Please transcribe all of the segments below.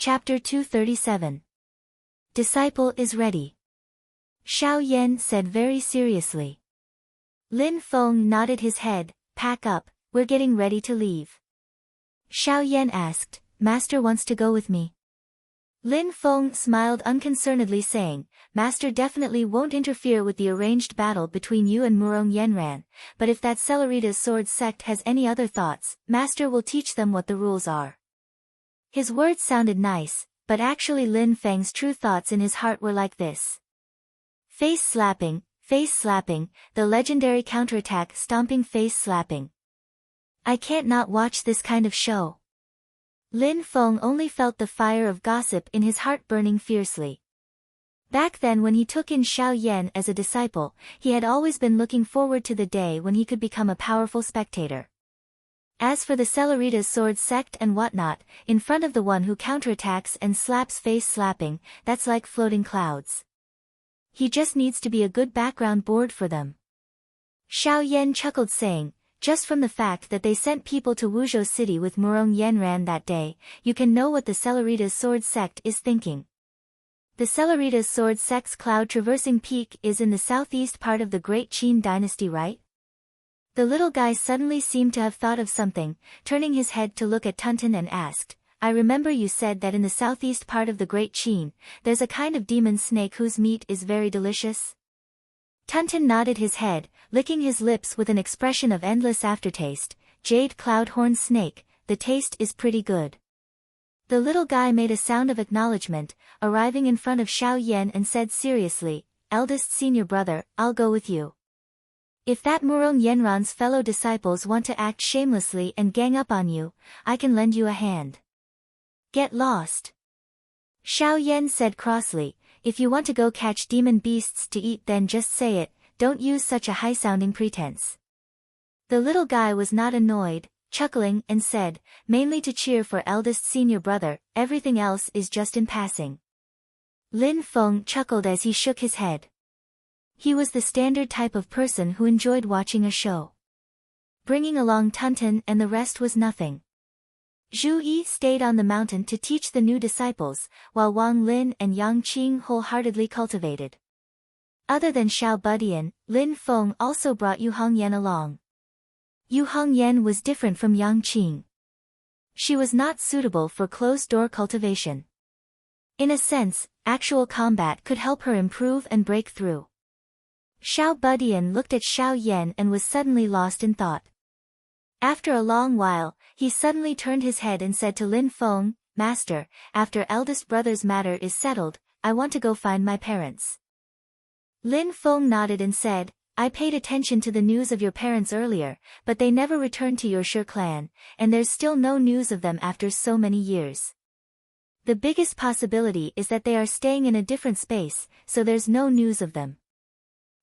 Chapter 237. Disciple is ready. Xiao Yan said very seriously. Lin Feng nodded his head. Pack up, we're getting ready to leave. Xiao Yan asked, Master wants to go with me. Lin Feng smiled unconcernedly saying, Master definitely won't interfere with the arranged battle between you and Murong Yenran, but if that Celerita's sword sect has any other thoughts, Master will teach them what the rules are. His words sounded nice, but actually Lin Feng's true thoughts in his heart were like this. Face slapping, the legendary counterattack stomping face slapping. I can't not watch this kind of show. Lin Feng only felt the fire of gossip in his heart burning fiercely. Back then when he took in Xiao Yan as a disciple, he had always been looking forward to the day when he could become a powerful spectator. As for the Celerita's sword sect and whatnot, in front of the one who counterattacks and slaps face slapping, that's like floating clouds. He just needs to be a good background board for them. Xiao Yan chuckled saying, just from the fact that they sent people to Wuzhou City with Murong Yenran that day, you can know what the Celerita's sword sect is thinking. The Celerita's sword sect's cloud-traversing peak is in the southeast part of the Great Qin dynasty, right? The little guy suddenly seemed to have thought of something, turning his head to look at Tunton and asked, I remember you said that in the southeast part of the Great Qin, there's a kind of demon snake whose meat is very delicious? Tunton nodded his head, licking his lips with an expression of endless aftertaste. Jade cloudhorn snake, the taste is pretty good. The little guy made a sound of acknowledgement, arriving in front of Xiao Yan and said seriously, eldest senior brother, I'll go with you. If that Murong Yenran's fellow disciples want to act shamelessly and gang up on you, I can lend you a hand. Get lost. Xiao Yan said crossly, if you want to go catch demon beasts to eat then just say it, don't use such a high-sounding pretense. The little guy was not annoyed, chuckling and said, mainly to cheer for eldest senior brother, everything else is just in passing. Lin Feng chuckled as he shook his head. He was the standard type of person who enjoyed watching a show. Bringing along Tunton and the rest was nothing. Zhu Yi stayed on the mountain to teach the new disciples, while Wang Lin and Yang Qing wholeheartedly cultivated. Other than Xiao Budian, Lin Feng also brought Yu Hongyan along. Yu Hongyan was different from Yang Qing. She was not suitable for closed-door cultivation. In a sense, actual combat could help her improve and break through. Xiao Budian looked at Xiao Yan and was suddenly lost in thought. After a long while, he suddenly turned his head and said to Lin Feng, Master, after eldest brother's matter is settled, I want to go find my parents. Lin Feng nodded and said, I paid attention to the news of your parents earlier, but they never returned to your Shi clan, and there's still no news of them after so many years. The biggest possibility is that they are staying in a different space, so there's no news of them.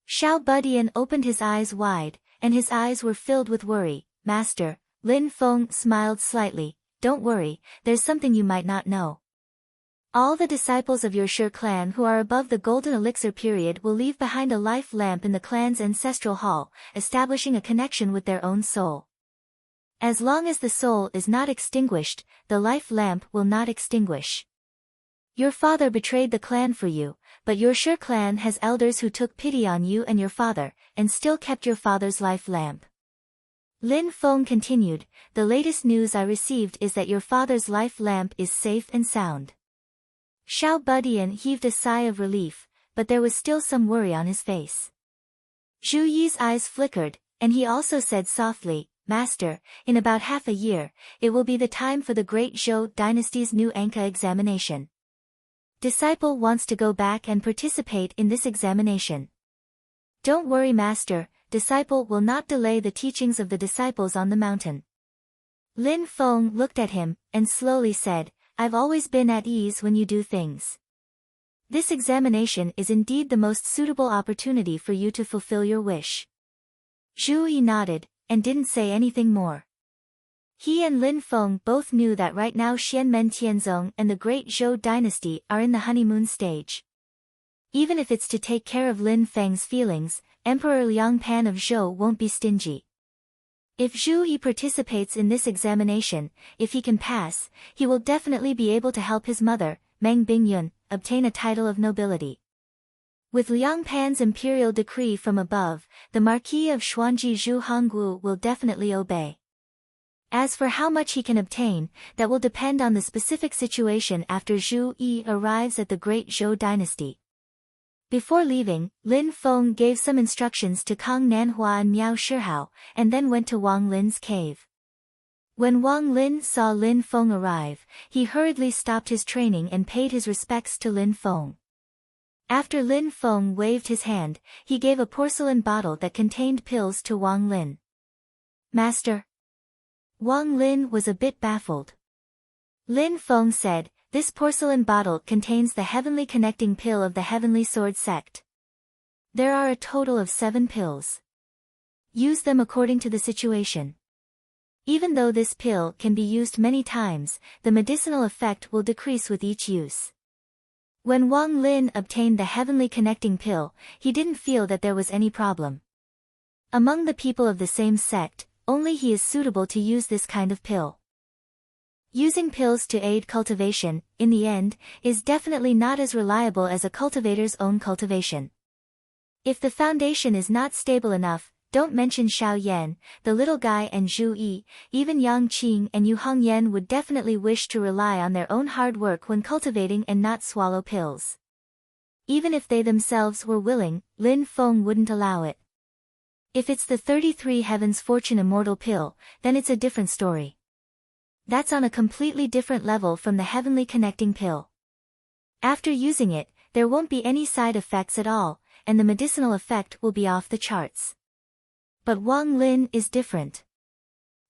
Xiao Budian opened his eyes wide, and his eyes were filled with worry. Master, Lin Feng smiled slightly, don't worry, there's something you might not know. All the disciples of your Shi clan who are above the golden elixir period will leave behind a life lamp in the clan's ancestral hall, establishing a connection with their own soul. As long as the soul is not extinguished, the life lamp will not extinguish. Your father betrayed the clan for you, but your Shi clan has elders who took pity on you and your father, and still kept your father's life lamp. Lin Feng continued, the latest news I received is that your father's life lamp is safe and sound. Xiao Budian heaved a sigh of relief, but there was still some worry on his face. Zhu Yi's eyes flickered, and he also said softly, Master, in about half a year, it will be the time for the Great Zhou dynasty's new Anka examination. Disciple wants to go back and participate in this examination. Don't worry, Master, disciple will not delay the teachings of the disciples on the mountain. Lin Feng looked at him, and slowly said, I've always been at ease when you do things. This examination is indeed the most suitable opportunity for you to fulfill your wish. Zhu Yi nodded, and didn't say anything more. He and Lin Feng both knew that right now Xianmen Tianzong and the Great Zhou dynasty are in the honeymoon stage. Even if it's to take care of Lin Feng's feelings, Emperor Liang Pan of Zhou won't be stingy. If Zhu Yi participates in this examination, if he can pass, he will definitely be able to help his mother, Meng Bingyun, obtain a title of nobility. With Liang Pan's imperial decree from above, the Marquis of Xuanji Zhu Honggu will definitely obey. As for how much he can obtain, that will depend on the specific situation after Zhu Yi arrives at the Great Zhou dynasty. Before leaving, Lin Feng gave some instructions to Kang Nanhua and Miao Shihao, and then went to Wang Lin's cave. When Wang Lin saw Lin Feng arrive, he hurriedly stopped his training and paid his respects to Lin Feng. After Lin Feng waved his hand, he gave a porcelain bottle that contained pills to Wang Lin. "Master?" Wang Lin was a bit baffled. Lin Feng said, "This porcelain bottle contains the heavenly connecting pill of the heavenly sword sect. There are a total of 7 pills. Use them according to the situation. Even though this pill can be used many times, the medicinal effect will decrease with each use." When Wang Lin obtained the heavenly connecting pill, he didn't feel that there was any problem. Among the people of the same sect, only he is suitable to use this kind of pill. Using pills to aid cultivation, in the end, is definitely not as reliable as a cultivator's own cultivation. If the foundation is not stable enough, don't mention Xiao Yan, the little guy and Zhu Yi, even Yang Qing and Yu Hongyan would definitely wish to rely on their own hard work when cultivating and not swallow pills. Even if they themselves were willing, Lin Feng wouldn't allow it. If it's the 33 Heavens Fortune Immortal pill, then it's a different story. That's on a completely different level from the heavenly connecting pill. After using it, there won't be any side effects at all, and the medicinal effect will be off the charts. But Wang Lin is different.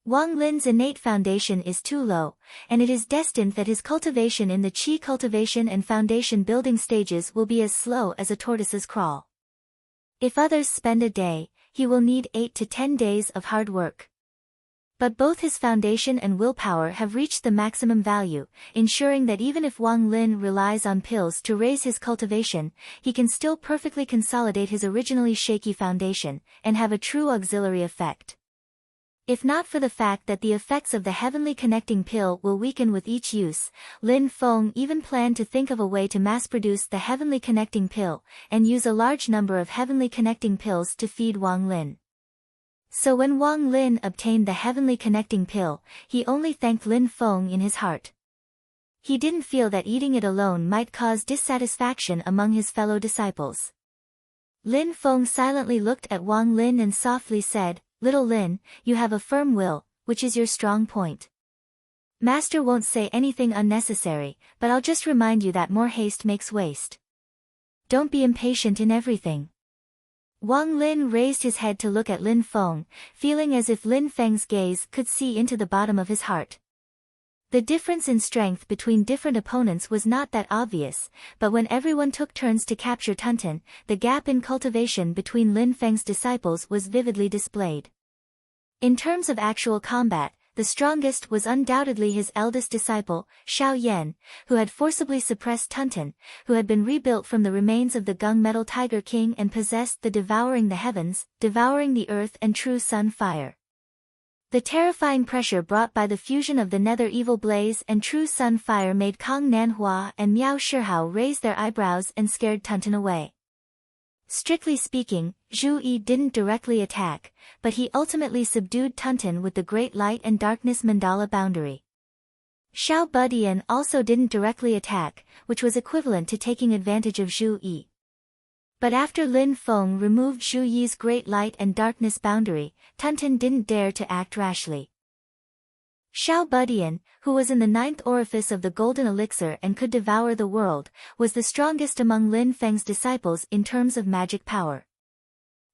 Wang Lin's innate foundation is too low, and it is destined that his cultivation in the qi cultivation and foundation building stages will be as slow as a tortoise's crawl. If others spend a day, he will need 8 to 10 days of hard work. But both his foundation and willpower have reached the maximum value, ensuring that even if Wang Lin relies on pills to raise his cultivation, he can still perfectly consolidate his originally shaky foundation, and have a true auxiliary effect. If not for the fact that the effects of the heavenly connecting pill will weaken with each use, Lin Feng even planned to think of a way to mass-produce the heavenly connecting pill, and use a large number of heavenly connecting pills to feed Wang Lin. So when Wang Lin obtained the heavenly connecting pill, he only thanked Lin Feng in his heart. He didn't feel that eating it alone might cause dissatisfaction among his fellow disciples. Lin Feng silently looked at Wang Lin and softly said, "Little Lin, you have a firm will, which is your strong point. Master won't say anything unnecessary, but I'll just remind you that more haste makes waste. Don't be impatient in everything." Wang Lin raised his head to look at Lin Feng, feeling as if Lin Feng's gaze could see into the bottom of his heart. The difference in strength between different opponents was not that obvious, but when everyone took turns to capture Tunten, the gap in cultivation between Lin Feng's disciples was vividly displayed. In terms of actual combat, the strongest was undoubtedly his eldest disciple, Xiao Yan, who had forcibly suppressed Tunten, who had been rebuilt from the remains of the gunmetal Tiger King and possessed the devouring the heavens, devouring the earth and true sun fire. The terrifying pressure brought by the fusion of the nether evil blaze and true sun fire made Kang Nanhua and Miao Shihao raise their eyebrows and scared Tunten away. Strictly speaking, Zhu Yi didn't directly attack, but he ultimately subdued Tunten with the Great Light and Darkness Mandala boundary. Xiao Budian also didn't directly attack, which was equivalent to taking advantage of Zhu Yi. But after Lin Feng removed Zhu Yi's Great Light and Darkness boundary, Tunten didn't dare to act rashly. Xiao Budian, who was in the 9th orifice of the golden elixir and could devour the world, was the strongest among Lin Feng's disciples in terms of magic power.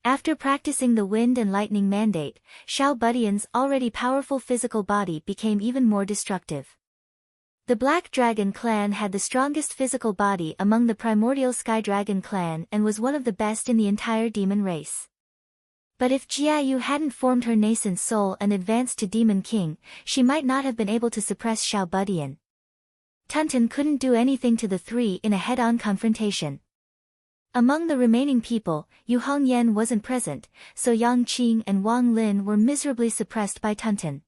After practicing the wind and lightning mandate, Xiao Budian's already powerful physical body became even more destructive. The Black Dragon clan had the strongest physical body among the primordial Sky Dragon clan and was one of the best in the entire demon race. But if Jiayu hadn't formed her nascent soul and advanced to Demon King, she might not have been able to suppress Xiao Budian. Tunten couldn't do anything to the three in a head-on confrontation. Among the remaining people, Yu Hongyan wasn't present, so Yang Qing and Wang Lin were miserably suppressed by Tunten.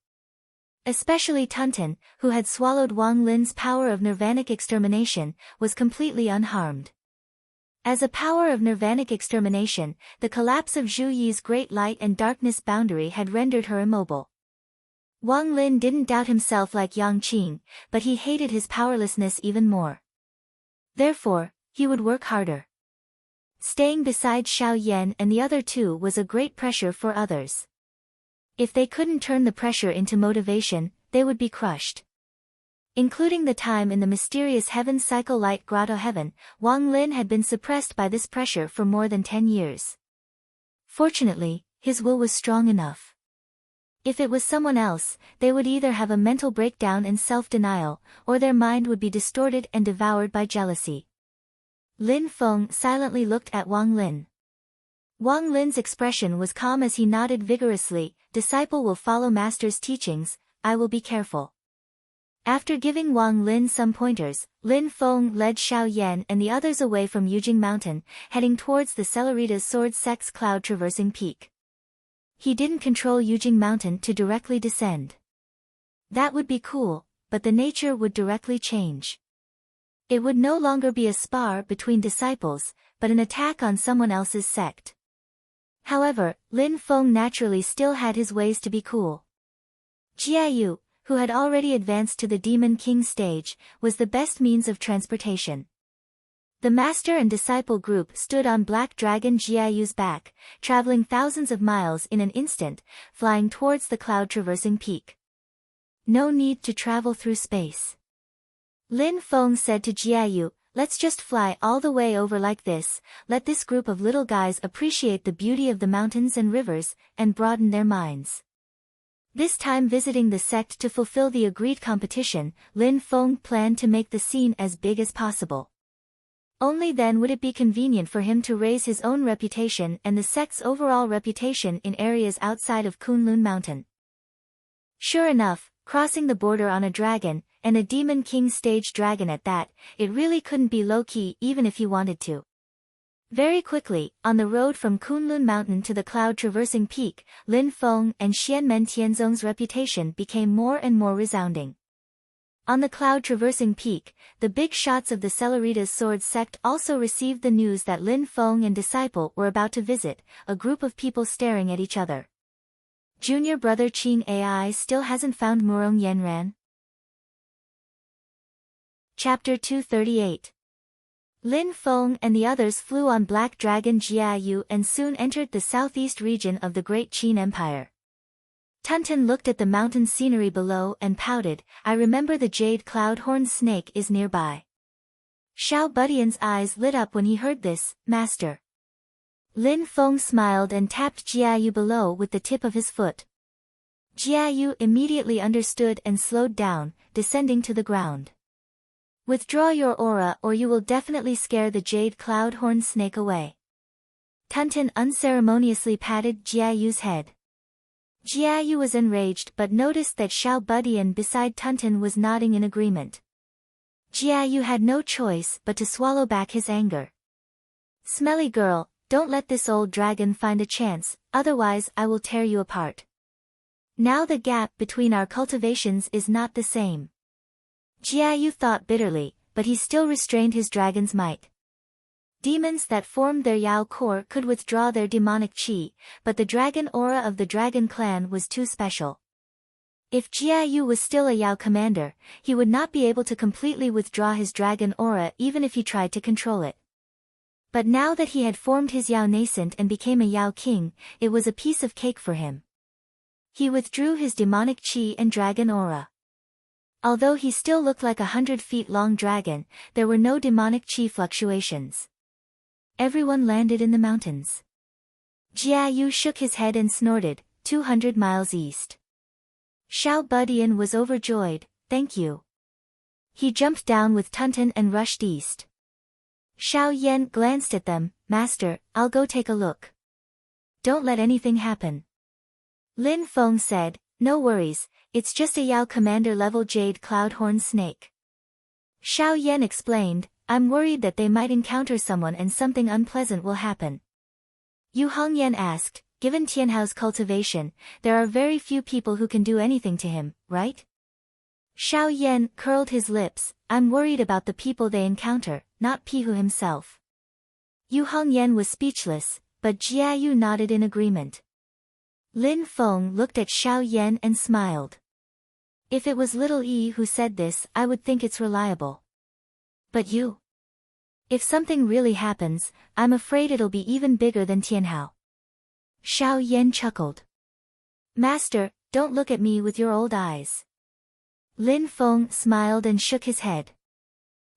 Especially Tunten, who had swallowed Wang Lin's power of nirvanic extermination, was completely unharmed. As a power of nirvanic extermination, the collapse of Zhu Yi's great light and darkness boundary had rendered her immobile. Wang Lin didn't doubt himself like Yang Qing, but he hated his powerlessness even more. Therefore, he would work harder. Staying beside Xiao Yan and the other two was a great pressure for others. If they couldn't turn the pressure into motivation, they would be crushed. Including the time in the mysterious Heaven Cycle Light Grotto Heaven, Wang Lin had been suppressed by this pressure for more than 10 years. Fortunately, his will was strong enough. If it was someone else, they would either have a mental breakdown and self-denial, or their mind would be distorted and devoured by jealousy. Lin Feng silently looked at Wang Lin. Wang Lin's expression was calm as he nodded vigorously. Disciple will follow master's teachings, I will be careful. After giving Wang Lin some pointers, Lin Feng led Xiao Yan and the others away from Yujing Mountain, heading towards the Celeritas Sword Sect's cloud-traversing peak. He didn't control Yujing Mountain to directly descend. That would be cool, but the nature would directly change. It would no longer be a spar between disciples, but an attack on someone else's sect. However, Lin Feng naturally still had his ways to be cool. Jiayu, who had already advanced to the Demon King stage, was the best means of transportation. The master and disciple group stood on Black Dragon Jiayu's back, traveling thousands of miles in an instant, flying towards the cloud-traversing peak. No need to travel through space. Lin Feng said to Jiayu, let's just fly all the way over like this, let this group of little guys appreciate the beauty of the mountains and rivers, and broaden their minds. This time visiting the sect to fulfill the agreed competition, Lin Feng planned to make the scene as big as possible. Only then would it be convenient for him to raise his own reputation and the sect's overall reputation in areas outside of Kunlun Mountain. Sure enough, crossing the border on a dragon, and a Demon King stage dragon at that, it really couldn't be low-key even if he wanted to. Very quickly, on the road from Kunlun Mountain to the cloud-traversing peak, Lin Feng and Xianmen Tianzong's reputation became more and more resounding. On the cloud-traversing peak, the big shots of the Celeritas Sword sect also received the news that Lin Feng and disciple were about to visit, a group of people staring at each other. Junior brother Qing AI still hasn't found Murong Yenran. Chapter 238. Lin Feng and the others flew on Black Dragon Jiayu and soon entered the southeast region of the Great Qin Empire. Tunten looked at the mountain scenery below and pouted, I remember the jade cloud-horned snake is nearby. Xiao Budian's eyes lit up when he heard this, Master. Lin Feng smiled and tapped Jiayu below with the tip of his foot. Jiayu immediately understood and slowed down, descending to the ground. Withdraw your aura or you will definitely scare the jade cloud-horned snake away. Tunten unceremoniously patted Jiayu's head. Jiayu was enraged but noticed that Xiao Budian beside Tunten was nodding in agreement. Jiayu had no choice but to swallow back his anger. Smelly girl, don't let this old dragon find a chance, otherwise I will tear you apart. Now the gap between our cultivations is not the same. Jiayu thought bitterly, but he still restrained his dragon's might. Demons that formed their Yao core could withdraw their demonic qi, but the dragon aura of the dragon clan was too special. If Jiayu was still a Yao commander, he would not be able to completely withdraw his dragon aura even if he tried to control it. But now that he had formed his Yao nascent and became a Yao king, it was a piece of cake for him. He withdrew his demonic qi and dragon aura. Although he still looked like 100-feet-long dragon, there were no demonic qi fluctuations. Everyone landed in the mountains. Jiayu shook his head and snorted, 200 miles east. Xiao Budian was overjoyed, thank you. He jumped down with Tunten and rushed east. Xiao Yan glanced at them, Master, I'll go take a look. Don't let anything happen. Lin Feng said, no worries, it's just a Yao commander level jade cloud-horned snake. Xiao Yan explained, I'm worried that they might encounter someone and something unpleasant will happen. Yu Hongyan asked, given Tianhao's cultivation, there are very few people who can do anything to him, right? Xiao Yan curled his lips, I'm worried about the people they encounter, not Pihu himself. Yu Hongyan was speechless, but Jia Yu nodded in agreement. Lin Feng looked at Xiao Yan and smiled. If it was little Yi who said this, I would think it's reliable. But you? If something really happens, I'm afraid it'll be even bigger than Tianhao. Xiao Yan chuckled. Master, don't look at me with your old eyes. Lin Feng smiled and shook his head.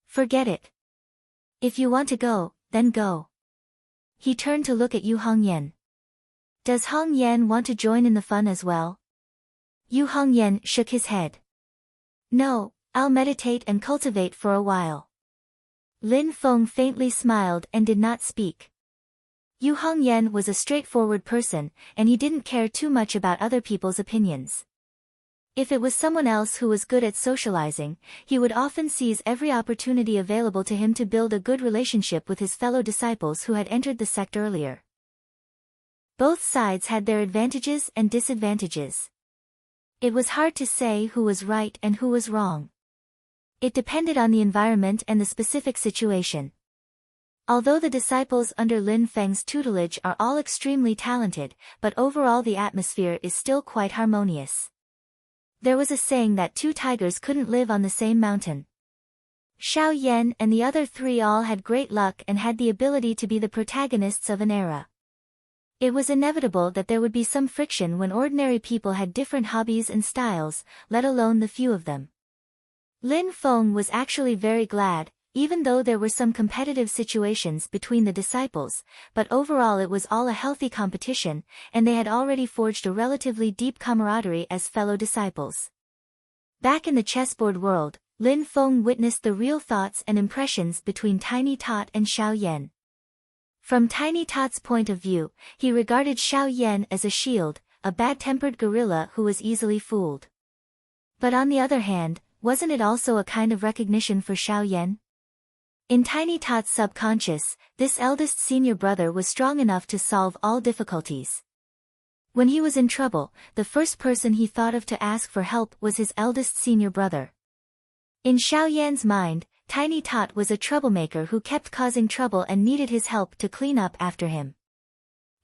Forget it. If you want to go, then go. He turned to look at Yu Hongyan. Does Hongyan want to join in the fun as well? Yu Hongyan shook his head. No, I'll meditate and cultivate for a while. Lin Feng faintly smiled and did not speak. Yu Hongyan was a straightforward person, and he didn't care too much about other people's opinions. If it was someone else who was good at socializing, he would often seize every opportunity available to him to build a good relationship with his fellow disciples who had entered the sect earlier. Both sides had their advantages and disadvantages. It was hard to say who was right and who was wrong. It depended on the environment and the specific situation. Although the disciples under Lin Feng's tutelage are all extremely talented, but overall the atmosphere is still quite harmonious. There was a saying that two tigers couldn't live on the same mountain. Xiao Yan and the other three all had great luck and had the ability to be the protagonists of an era. It was inevitable that there would be some friction when ordinary people had different hobbies and styles, let alone the few of them. Lin Feng was actually very glad, even though there were some competitive situations between the disciples, but overall it was all a healthy competition, and they had already forged a relatively deep camaraderie as fellow disciples. Back in the chessboard world, Lin Feng witnessed the real thoughts and impressions between Tiny Tot and Xiao Yan. From Tiny Tot's point of view, he regarded Xiao Yan as a shield, a bad-tempered gorilla who was easily fooled. But on the other hand, wasn't it also a kind of recognition for Xiao Yan? In Tiny Tot's subconscious, this eldest senior brother was strong enough to solve all difficulties. When he was in trouble, the first person he thought of to ask for help was his eldest senior brother. In Xiao Yan's mind, Tiny Tot was a troublemaker who kept causing trouble and needed his help to clean up after him.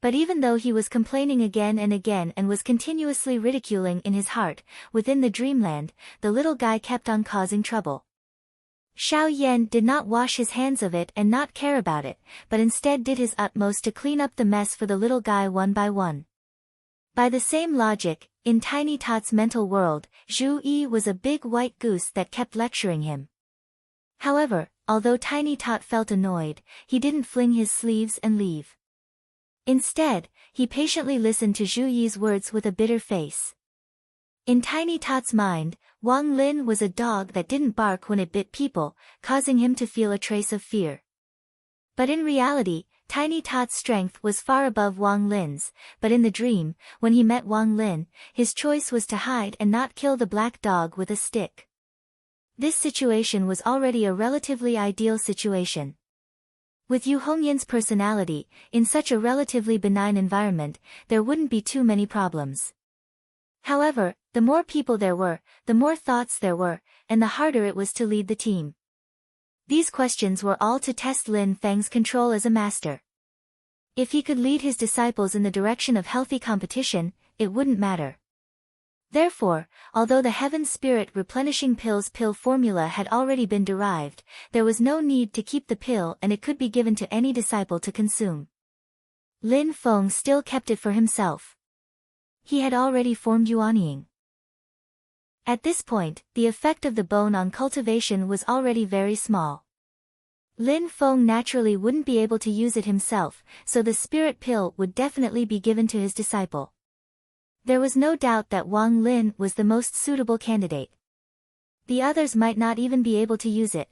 But even though he was complaining again and was continuously ridiculing in his heart, within the dreamland, the little guy kept on causing trouble. Xiao Yan did not wash his hands of it and not care about it, but instead did his utmost to clean up the mess for the little guy one by one. By the same logic, in Tiny Tot's mental world, Zhu Yi was a big white goose that kept lecturing him. However, although Tiny Tot felt annoyed, he didn't fling his sleeves and leave. Instead, he patiently listened to Zhu Yi's words with a bitter face. In Tiny Tot's mind, Wang Lin was a dog that didn't bark when it bit people, causing him to feel a trace of fear. But in reality, Tiny Tot's strength was far above Wang Lin's, but in the dream, when he met Wang Lin, his choice was to hide and not kill the black dog with a stick. This situation was already a relatively ideal situation. With Yu Hongyan's personality, in such a relatively benign environment, there wouldn't be too many problems. However, the more people there were, the more thoughts there were, and the harder it was to lead the team. These questions were all to test Lin Feng's control as a master. If he could lead his disciples in the direction of healthy competition, it wouldn't matter. Therefore, although the Heaven Spirit replenishing pill formula had already been derived, there was no need to keep the pill and it could be given to any disciple to consume. Lin Feng still kept it for himself. He had already formed Yuanying. At this point, the effect of the bone on cultivation was already very small. Lin Feng naturally wouldn't be able to use it himself, so the spirit pill would definitely be given to his disciple. There was no doubt that Wang Lin was the most suitable candidate. The others might not even be able to use it.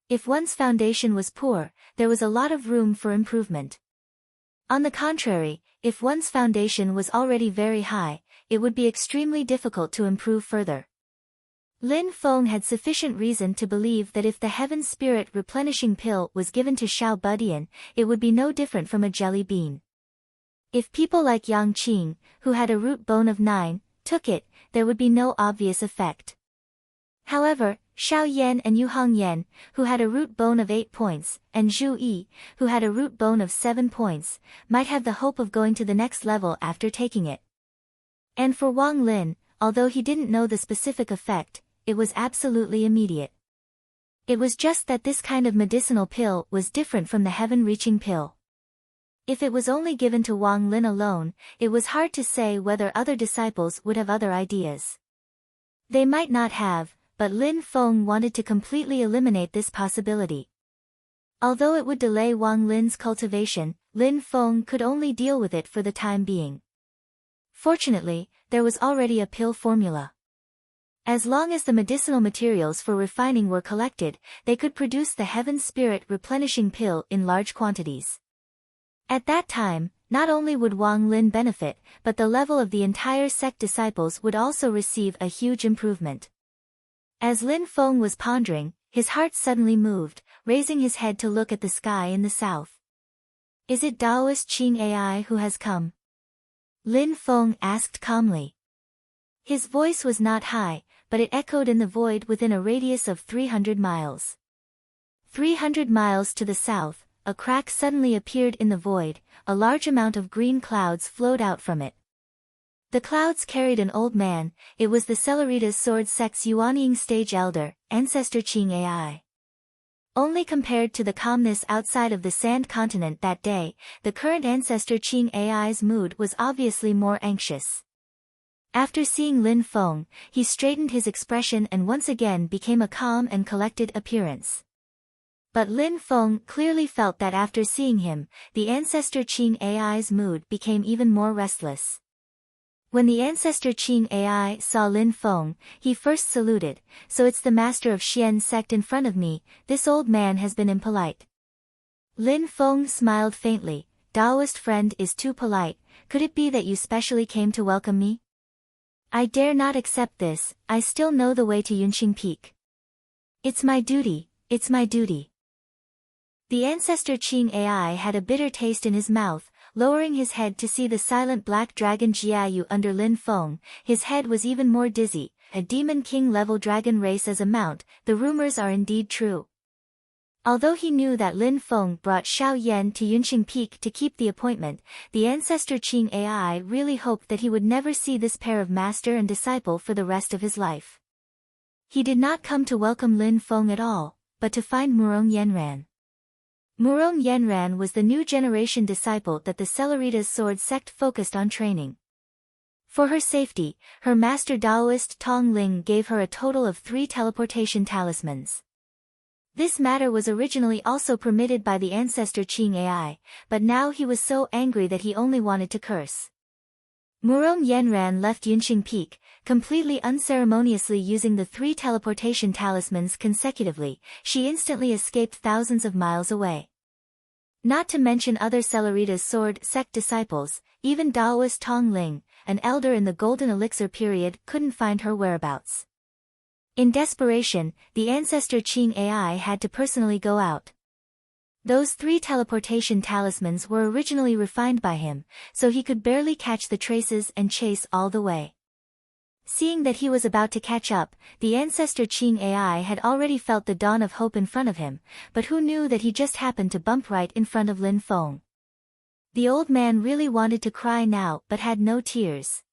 If one's foundation was poor, there was a lot of room for improvement. On the contrary, if one's foundation was already very high, it would be extremely difficult to improve further. Lin Feng had sufficient reason to believe that if the Heaven Spirit replenishing pill was given to Xiao Budian, it would be no different from a jelly bean. If people like Yang Qing, who had a root bone of 9, took it, there would be no obvious effect. However, Xiao Yan and Yu Hongyan, who had a root bone of 8 points, and Zhu Yi, who had a root bone of 7 points, might have the hope of going to the next level after taking it. And for Wang Lin, although he didn't know the specific effect, it was absolutely immediate. It was just that this kind of medicinal pill was different from the heaven-reaching pill. If it was only given to Wang Lin alone, it was hard to say whether other disciples would have other ideas. They might not have, but Lin Feng wanted to completely eliminate this possibility. Although it would delay Wang Lin's cultivation, Lin Feng could only deal with it for the time being. Fortunately, there was already a pill formula. As long as the medicinal materials for refining were collected, they could produce the Heaven Spirit replenishing pill in large quantities. At that time, not only would Wang Lin benefit, but the level of the entire sect disciples would also receive a huge improvement. As Lin Feng was pondering, his heart suddenly moved, raising his head to look at the sky in the south. "Is it Taoist Qing AI who has come?" Lin Feng asked calmly. His voice was not high, but it echoed in the void within a radius of 300 miles. 300 miles to the south, a crack suddenly appeared in the void, a large amount of green clouds flowed out from it. The clouds carried an old man, it was the Celeritas Sword Sect's Yuanying stage elder, Ancestor Qing AI. Only compared to the calmness outside of the Sand Continent that day, the current Ancestor Qing AI's mood was obviously more anxious. After seeing Lin Feng, he straightened his expression and once again became a calm and collected appearance. But Lin Feng clearly felt that after seeing him, the Ancestor Qing AI's mood became even more restless. When the Ancestor Qing AI saw Lin Feng, he first saluted, "So it's the master of Xian's sect in front of me, this old man has been impolite." Lin Feng smiled faintly, "Taoist friend is too polite, could it be that you specially came to welcome me?" "I dare not accept this, I still know the way to Yunqing Peak. It's my duty, it's my duty." The Ancestor Qing AI had a bitter taste in his mouth, lowering his head to see the silent black dragon Jiayu under Lin Feng. His head was even more dizzy, a Demon King level dragon race as a mount, the rumors are indeed true. Although he knew that Lin Feng brought Xiao Yan to Yunqing Peak to keep the appointment, the Ancestor Qing AI really hoped that he would never see this pair of master and disciple for the rest of his life. He did not come to welcome Lin Feng at all, but to find Murong Yenran. Murong Yenran was the new generation disciple that the Celeritas Sword Sect focused on training. For her safety, her master Taoist Tong Ling gave her a total of 3 teleportation talismans. This matter was originally also permitted by the Ancestor Qing AI, but now he was so angry that he only wanted to curse. Murong Yenran left Yunqing Peak, completely unceremoniously using the 3 teleportation talismans consecutively. She instantly escaped thousands of miles away. Not to mention other Celeritas Sword Sect disciples, even Taoist Tong Ling, an elder in the Golden Elixir period, couldn't find her whereabouts. In desperation, the Ancestor Qing AI had to personally go out. Those 3 teleportation talismans were originally refined by him, so he could barely catch the traces and chase all the way. Seeing that he was about to catch up, the Ancestor Qing AI had already felt the dawn of hope in front of him, but who knew that he just happened to bump right in front of Lin Feng. The old man really wanted to cry now but had no tears.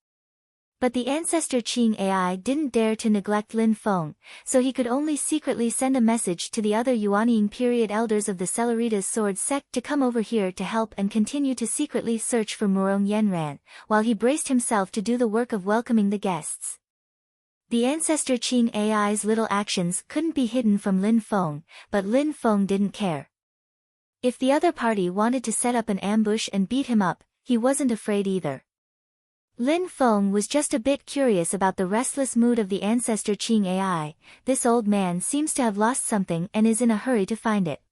But the Ancestor Qing AI didn't dare to neglect Lin Feng, so he could only secretly send a message to the other Yuanying period elders of the Celeritas Sword Sect to come over here to help and continue to secretly search for Murong Yenran, while he braced himself to do the work of welcoming the guests. The Ancestor Qing AI's little actions couldn't be hidden from Lin Feng, but Lin Feng didn't care. If the other party wanted to set up an ambush and beat him up, he wasn't afraid either. Lin Feng was just a bit curious about the restless mood of the Ancestor Qing AI. This old man seems to have lost something and is in a hurry to find it.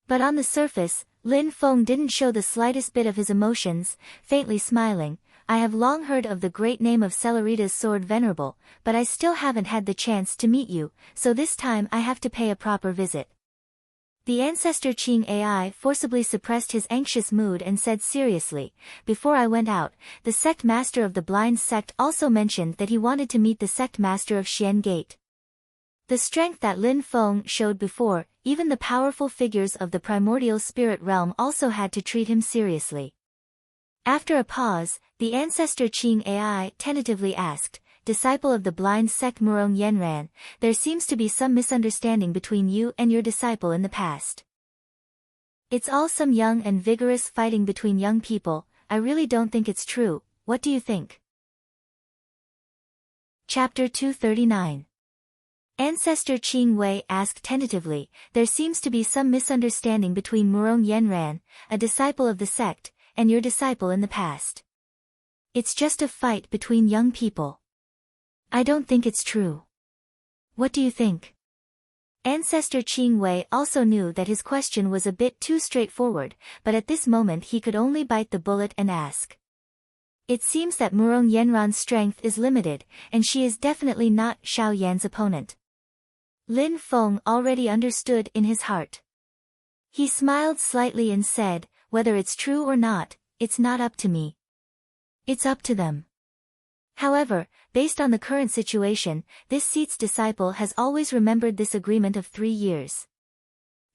But on the surface, Lin Feng didn't show the slightest bit of his emotions, faintly smiling. I have long heard of the great name of Celerita's sword Venerable, but I still haven't had the chance to meet you, so this time I have to pay a proper visit. The ancestor Qing AI forcibly suppressed his anxious mood and said seriously, before I went out, the sect master of the blind sect also mentioned that he wanted to meet the sect master of Xian Gate. The strength that Lin Feng showed before, even the powerful figures of the primordial spirit realm also had to treat him seriously. After a pause, the ancestor Qing AI tentatively asked, disciple of the blind sect Murong Yenran, there seems to be some misunderstanding between you and your disciple in the past. It's all some young and vigorous fighting between young people, I really don't think it's true, what do you think? Chapter 239. Ancestor Qing Wei asked tentatively, there seems to be some misunderstanding between Murong Yenran, a disciple of the sect, and your disciple in the past. It's just a fight between young people. I don't think it's true. What do you think? Ancestor Qing Wei also knew that his question was a bit too straightforward, but at this moment he could only bite the bullet and ask. It seems that Murong Yenran's strength is limited, and she is definitely not Xiao Yan's opponent. Lin Feng already understood in his heart. He smiled slightly and said, whether it's true or not, it's not up to me. It's up to them. However, based on the current situation, this seat's disciple has always remembered this agreement of 3 years.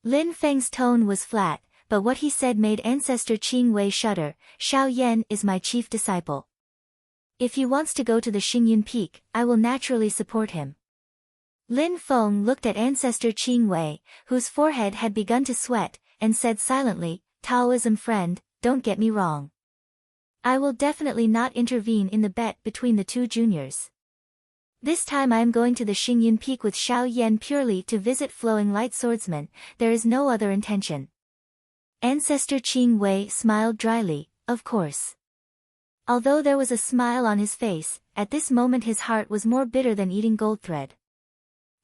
Lin Feng's tone was flat, but what he said made ancestor Qing Wei shudder. Xiao Yan is my chief disciple. If he wants to go to the Xingyun Peak, I will naturally support him. Lin Feng looked at ancestor Qing Wei, whose forehead had begun to sweat, and said silently, Taoism friend, don't get me wrong. I will definitely not intervene in the bet between the two juniors. This time I am going to the Xingyun Peak with Xiao Yan purely to visit Flowing Light Swordsman, there is no other intention. Ancestor Qing Wei smiled dryly, of course. Although there was a smile on his face, at this moment his heart was more bitter than eating gold thread.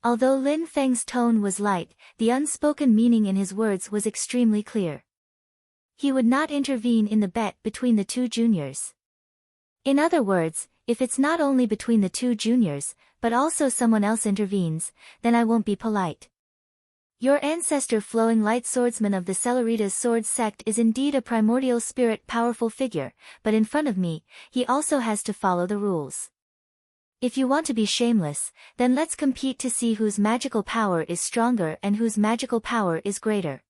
Although Lin Feng's tone was light, the unspoken meaning in his words was extremely clear. He would not intervene in the bet between the two juniors. In other words, if it's not only between the two juniors, but also someone else intervenes, then I won't be polite. Your ancestor Flowing Light Swordsman of the Celerita's sword sect is indeed a primordial spirit powerful figure, but in front of me, he also has to follow the rules. If you want to be shameless, then let's compete to see whose magical power is stronger and whose magical power is greater.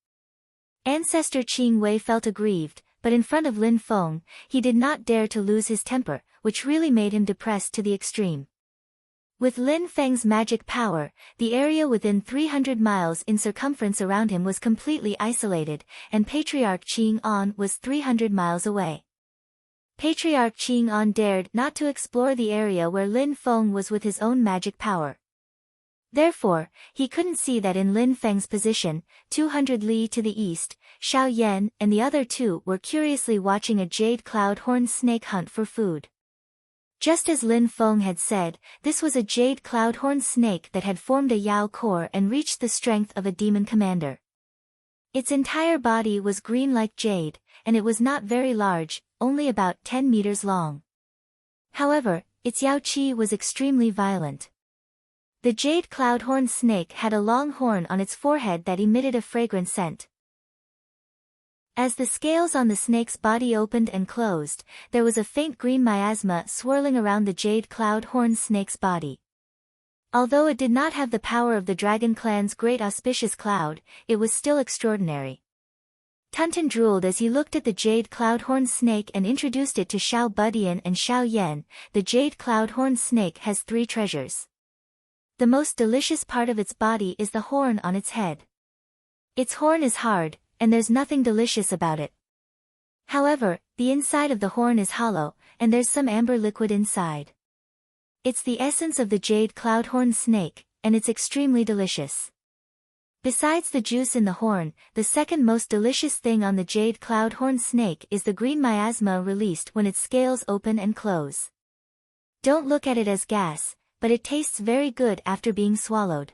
Ancestor Qing Wei felt aggrieved, but in front of Lin Feng, he did not dare to lose his temper, which really made him depressed to the extreme. With Lin Feng's magic power, the area within 300 miles in circumference around him was completely isolated, and Patriarch Qing An was 300 miles away. Patriarch Qing An dared not to explore the area where Lin Feng was with his own magic power. Therefore, he couldn't see that in Lin Feng's position, 200 li to the east, Xiao Yan and the other two were curiously watching a jade cloud horned snake hunt for food. Just as Lin Feng had said, this was a jade cloud horned snake that had formed a Yao core and reached the strength of a demon commander. Its entire body was green like jade, and it was not very large, only about 10 meters long. However, its Yao Qi was extremely violent. The jade cloud-horned snake had a long horn on its forehead that emitted a fragrant scent. As the scales on the snake's body opened and closed, there was a faint green miasma swirling around the jade cloud-horned snake's body. Although it did not have the power of the Dragon Clan's great auspicious cloud, it was still extraordinary. Tunton drooled as he looked at the jade cloud-horned snake and introduced it to Xiao Budian and Xiao Yan. The jade cloud-horned snake has 3 treasures. The most delicious part of its body is the horn on its head. Its horn is hard, and there's nothing delicious about it. However, the inside of the horn is hollow, and there's some amber liquid inside. It's the essence of the jade cloud-horned snake, and it's extremely delicious. Besides the juice in the horn, the second most delicious thing on the jade cloud-horned snake is the green miasma released when its scales open and close. Don't look at it as gas, but it tastes very good after being swallowed.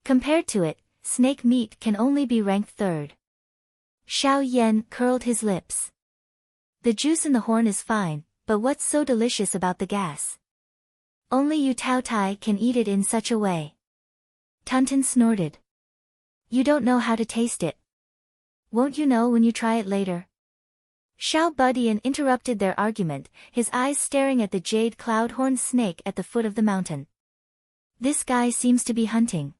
Compared to it, snake meat can only be ranked 3rd. Xiao Yan curled his lips. The juice in the horn is fine, but what's so delicious about the gas? Only you Tao Tai can eat it in such a way. Tunton snorted. You don't know how to taste it. Won't you know when you try it later? Xiao Budian interrupted their argument, his eyes staring at the jade cloud-horned snake at the foot of the mountain. This guy seems to be hunting.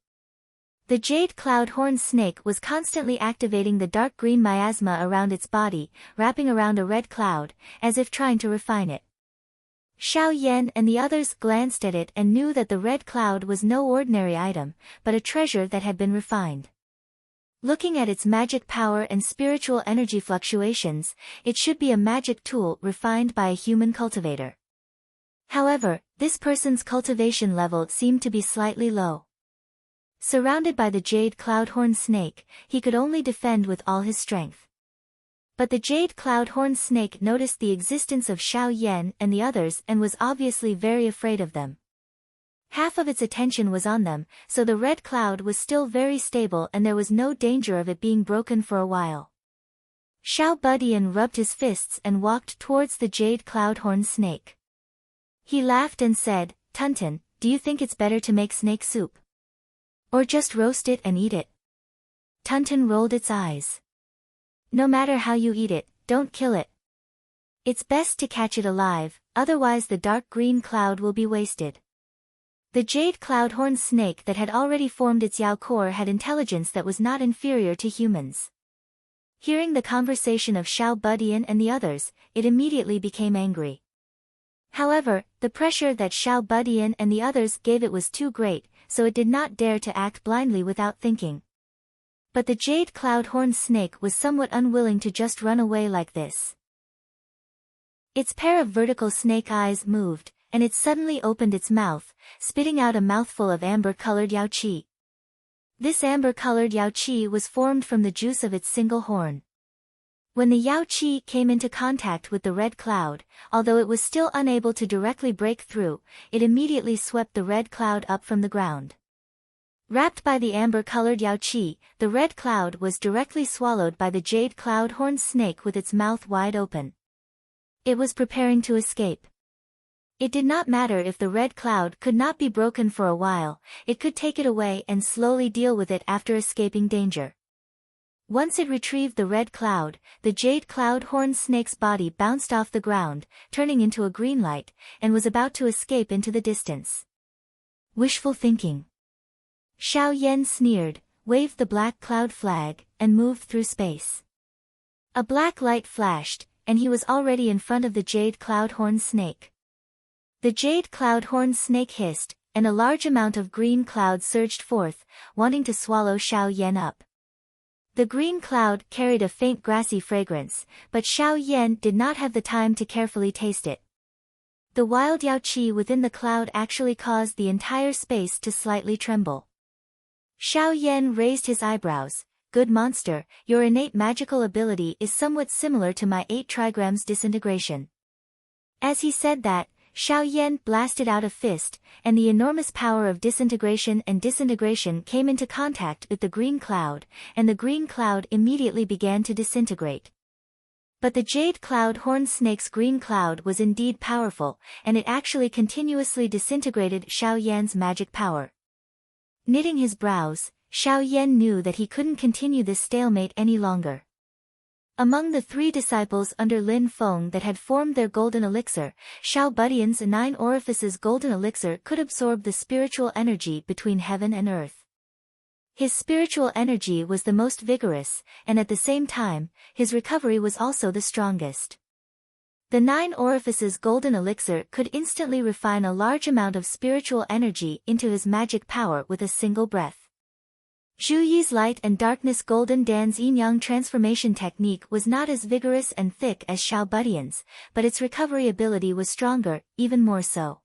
The jade cloud-horned snake was constantly activating the dark green miasma around its body, wrapping around a red cloud, as if trying to refine it. Xiao Yan and the others glanced at it and knew that the red cloud was no ordinary item, but a treasure that had been refined. Looking at its magic power and spiritual energy fluctuations, it should be a magic tool refined by a human cultivator. However, this person's cultivation level seemed to be slightly low. Surrounded by the jade cloud-horned snake, he could only defend with all his strength. But the jade cloud-horned snake noticed the existence of Xiao Yan and the others and was obviously very afraid of them. Half of its attention was on them, so the red cloud was still very stable and there was no danger of it being broken for a while. Xiao Budian rubbed his fists and walked towards the jade cloud-horned snake. He laughed and said, Tunton, do you think it's better to make snake soup? Or just roast it and eat it? Tunton rolled its eyes. No matter how you eat it, don't kill it. It's best to catch it alive, otherwise the dark green cloud will be wasted. The jade cloud-horned snake that had already formed its Yao core had intelligence that was not inferior to humans. Hearing the conversation of Xiao Budian and the others, it immediately became angry. However, the pressure that Xiao Budian and the others gave it was too great, so it did not dare to act blindly without thinking. But the jade cloud-horned snake was somewhat unwilling to just run away like this. Its pair of vertical snake eyes moved, and it suddenly opened its mouth, spitting out a mouthful of amber-colored Yao Qi. This amber-colored Yao Qi was formed from the juice of its single horn. When the Yao Qi came into contact with the red cloud, although it was still unable to directly break through, it immediately swept the red cloud up from the ground. Wrapped by the amber-colored Yao Qi, the red cloud was directly swallowed by the jade cloud-horned snake with its mouth wide open. It was preparing to escape. It did not matter if the red cloud could not be broken for a while, it could take it away and slowly deal with it after escaping danger. Once it retrieved the red cloud, the jade cloud-horned snake's body bounced off the ground, turning into a green light, and was about to escape into the distance. Wishful thinking. Xiao Yan sneered, waved the black cloud flag, and moved through space. A black light flashed, and he was already in front of the jade cloud-horned snake. The jade cloud-horned snake hissed, and a large amount of green cloud surged forth, wanting to swallow Xiao Yan up. The green cloud carried a faint grassy fragrance, but Xiao Yan did not have the time to carefully taste it. The wild Yao Qi within the cloud actually caused the entire space to slightly tremble. Xiao Yan raised his eyebrows. Good monster, your innate magical ability is somewhat similar to my 8 trigrams disintegration. As he said that, Xiao Yan blasted out a fist, and the enormous power of disintegration came into contact with the green cloud, and the green cloud immediately began to disintegrate. But the jade cloud-horned snake's green cloud was indeed powerful, and it actually continuously disintegrated Xiao Yan's magic power. Knitting his brows, Xiao Yan knew that he couldn't continue this stalemate any longer. Among the 3 disciples under Lin Feng that had formed their golden elixir, Xiao Budian's 9 orifices golden elixir could absorb the spiritual energy between heaven and earth. His spiritual energy was the most vigorous, and at the same time, his recovery was also the strongest. The 9 orifices golden elixir could instantly refine a large amount of spiritual energy into his magic power with a single breath. Zhu Yi's light and darkness golden Dan's yin-yang transformation technique was not as vigorous and thick as Xiao Budian's, but its recovery ability was stronger, even more so.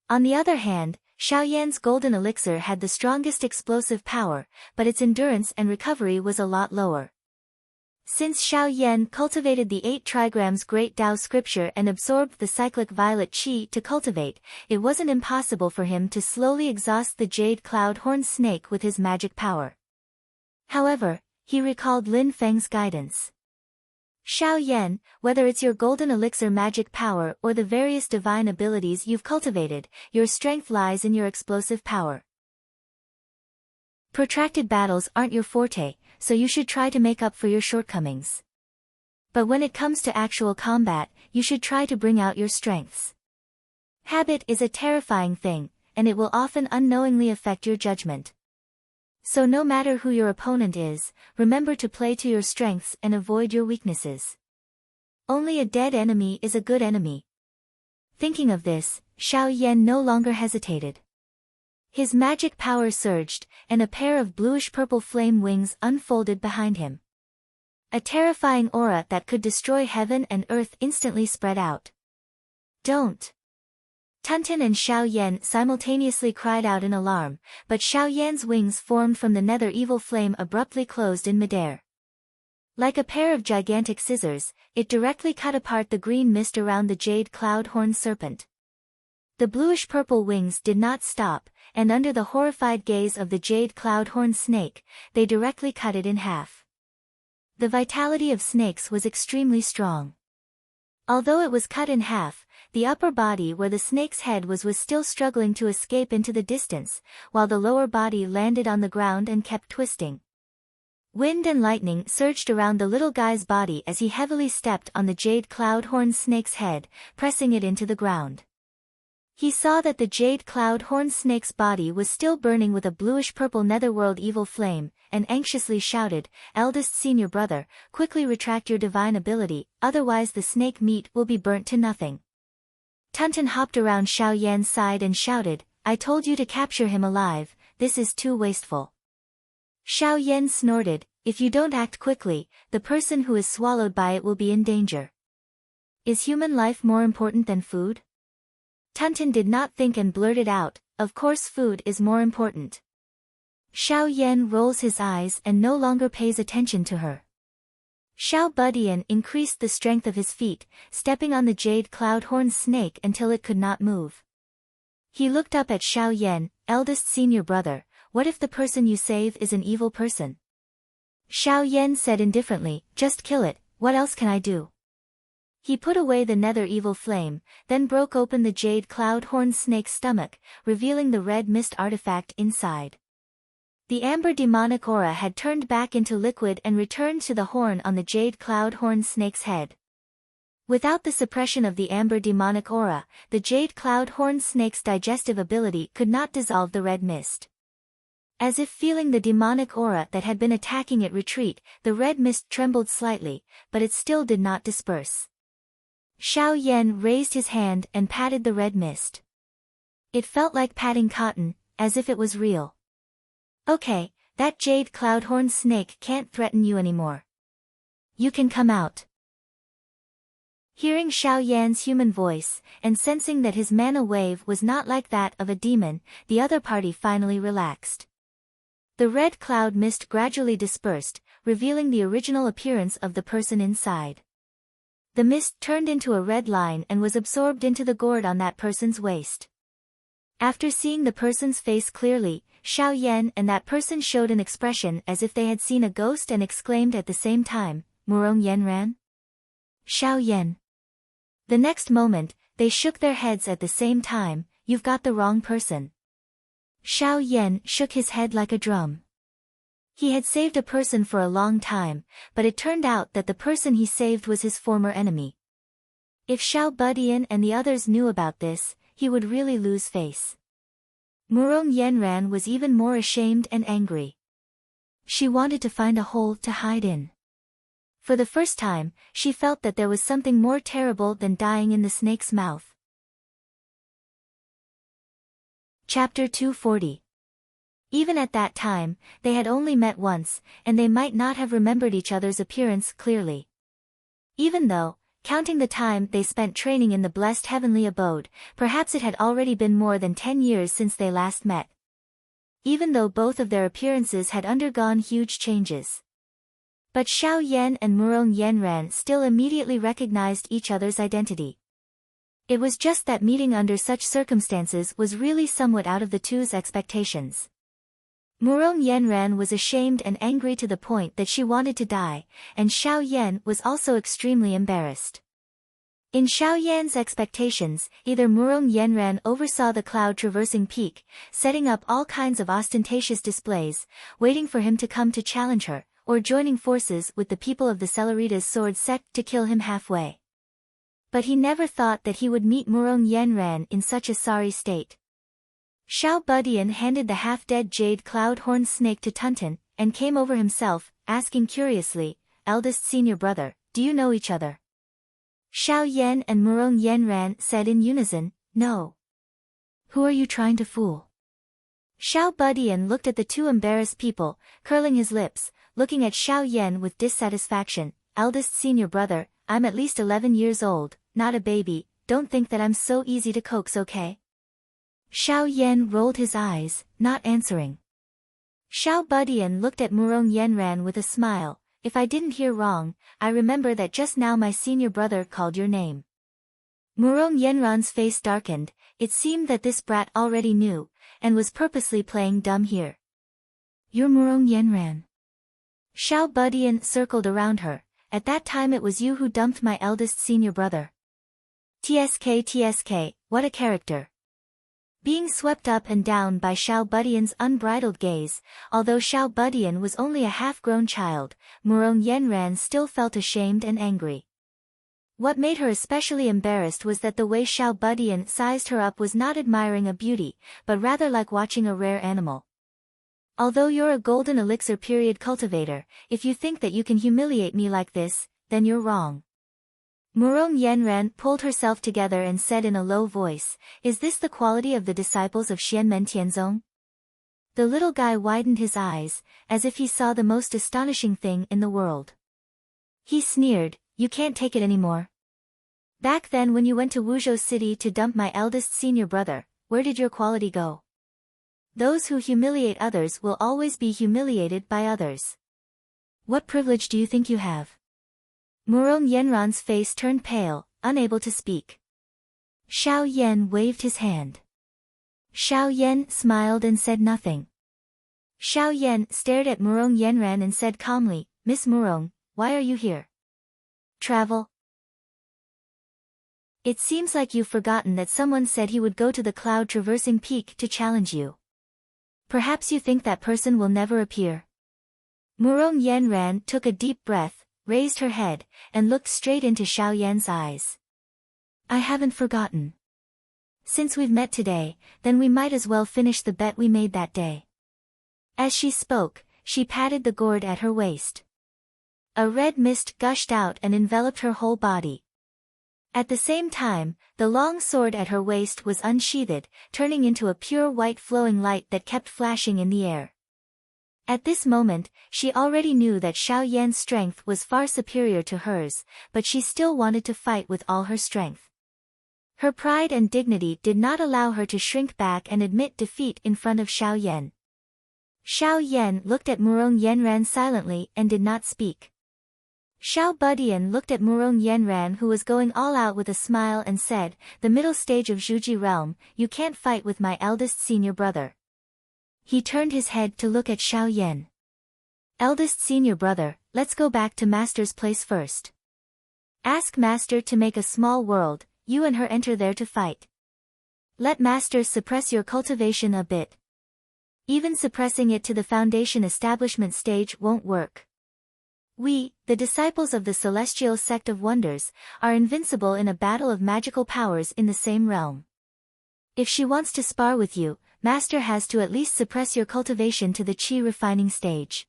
On the other hand, Xiao Yan's golden elixir had the strongest explosive power, but its endurance and recovery was a lot lower. Since Xiao Yan cultivated the 8 trigrams Great Tao scripture and absorbed the cyclic violet qi to cultivate, it wasn't impossible for him to slowly exhaust the jade cloud-horned snake with his magic power. However, he recalled Lin Feng's guidance. Xiao Yan, whether it's your golden elixir magic power or the various divine abilities you've cultivated, your strength lies in your explosive power. Protracted battles aren't your forte, so you should try to make up for your shortcomings. But when it comes to actual combat, you should try to bring out your strengths. Habit is a terrifying thing, and it will often unknowingly affect your judgment. So no matter who your opponent is, remember to play to your strengths and avoid your weaknesses. Only a dead enemy is a good enemy. Thinking of this, Xiao Yan no longer hesitated. His magic power surged, and a pair of bluish-purple flame wings unfolded behind him. A terrifying aura that could destroy heaven and earth instantly spread out. Don't! Tuntin and Xiao Yan simultaneously cried out in alarm, but Xiao Yan's wings formed from the nether evil flame abruptly closed in midair. Like a pair of gigantic scissors, it directly cut apart the green mist around the jade cloud-horned serpent. The bluish-purple wings did not stop, and under the horrified gaze of the jade cloud-horned snake, they directly cut it in half. The vitality of snakes was extremely strong. Although it was cut in half, the upper body where the snake's head was still struggling to escape into the distance, while the lower body landed on the ground and kept twisting. Wind and lightning surged around the little guy's body as he heavily stepped on the jade cloud-horned snake's head, pressing it into the ground. He saw that the jade cloud-horned snake's body was still burning with a bluish-purple netherworld evil flame, and anxiously shouted, "Eldest senior brother, quickly retract your divine ability, otherwise the snake meat will be burnt to nothing." Tuntin hopped around Xiao Yan's side and shouted, "I told you to capture him alive, this is too wasteful." Xiao Yan snorted, "If you don't act quickly, the person who is swallowed by it will be in danger. Is human life more important than food?" Tuntin did not think and blurted out, "Of course food is more important." Xiao Yan rolls his eyes and no longer pays attention to her. Xiao Budian increased the strength of his feet, stepping on the jade cloud-horned snake until it could not move. He looked up at Xiao Yan, "Eldest senior brother, what if the person you save is an evil person?" Xiao Yan said indifferently, "Just kill it, what else can I do?" He put away the nether evil flame, then broke open the jade cloud-horned snake's stomach, revealing the red mist artifact inside. The amber demonic aura had turned back into liquid and returned to the horn on the jade cloud-horned snake's head. Without the suppression of the amber demonic aura, the jade cloud-horned snake's digestive ability could not dissolve the red mist. As if feeling the demonic aura that had been attacking it retreat, the red mist trembled slightly, but it still did not disperse. Xiao Yan raised his hand and patted the red mist. It felt like patting cotton, as if it was real. "Okay, that jade cloud-horned snake can't threaten you anymore. You can come out." Hearing Xiao Yan's human voice, and sensing that his mana wave was not like that of a demon, the other party finally relaxed. The red cloud mist gradually dispersed, revealing the original appearance of the person inside. The mist turned into a red line and was absorbed into the gourd on that person's waist. After seeing the person's face clearly, Xiao Yan and that person showed an expression as if they had seen a ghost and exclaimed at the same time, "Murong Yenran? Xiao Yan." The next moment, they shook their heads at the same time, "You've got the wrong person." Xiao Yan shook his head like a drum. He had saved a person for a long time, but it turned out that the person he saved was his former enemy. If Xiao Budian and the others knew about this, he would really lose face. Murong Yenran was even more ashamed and angry. She wanted to find a hole to hide in. For the first time, she felt that there was something more terrible than dying in the snake's mouth. Chapter 240. Even at that time, they had only met once, and they might not have remembered each other's appearance clearly. Even though, counting the time they spent training in the blessed heavenly abode, perhaps it had already been more than 10 years since they last met. Even though both of their appearances had undergone huge changes. But Xiao Yan and Murong Yenran still immediately recognized each other's identity. It was just that meeting under such circumstances was really somewhat out of the two's expectations. Murong Yenran was ashamed and angry to the point that she wanted to die, and Xiao Yan was also extremely embarrassed. In Xiao Yan's expectations, either Murong Yenran oversaw the cloud-traversing peak, setting up all kinds of ostentatious displays, waiting for him to come to challenge her, or joining forces with the people of the Celeritas sword sect to kill him halfway. But he never thought that he would meet Murong Yenran in such a sorry state. Xiao Budian handed the half-dead jade cloud-horned snake to Tunten, and came over himself, asking curiously, "Eldest senior brother, do you know each other?" Xiao Yan and Murong Yenran said in unison, "No." "Who are you trying to fool?" Xiao Budian looked at the two embarrassed people, curling his lips, looking at Xiao Yan with dissatisfaction. "Eldest senior brother, I'm at least 11 years old, not a baby, don't think that I'm so easy to coax, okay?" Xiao Yan rolled his eyes, not answering. Xiao Budian looked at Murong Yenran with a smile. "If I didn't hear wrong, I remember that just now my senior brother called your name." Murong Yenran's face darkened. It seemed that this brat already knew, and was purposely playing dumb here. "You're Murong Yenran." Xiao Budian circled around her. "At that time it was you who dumped my eldest senior brother." TSK, what a character. Being swept up and down by Xiao Budian's unbridled gaze, although Xiao Budian was only a half-grown child, Murong Yenran still felt ashamed and angry. What made her especially embarrassed was that the way Xiao Budian sized her up was not admiring a beauty, but rather like watching a rare animal. "Although you're a golden elixir period cultivator, if you think that you can humiliate me like this, then you're wrong." Murong Yenran pulled herself together and said in a low voice, "Is this the quality of the disciples of Xianmen Tianzong?" The little guy widened his eyes, as if he saw the most astonishing thing in the world. He sneered, "You can't take it anymore. Back then when you went to Wuzhou City to dump my eldest senior brother, where did your quality go? Those who humiliate others will always be humiliated by others. What privilege do you think you have?" Murong Yenran's face turned pale, unable to speak. Xiao Yan waved his hand. Xiao Yan smiled and said nothing. Xiao Yan stared at Murong Yenran and said calmly, "Miss Murong, why are you here? Travel?" "It seems like you've forgotten that someone said he would go to the cloud-traversing peak to challenge you. Perhaps you think that person will never appear." Murong Yenran took a deep breath, raised her head, and looked straight into Xiao Yan's eyes. "I haven't forgotten. Since we've met today, then we might as well finish the bet we made that day." As she spoke, she patted the gourd at her waist. A red mist gushed out and enveloped her whole body. At the same time, the long sword at her waist was unsheathed, turning into a pure white flowing light that kept flashing in the air. At this moment, she already knew that Xiao Yan's strength was far superior to hers, but she still wanted to fight with all her strength. Her pride and dignity did not allow her to shrink back and admit defeat in front of Xiao Yan. Xiao Yan looked at Murong Yenran silently and did not speak. Xiao Budian looked at Murong Yenran, who was going all out, with a smile and said, "The middle stage of Zhuji realm, you can't fight with my eldest senior brother." He turned his head to look at Xiao Yan. "Eldest senior brother, let's go back to Master's place first. Ask Master to make a small world, you and her enter there to fight. Let Master suppress your cultivation a bit. Even suppressing it to the foundation establishment stage won't work. We, the disciples of the celestial sect of wonders, are invincible in a battle of magical powers in the same realm. If she wants to spar with you, Master has to at least suppress your cultivation to the qi refining stage."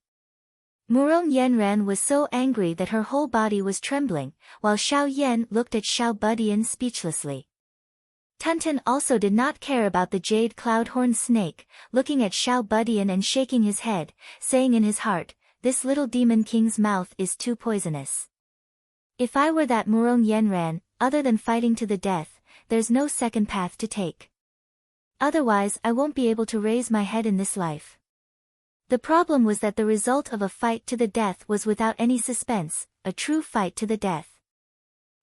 Murong Yenran was so angry that her whole body was trembling, while Xiao Yan looked at Xiao Budian speechlessly. Tunten also did not care about the jade cloud-horned snake, looking at Xiao Budian and shaking his head, saying in his heart, "This little demon king's mouth is too poisonous. If I were that Murong Yenran, other than fighting to the death, there's no second path to take. Otherwise I won't be able to raise my head in this life." The problem was that the result of a fight to the death was without any suspense, a true fight to the death.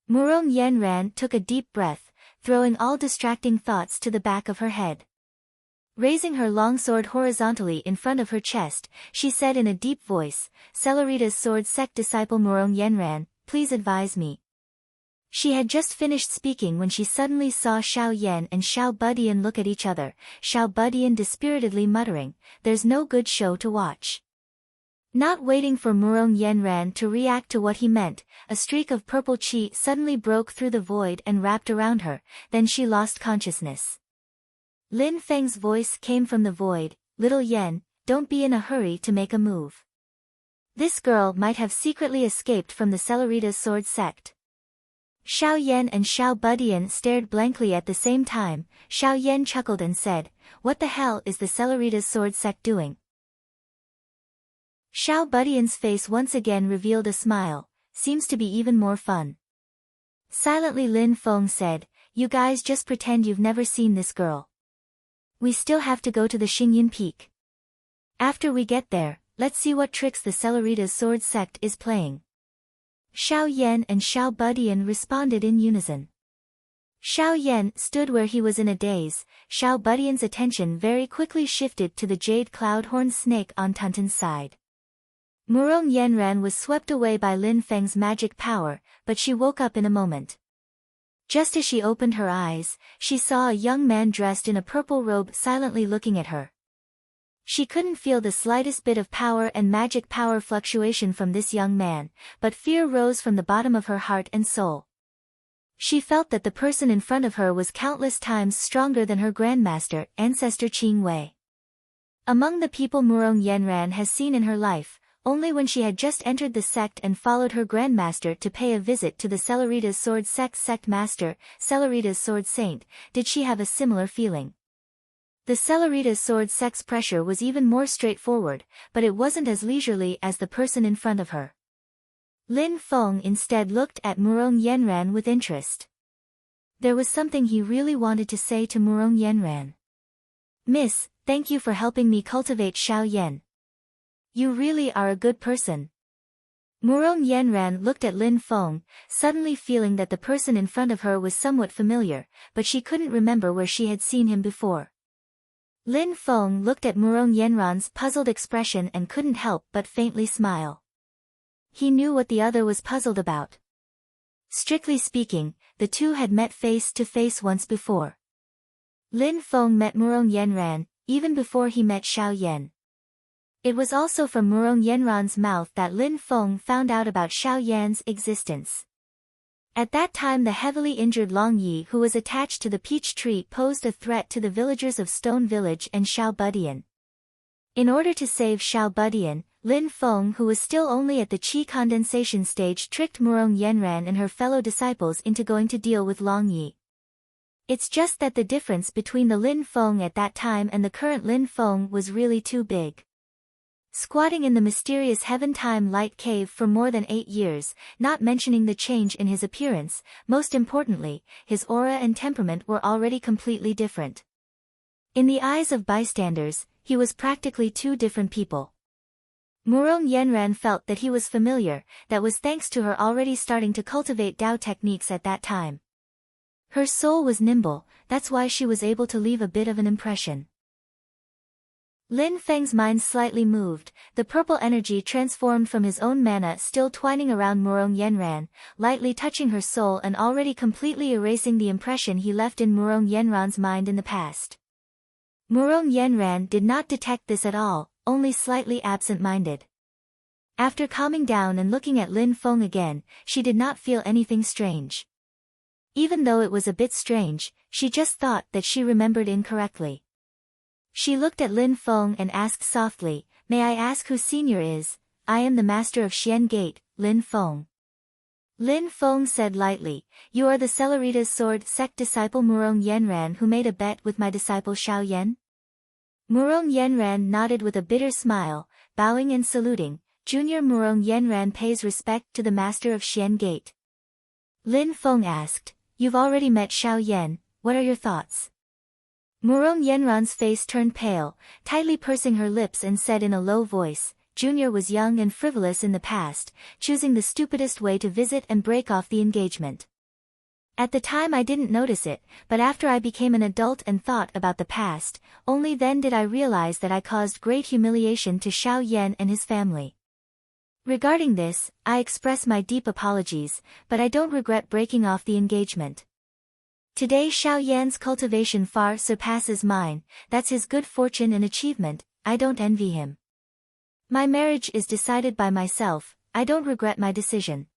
Murong Yenran took a deep breath, throwing all distracting thoughts to the back of her head. Raising her long sword horizontally in front of her chest, she said in a deep voice, "Celerita's sword sect disciple Murong Yenran, please advise me." She had just finished speaking when she suddenly saw Xiao Yan and Xiao Budian look at each other, Xiao Budian dispiritedly muttering, "There's no good show to watch." Not waiting for Murong Yenran to react to what he meant, a streak of purple qi suddenly broke through the void and wrapped around her, then she lost consciousness. Lin Feng's voice came from the void, "Little Yen, don't be in a hurry to make a move. This girl might have secretly escaped from the Celerita's sword sect." Xiao Yan and Xiao Budian stared blankly at the same time. Xiao Yan chuckled and said, "What the hell is the Celerita's sword sect doing?" Xiao Budian's face once again revealed a smile, "Seems to be even more fun." Silently Lin Feng said, "You guys just pretend you've never seen this girl. We still have to go to the Xingyin Peak. After we get there, let's see what tricks the Celerita's sword sect is playing." Xiao Yan and Xiao Budian responded in unison. Xiao Yan stood where he was in a daze. Xiao Budian's attention very quickly shifted to the jade cloud-horned snake on Tuntun's side. Murong Yenran was swept away by Lin Feng's magic power, but she woke up in a moment. Just as she opened her eyes, she saw a young man dressed in a purple robe silently looking at her. She couldn't feel the slightest bit of power and magic power fluctuation from this young man, but fear rose from the bottom of her heart and soul. She felt that the person in front of her was countless times stronger than her grandmaster, ancestor Qing Wei. Among the people Murong Yenran has seen in her life, only when she had just entered the sect and followed her grandmaster to pay a visit to the Celerita's sword sect master, Celerita's sword saint, did she have a similar feeling. The Celerita's sword sect's pressure was even more straightforward, but it wasn't as leisurely as the person in front of her. Lin Feng instead looked at Murong Yenran with interest. There was something he really wanted to say to Murong Yenran. "Miss, thank you for helping me cultivate Xiao Yan. You really are a good person." Murong Yenran looked at Lin Feng, suddenly feeling that the person in front of her was somewhat familiar, but she couldn't remember where she had seen him before. Lin Feng looked at Murong Yenran's puzzled expression and couldn't help but faintly smile. He knew what the other was puzzled about. Strictly speaking, the two had met face to face once before. Lin Feng met Murong Yenran, even before he met Xiao Yan. It was also from Murong Yenran's mouth that Lin Feng found out about Xiao Yan's existence. At that time the heavily injured Long Yi who was attached to the peach tree posed a threat to the villagers of Stone Village and Xiao Budian. In order to save Xiao Budian, Lin Feng who was still only at the qi condensation stage tricked Murong Yenran and her fellow disciples into going to deal with Long Yi. It's just that the difference between the Lin Feng at that time and the current Lin Feng was really too big. Squatting in the mysterious Heaven-Time Light Cave for more than 8 years, not mentioning the change in his appearance, most importantly, his aura and temperament were already completely different. In the eyes of bystanders, he was practically two different people. Murong Yenran felt that he was familiar, that was thanks to her already starting to cultivate Dao techniques at that time. Her soul was nimble, that's why she was able to leave a bit of an impression. Lin Feng's mind slightly moved, the purple energy transformed from his own mana still twining around Murong Yenran, lightly touching her soul and already completely erasing the impression he left in Murong Yenran's mind in the past. Murong Yenran did not detect this at all, only slightly absent-minded. After calming down and looking at Lin Feng again, she did not feel anything strange. Even though it was a bit strange, she just thought that she remembered incorrectly. She looked at Lin Feng and asked softly, "May I ask who senior is?" "I am the master of Xian Gate, Lin Feng." Lin Feng said lightly, "You are the Celerita's sword sect disciple Murong Yenran who made a bet with my disciple Xiao Yan?" Murong Yenran nodded with a bitter smile, bowing and saluting. "Junior Murong Yenran pays respect to the master of Xian Gate." Lin Feng asked, "You've already met Xiao Yan, what are your thoughts?" Murong Yenran's face turned pale, tightly pursing her lips and said in a low voice, "Junior was young and frivolous in the past, choosing the stupidest way to visit and break off the engagement. At the time I didn't notice it, but after I became an adult and thought about the past, only then did I realize that I caused great humiliation to Xiao Yan and his family. Regarding this, I express my deep apologies, but I don't regret breaking off the engagement. Today Xiao Yan's cultivation far surpasses mine, that's his good fortune and achievement, I don't envy him. My marriage is decided by myself, I don't regret my decision.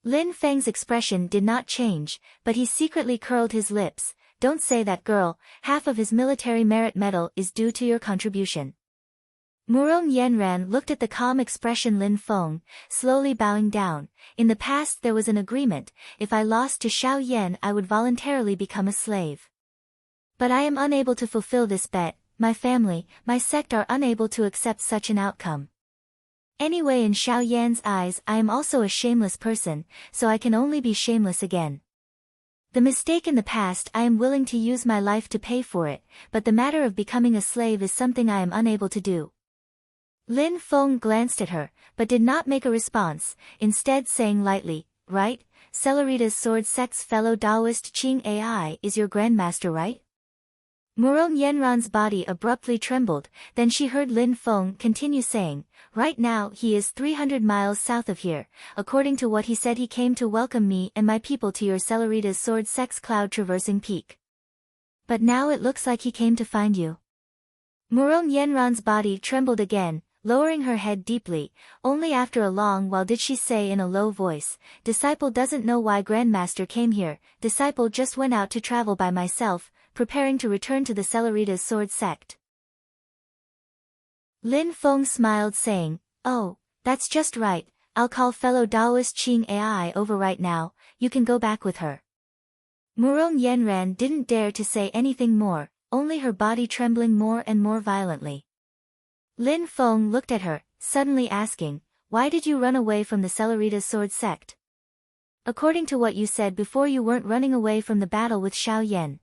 Lin Feng's expression did not change, but he secretly curled his lips. Don't say that, girl, half of his military merit medal is due to your contribution. Murong Yanran looked at the calm expression Lin Feng, slowly bowing down. In the past there was an agreement, if I lost to Xiao Yan I would voluntarily become a slave. But I am unable to fulfill this bet, my family, my sect are unable to accept such an outcome. Anyway, in Xiao Yan's eyes I am also a shameless person, so I can only be shameless again. The mistake in the past I am willing to use my life to pay for it, but the matter of becoming a slave is something I am unable to do. Lin Feng glanced at her, but did not make a response, instead saying lightly, right, Celerita's sword sect's fellow Taoist Qing Ai is your grandmaster, right? Murong Yanran's body abruptly trembled, then she heard Lin Feng continue saying, right now he is 300 miles south of here. According to what he said, he came to welcome me and my people to your Celerita's sword sect's cloud-traversing peak. But now it looks like he came to find you. Murong Yanran's body trembled again, lowering her head deeply. Only after a long while did she say in a low voice, disciple doesn't know why grandmaster came here, disciple just went out to travel by myself, preparing to return to the Celerita's sword sect. Lin Feng smiled saying, oh, that's just right, I'll call fellow Taoist Qing Ai over right now, you can go back with her. Murong Yanran didn't dare to say anything more, only her body trembling more and more violently. Lin Feng looked at her, suddenly asking, why did you run away from the Celerita's sword sect? According to what you said before, you weren't running away from the battle with Xiao Yan.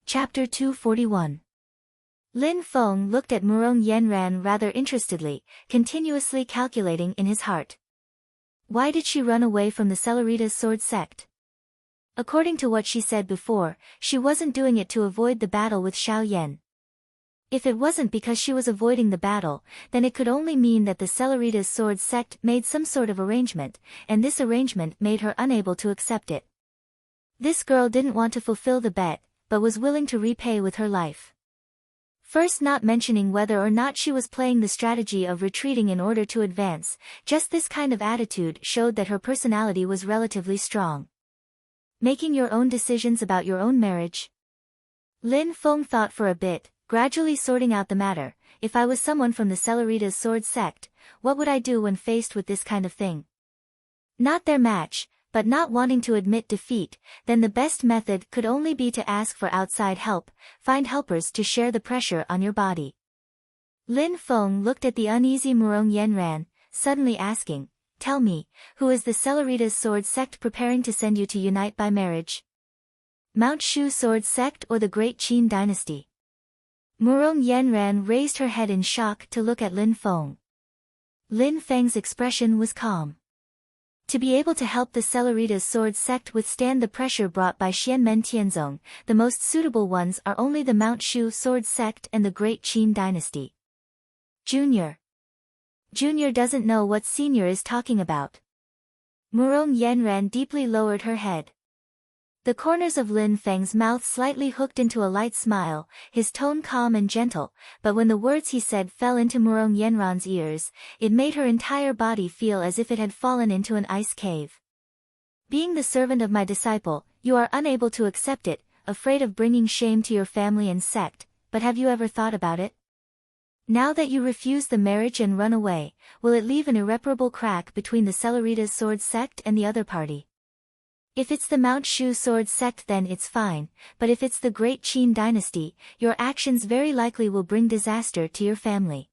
Chapter 241. Lin Feng looked at Murong Yanran rather interestedly, continuously calculating in his heart. Why did she run away from the Celerita's sword sect? According to what she said before, she wasn't doing it to avoid the battle with Xiao Yan. If it wasn't because she was avoiding the battle, then it could only mean that the Celerita's sword sect made some sort of arrangement, and this arrangement made her unable to accept it. This girl didn't want to fulfill the bet, but was willing to repay with her life. First, not mentioning whether or not she was playing the strategy of retreating in order to advance, just this kind of attitude showed that her personality was relatively strong. Making your own decisions about your own marriage? Lin Feng thought for a bit, gradually sorting out the matter. If I was someone from the Celerita's sword sect, what would I do when faced with this kind of thing? Not their match, but not wanting to admit defeat, then the best method could only be to ask for outside help, find helpers to share the pressure on your body. Lin Feng looked at the uneasy Murong Yanran, suddenly asking, tell me, who is the Celerita's sword sect preparing to send you to unite by marriage? Mount Shu sword sect or the Great Qin dynasty? Murong Yanran raised her head in shock to look at Lin Feng. Lin Feng's expression was calm. To be able to help the Celerita's sword sect withstand the pressure brought by Xianmen Tianzong, the most suitable ones are only the Mount Shu sword sect and the Great Qin dynasty. Junior doesn't know what senior is talking about. Murong Yanran deeply lowered her head. The corners of Lin Feng's mouth slightly hooked into a light smile, his tone calm and gentle, but when the words he said fell into Murong Yanran's ears, it made her entire body feel as if it had fallen into an ice cave. Being the servant of my disciple, you are unable to accept it, afraid of bringing shame to your family and sect, but have you ever thought about it? Now that you refuse the marriage and run away, will it leave an irreparable crack between the Celerita's sword sect and the other party? If it's the Mount Shu sword sect then it's fine, but if it's the Great Qin dynasty, your actions very likely will bring disaster to your family.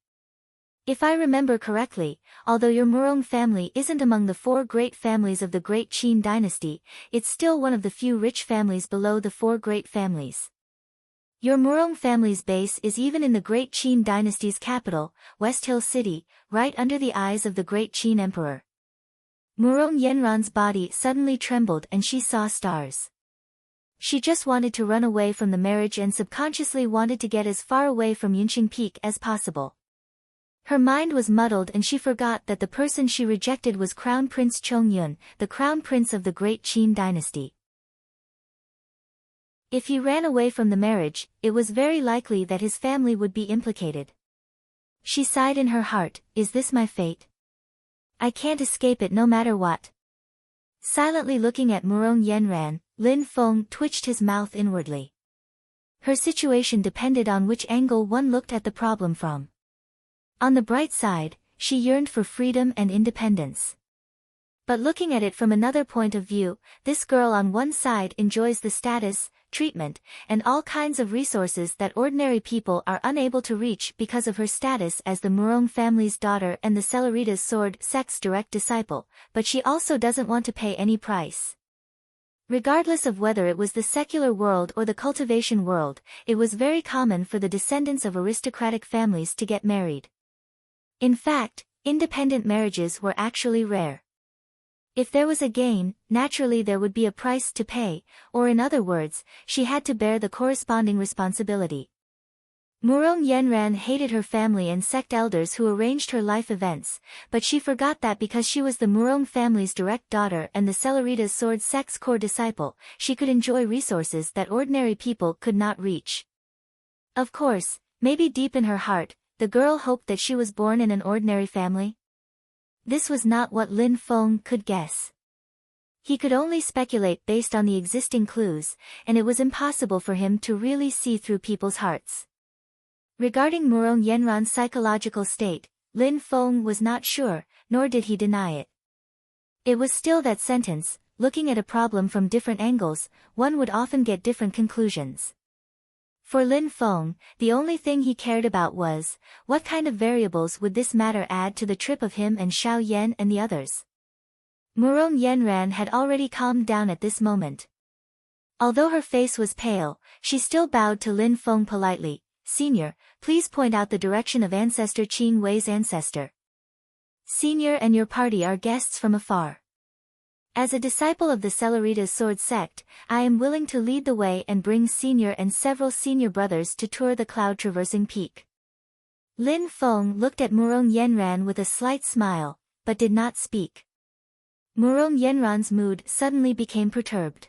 If I remember correctly, although your Murong family isn't among the 4 great families of the Great Qin dynasty, it's still one of the few rich families below the 4 great families. Your Murong family's base is even in the Great Qin dynasty's capital, West Hill City, right under the eyes of the Great Qin Emperor. Murong Yenran's body suddenly trembled and she saw stars. She just wanted to run away from the marriage and subconsciously wanted to get as far away from Yunqing Peak as possible. Her mind was muddled and she forgot that the person she rejected was Crown Prince Chongyun, the Crown Prince of the Great Qin dynasty. If he ran away from the marriage, it was very likely that his family would be implicated. She sighed in her heart, is this my fate? I can't escape it no matter what. Silently looking at Murong Yenran, Lin Feng twitched his mouth inwardly. Her situation depended on which angle one looked at the problem from. On the bright side, she yearned for freedom and independence. But looking at it from another point of view, this girl on one side enjoys the status, treatment, and all kinds of resources that ordinary people are unable to reach because of her status as the Murong family's daughter and the Celeritas sword sect's direct disciple, but she also doesn't want to pay any price. Regardless of whether it was the secular world or the cultivation world, it was very common for the descendants of aristocratic families to get married. In fact, independent marriages were actually rare. If there was a gain, naturally there would be a price to pay, or in other words, she had to bear the corresponding responsibility. Murong Yenran hated her family and sect elders who arranged her life events, but she forgot that because she was the Murong family's direct daughter and the Celeritas sword sect's core disciple, she could enjoy resources that ordinary people could not reach. Of course, maybe deep in her heart, the girl hoped that she was born in an ordinary family. This was not what Lin Feng could guess. He could only speculate based on the existing clues, and it was impossible for him to really see through people's hearts. Regarding Murong Yenran's psychological state, Lin Feng was not sure, nor did he deny it. It was still that sentence, looking at a problem from different angles, one would often get different conclusions. For Lin Feng, the only thing he cared about was, what kind of variables would this matter add to the trip of him and Xiao Yan and the others? Murong Yenran had already calmed down at this moment. Although her face was pale, she still bowed to Lin Feng politely, "Senior, please point out the direction of Ancestor Qing Wei's ancestor. Senior and your party are guests from afar. As a disciple of the Celeritas sword sect, I am willing to lead the way and bring Senior and several senior brothers to tour the cloud-traversing peak." Lin Feng looked at Murong Yenran with a slight smile, but did not speak. Murong Yenran's mood suddenly became perturbed.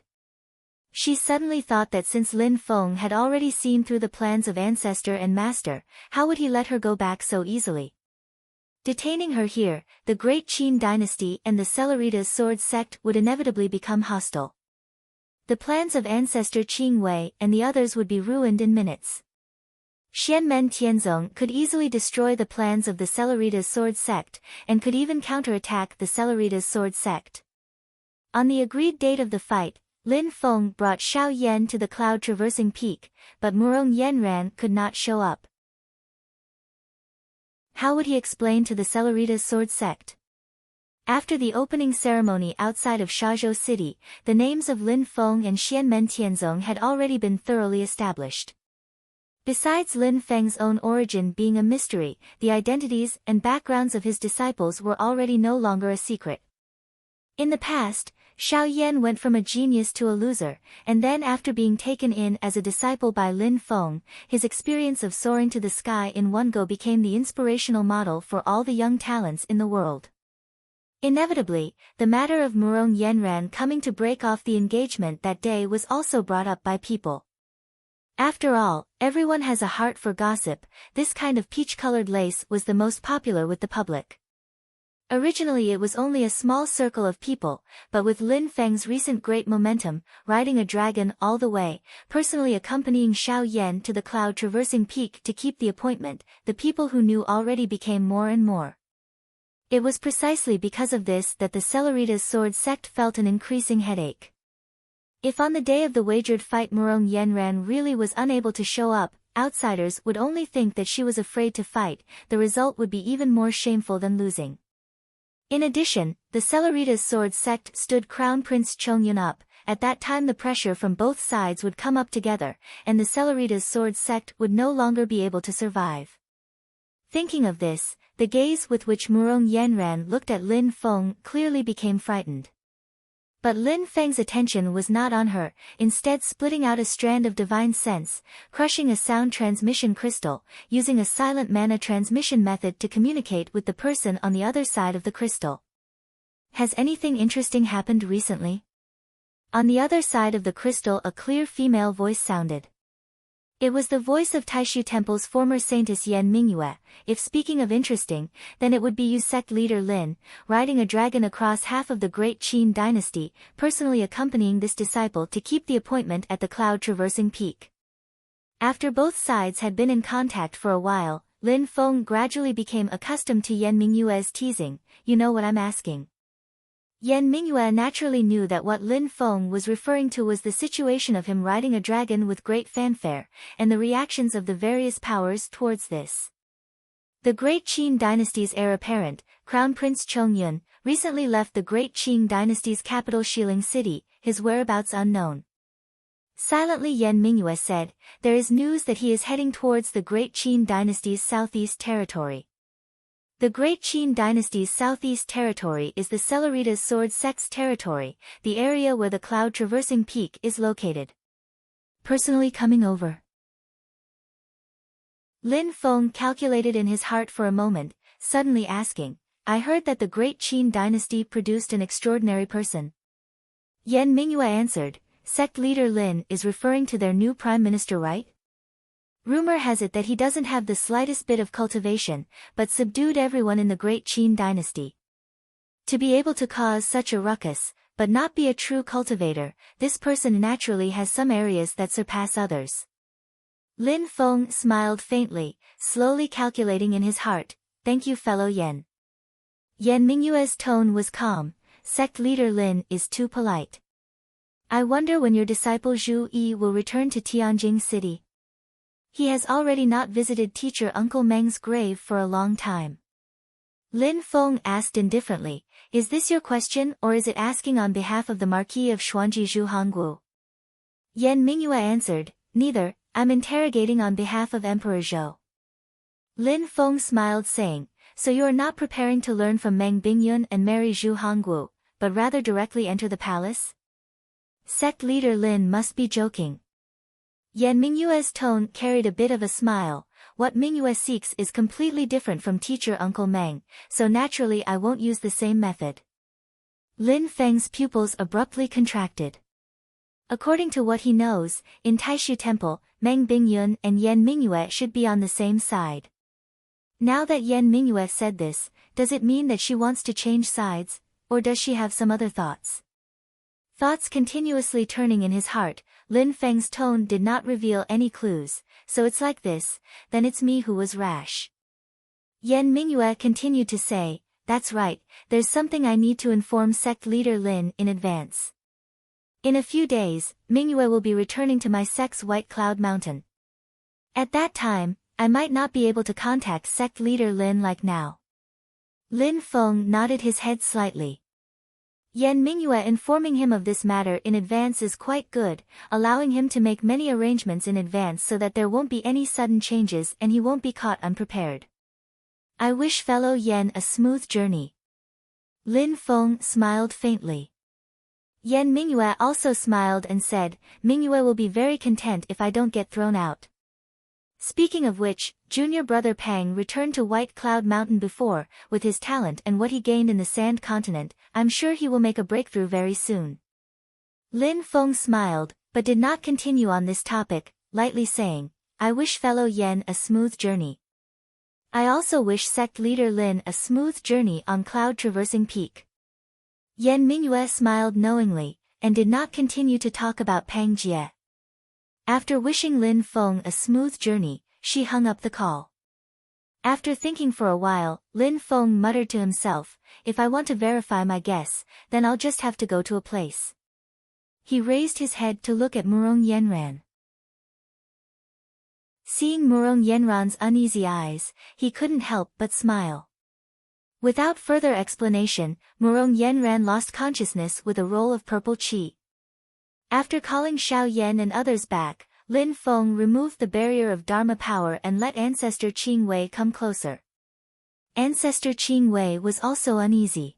She suddenly thought that since Lin Feng had already seen through the plans of Ancestor and Master, how would he let her go back so easily? Detaining her here, the Great Qin dynasty and the Celeritas sword sect would inevitably become hostile. The plans of Ancestor Qing Wei and the others would be ruined in minutes. Xianmen Tianzong could easily destroy the plans of the Celeritas sword sect, and could even counterattack the Celeritas sword sect. On the agreed date of the fight, Lin Feng brought Xiao Yan to the cloud-traversing peak, but Murong Yenran could not show up. How would he explain to the Celeritas sword sect? After the opening ceremony outside of Shazhou City, the names of Lin Feng and Xianmen Tianzong had already been thoroughly established. Besides Lin Feng's own origin being a mystery, the identities and backgrounds of his disciples were already no longer a secret. In the past, Xiao Yan went from a genius to a loser, and then after being taken in as a disciple by Lin Feng, his experience of soaring to the sky in one go became the inspirational model for all the young talents in the world. Inevitably, the matter of Murong Yenran coming to break off the engagement that day was also brought up by people. After all, everyone has a heart for gossip. This kind of peach-colored lace was the most popular with the public. Originally it was only a small circle of people, but with Lin Feng's recent great momentum, riding a dragon all the way, personally accompanying Xiao Yan to the cloud-traversing peak to keep the appointment, the people who knew already became more and more. It was precisely because of this that the Celeritas sword sect felt an increasing headache. If on the day of the wagered fight Murong Yenran really was unable to show up, outsiders would only think that she was afraid to fight. The result would be even more shameful than losing. In addition, the Celeritas sword sect stood Crown Prince Chongyun up. At that time the pressure from both sides would come up together, and the Celeritas sword sect would no longer be able to survive. Thinking of this, the gaze with which Murong Yanran looked at Lin Feng clearly became frightened. But Lin Feng's attention was not on her, instead splitting out a strand of divine sense, crushing a sound transmission crystal, using a silent mana transmission method to communicate with the person on the other side of the crystal. Has anything interesting happened recently? On the other side of the crystal a clear female voice sounded. It was the voice of Taishu Temple's former saintess Yan Mingyue. If speaking of interesting, then it would be you sect leader Lin, riding a dragon across half of the great Qin dynasty, personally accompanying this disciple to keep the appointment at the cloud-traversing peak. After both sides had been in contact for a while, Lin Feng gradually became accustomed to Yan Mingyue's teasing. You know what I'm asking. Yan Mingyue naturally knew that what Lin Feng was referring to was the situation of him riding a dragon with great fanfare, and the reactions of the various powers towards this. The great Qin dynasty's heir apparent, Crown Prince Chongyun, recently left the great Qing dynasty's capital Xiling City, his whereabouts unknown. Silently Yan Mingyue said, there is news that he is heading towards the great Qin dynasty's southeast territory. The Great Qin dynasty's southeast territory is the Celeritas Sword Sect's territory, the area where the cloud-traversing peak is located. Personally coming over. Lin Feng calculated in his heart for a moment, suddenly asking, I heard that the Great Qin dynasty produced an extraordinary person. Yan Mingyue answered, sect leader Lin is referring to their new prime minister, right? Rumor has it that he doesn't have the slightest bit of cultivation, but subdued everyone in the great Qin dynasty. To be able to cause such a ruckus, but not be a true cultivator, this person naturally has some areas that surpass others. Lin Feng smiled faintly, slowly calculating in his heart, thank you fellow Yan. Yan Mingyue's tone was calm, sect leader Lin is too polite. I wonder when your disciple Zhu Yi will return to Tianjing City. He has already not visited teacher Uncle Meng's grave for a long time. Lin Feng asked indifferently, is this your question or is it asking on behalf of the Marquis of Xuanji Zhu Hongguo? Yan Mingyue answered, neither, I'm interrogating on behalf of Emperor Zhou. Lin Feng smiled saying, so you are not preparing to learn from Meng Bingyun and marry Zhu Hongguo, but rather directly enter the palace? Sect leader Lin must be joking. Yan Mingyue's tone carried a bit of a smile. What Mingyue seeks is completely different from teacher Uncle Meng, so naturally I won't use the same method. Lin Feng's pupils abruptly contracted. According to what he knows, in Taishu Temple, Meng Bingyun and Yan Mingyue should be on the same side. Now that Yan Mingyue said this, does it mean that she wants to change sides, or does she have some other thoughts? Thoughts continuously turning in his heart, Lin Feng's tone did not reveal any clues, so it's like this, then it's me who was rash. Yan Mingyue continued to say, that's right, there's something I need to inform sect leader Lin in advance. In a few days, Mingyue will be returning to my sect's White Cloud Mountain. At that time, I might not be able to contact sect leader Lin like now. Lin Feng nodded his head slightly. Yan Mingyue informing him of this matter in advance is quite good, allowing him to make many arrangements in advance so that there won't be any sudden changes and he won't be caught unprepared. I wish fellow Yan a smooth journey. Lin Feng smiled faintly. Yan Mingyue also smiled and said, Mingyue will be very content if I don't get thrown out. Speaking of which, junior brother Pang returned to White Cloud Mountain before, with his talent and what he gained in the Sand Continent, I'm sure he will make a breakthrough very soon. Lin Feng smiled, but did not continue on this topic, lightly saying, I wish fellow Yan a smooth journey. I also wish sect leader Lin a smooth journey on Cloud Traversing Peak. Yan Mingyue smiled knowingly, and did not continue to talk about Pang Jie. After wishing Lin Feng a smooth journey, she hung up the call. After thinking for a while, Lin Feng muttered to himself, if I want to verify my guess, then I'll just have to go to a place. He raised his head to look at Murong Yanran. Seeing Murong Yanran's uneasy eyes, he couldn't help but smile. Without further explanation, Murong Yanran lost consciousness with a roll of purple qi. After calling Xiao Yan and others back, Lin Feng removed the barrier of Dharma power and let Ancestor Qing Wei come closer. Ancestor Qing Wei was also uneasy.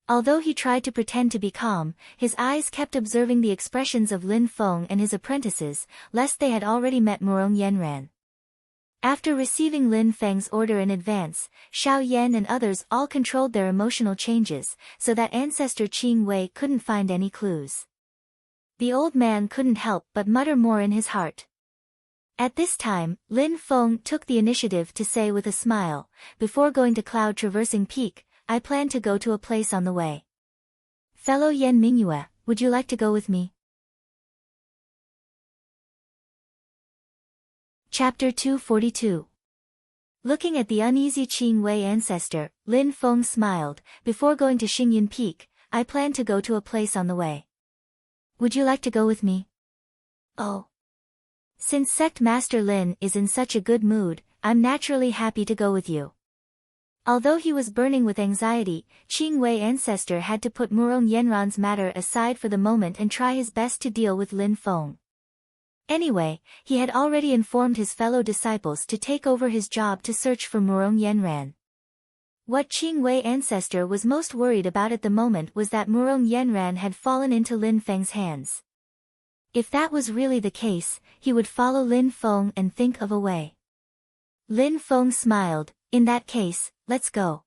Although he tried to pretend to be calm, his eyes kept observing the expressions of Lin Feng and his apprentices, lest they had already met Murong Yenran. After receiving Lin Feng's order in advance, Xiao Yan and others all controlled their emotional changes, so that Ancestor Qing Wei couldn't find any clues. The old man couldn't help but mutter more in his heart. At this time, Lin Feng took the initiative to say with a smile, "Before going to Cloud Traversing Peak, I plan to go to a place on the way. Fellow Yan Mingyue, would you like to go with me?" Chapter 242. Looking at the uneasy Qing Wei ancestor, Lin Feng smiled. "Before going to Xingyun Peak, I plan to go to a place on the way. Would you like to go with me?" "Oh. Since Sect Master Lin is in such a good mood, I'm naturally happy to go with you." Although he was burning with anxiety, Qing Wei ancestor had to put Murong Yenran's matter aside for the moment and try his best to deal with Lin Feng. Anyway, he had already informed his fellow disciples to take over his job to search for Murong Yenran. What Qing Wei ancestor was most worried about at the moment was that Murong Yenran had fallen into Lin Feng's hands. If that was really the case, he would follow Lin Feng and think of a way. Lin Feng smiled. "In that case, let's go."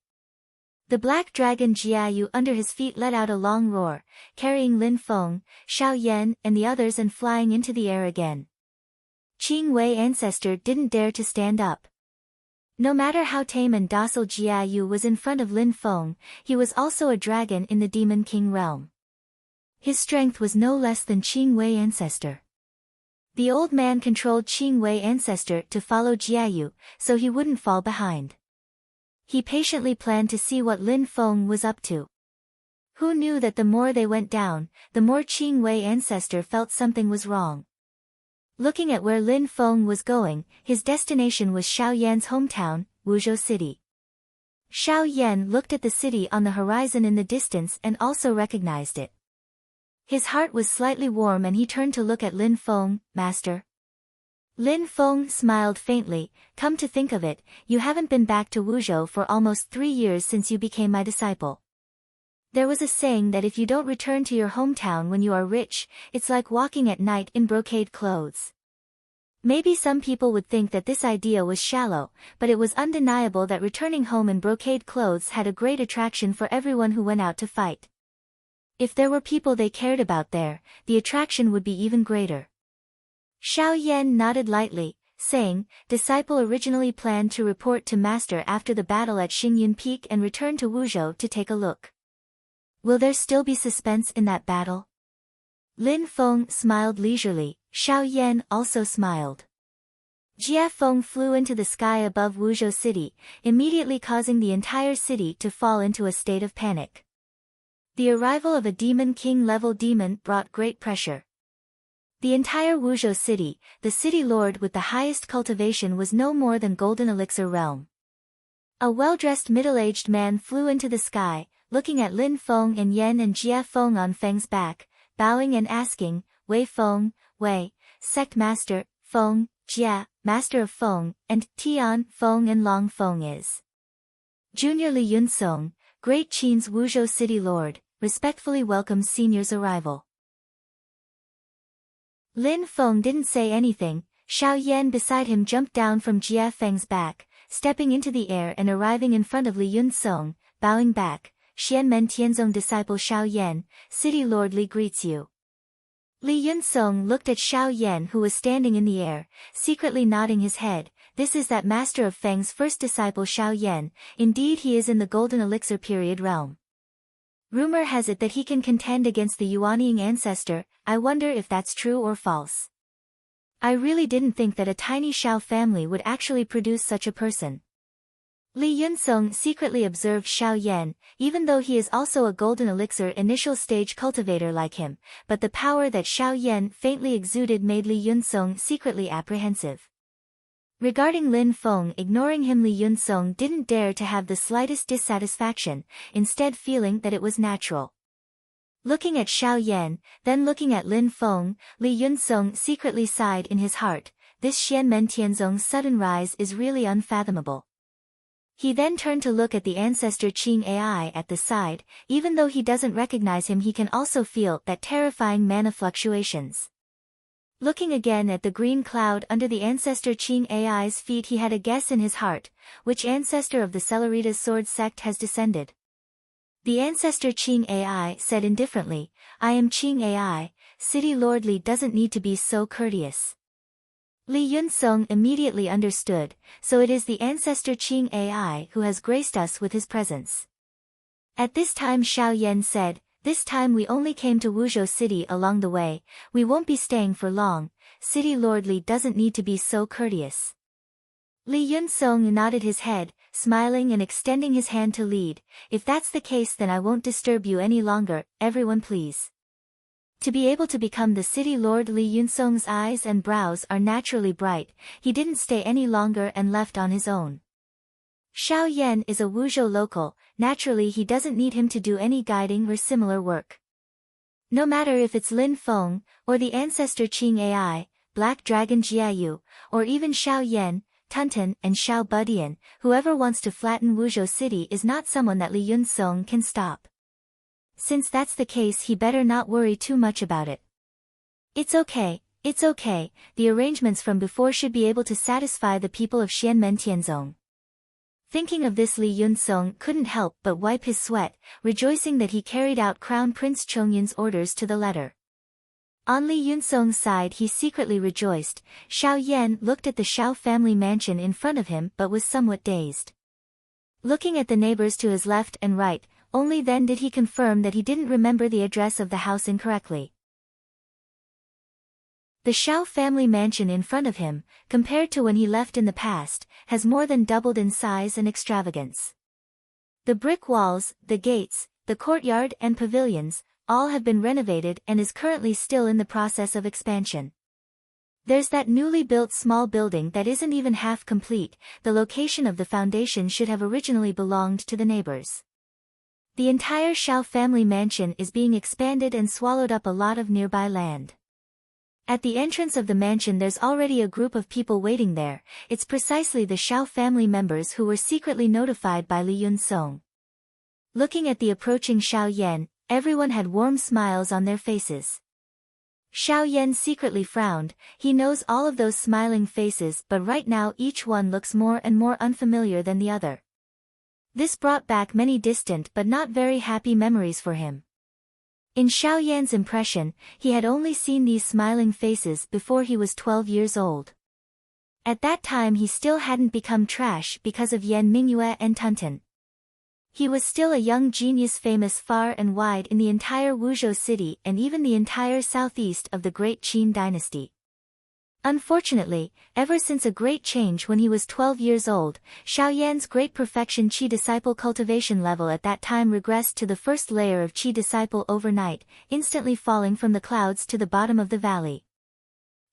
The black dragon Jiayu under his feet let out a long roar, carrying Lin Feng, Xiao Yan and the others and flying into the air again. Qing Wei ancestor didn't dare to stand up. No matter how tame and docile Jiayu was in front of Lin Feng, he was also a dragon in the Demon King realm. His strength was no less than Qing Wei ancestor. The old man controlled Qing Wei ancestor to follow Jiayu, so he wouldn't fall behind. He patiently planned to see what Lin Feng was up to. Who knew that the more they went down, the more Qing Wei ancestor felt something was wrong. Looking at where Lin Feng was going, his destination was Xiao Yan's hometown, Wuzhou City. Xiao Yan looked at the city on the horizon in the distance and also recognized it. His heart was slightly warm and he turned to look at Lin Feng. "Master." Lin Feng smiled faintly. "Come to think of it, you haven't been back to Wuzhou for almost 3 years since you became my disciple. There was a saying that if you don't return to your hometown when you are rich, it's like walking at night in brocade clothes." Maybe some people would think that this idea was shallow, but it was undeniable that returning home in brocade clothes had a great attraction for everyone who went out to fight. If there were people they cared about there, the attraction would be even greater. Xiao Yan nodded lightly, saying, "Disciple originally planned to report to Master after the battle at Xingyun Peak and return to Wuzhou to take a look. Will there still be suspense in that battle?" Lin Feng smiled leisurely. Xiao Yan also smiled. Jia Feng flew into the sky above Wuzhou City, immediately causing the entire city to fall into a state of panic. The arrival of a Demon King level demon brought great pressure. The entire Wuzhou City, the city lord with the highest cultivation, was no more than Golden Elixir realm. A well-dressed middle-aged man flew into the sky, looking at Lin Feng and Yan and Jia Feng on Feng's back, bowing and asking, "Wei Feng, Wei, Sect Master, Feng, Jia, Master of Feng, and Tian Feng and Long Feng is." Junior Li Yunsong, Great Qin's Wuzhou City Lord, respectfully welcomes senior's arrival. Lin Feng didn't say anything. Xiao Yan beside him jumped down from Jia Feng's back, stepping into the air and arriving in front of Li Yunsong, bowing back. "Xianmen Tianzong disciple Xiao Yan, City Lord Li greets you." Li Yunsong looked at Xiao Yan who was standing in the air, secretly nodding his head. "This is that master of Feng's first disciple Xiao Yan, indeed he is in the Golden Elixir period realm. Rumor has it that he can contend against the Yuanying ancestor. I wonder if that's true or false. I really didn't think that a tiny Xiao family would actually produce such a person." Li Yunsong secretly observed Xiao Yan, even though he is also a Golden Elixir initial stage cultivator like him, but the power that Xiao Yan faintly exuded made Li Yunsong secretly apprehensive. Regarding Lin Feng, ignoring him, Li Yunsong didn't dare to have the slightest dissatisfaction, instead feeling that it was natural. Looking at Xiao Yan, then looking at Lin Feng, Li Yunsong secretly sighed in his heart. This Xian Mentianzong's sudden rise is really unfathomable. He then turned to look at the ancestor Qing AI at the side. Even though he doesn't recognize him, he can also feel that terrifying mana fluctuations. Looking again at the green cloud under the ancestor Qing AI's feet, he had a guess in his heart. Which ancestor of the Celeritas sword sect has descended? The ancestor Qing AI said indifferently, I am Qing AI, City Lord Li doesn't need to be so courteous. Li Yunsong immediately understood, so it is the ancestor Qing AI who has graced us with his presence. At this time Xiao Yan said, this time we only came to Wuzhou City along the way, we won't be staying for long, City Lord Li doesn't need to be so courteous. Li Yunsong nodded his head, smiling and extending his hand to lead. If that's the case, then I won't disturb you any longer, everyone please. To be able to become the city lord, Li Yunsong's eyes and brows are naturally bright. He didn't stay any longer and left on his own. Xiao Yan is a Wuzhou local, naturally he doesn't need him to do any guiding or similar work. No matter if it's Lin Feng, or the ancestor Qing AI, Black Dragon Jiayu, or even Xiao Yan, Tunten and Xiao Budian, whoever wants to flatten Wuzhou City is not someone that Li Yunsong can stop. Since that's the case, he better not worry too much about it. It's okay, the arrangements from before should be able to satisfy the people of Xianmentianzong. Thinking of this, Li Yunsong couldn't help but wipe his sweat, rejoicing that he carried out Crown Prince Chongyun's orders to the letter. On Li Yunsong's side, he secretly rejoiced. Xiao Yan looked at the Xiao family mansion in front of him but was somewhat dazed. Looking at the neighbors to his left and right, only then did he confirm that he didn't remember the address of the house incorrectly. The Xiao family mansion in front of him, compared to when he left in the past, has more than doubled in size and extravagance. The brick walls, the gates, the courtyard and pavilions, all have been renovated and is currently still in the process of expansion. There's that newly built small building that isn't even half complete. The location of the foundation should have originally belonged to the neighbors. The entire Xiao family mansion is being expanded and swallowed up a lot of nearby land. At the entrance of the mansion there's already a group of people waiting there. It's precisely the Xiao family members who were secretly notified by Li Yunsong. Looking at the approaching Xiao Yan, everyone had warm smiles on their faces. Xiao Yan secretly frowned. He knows all of those smiling faces, but right now each one looks more and more unfamiliar than the other. This brought back many distant but not very happy memories for him. In Xiao Yan's impression, he had only seen these smiling faces before he was 12 years old. At that time he still hadn't become trash because of Yan Mingyue and Tunten. He was still a young genius, famous far and wide in the entire Wuzhou city and even the entire southeast of the Great Qin dynasty. Unfortunately, ever since a great change when he was 12 years old, Xiao Yan's great perfection Qi disciple cultivation level at that time regressed to the first layer of Qi disciple overnight, instantly falling from the clouds to the bottom of the valley.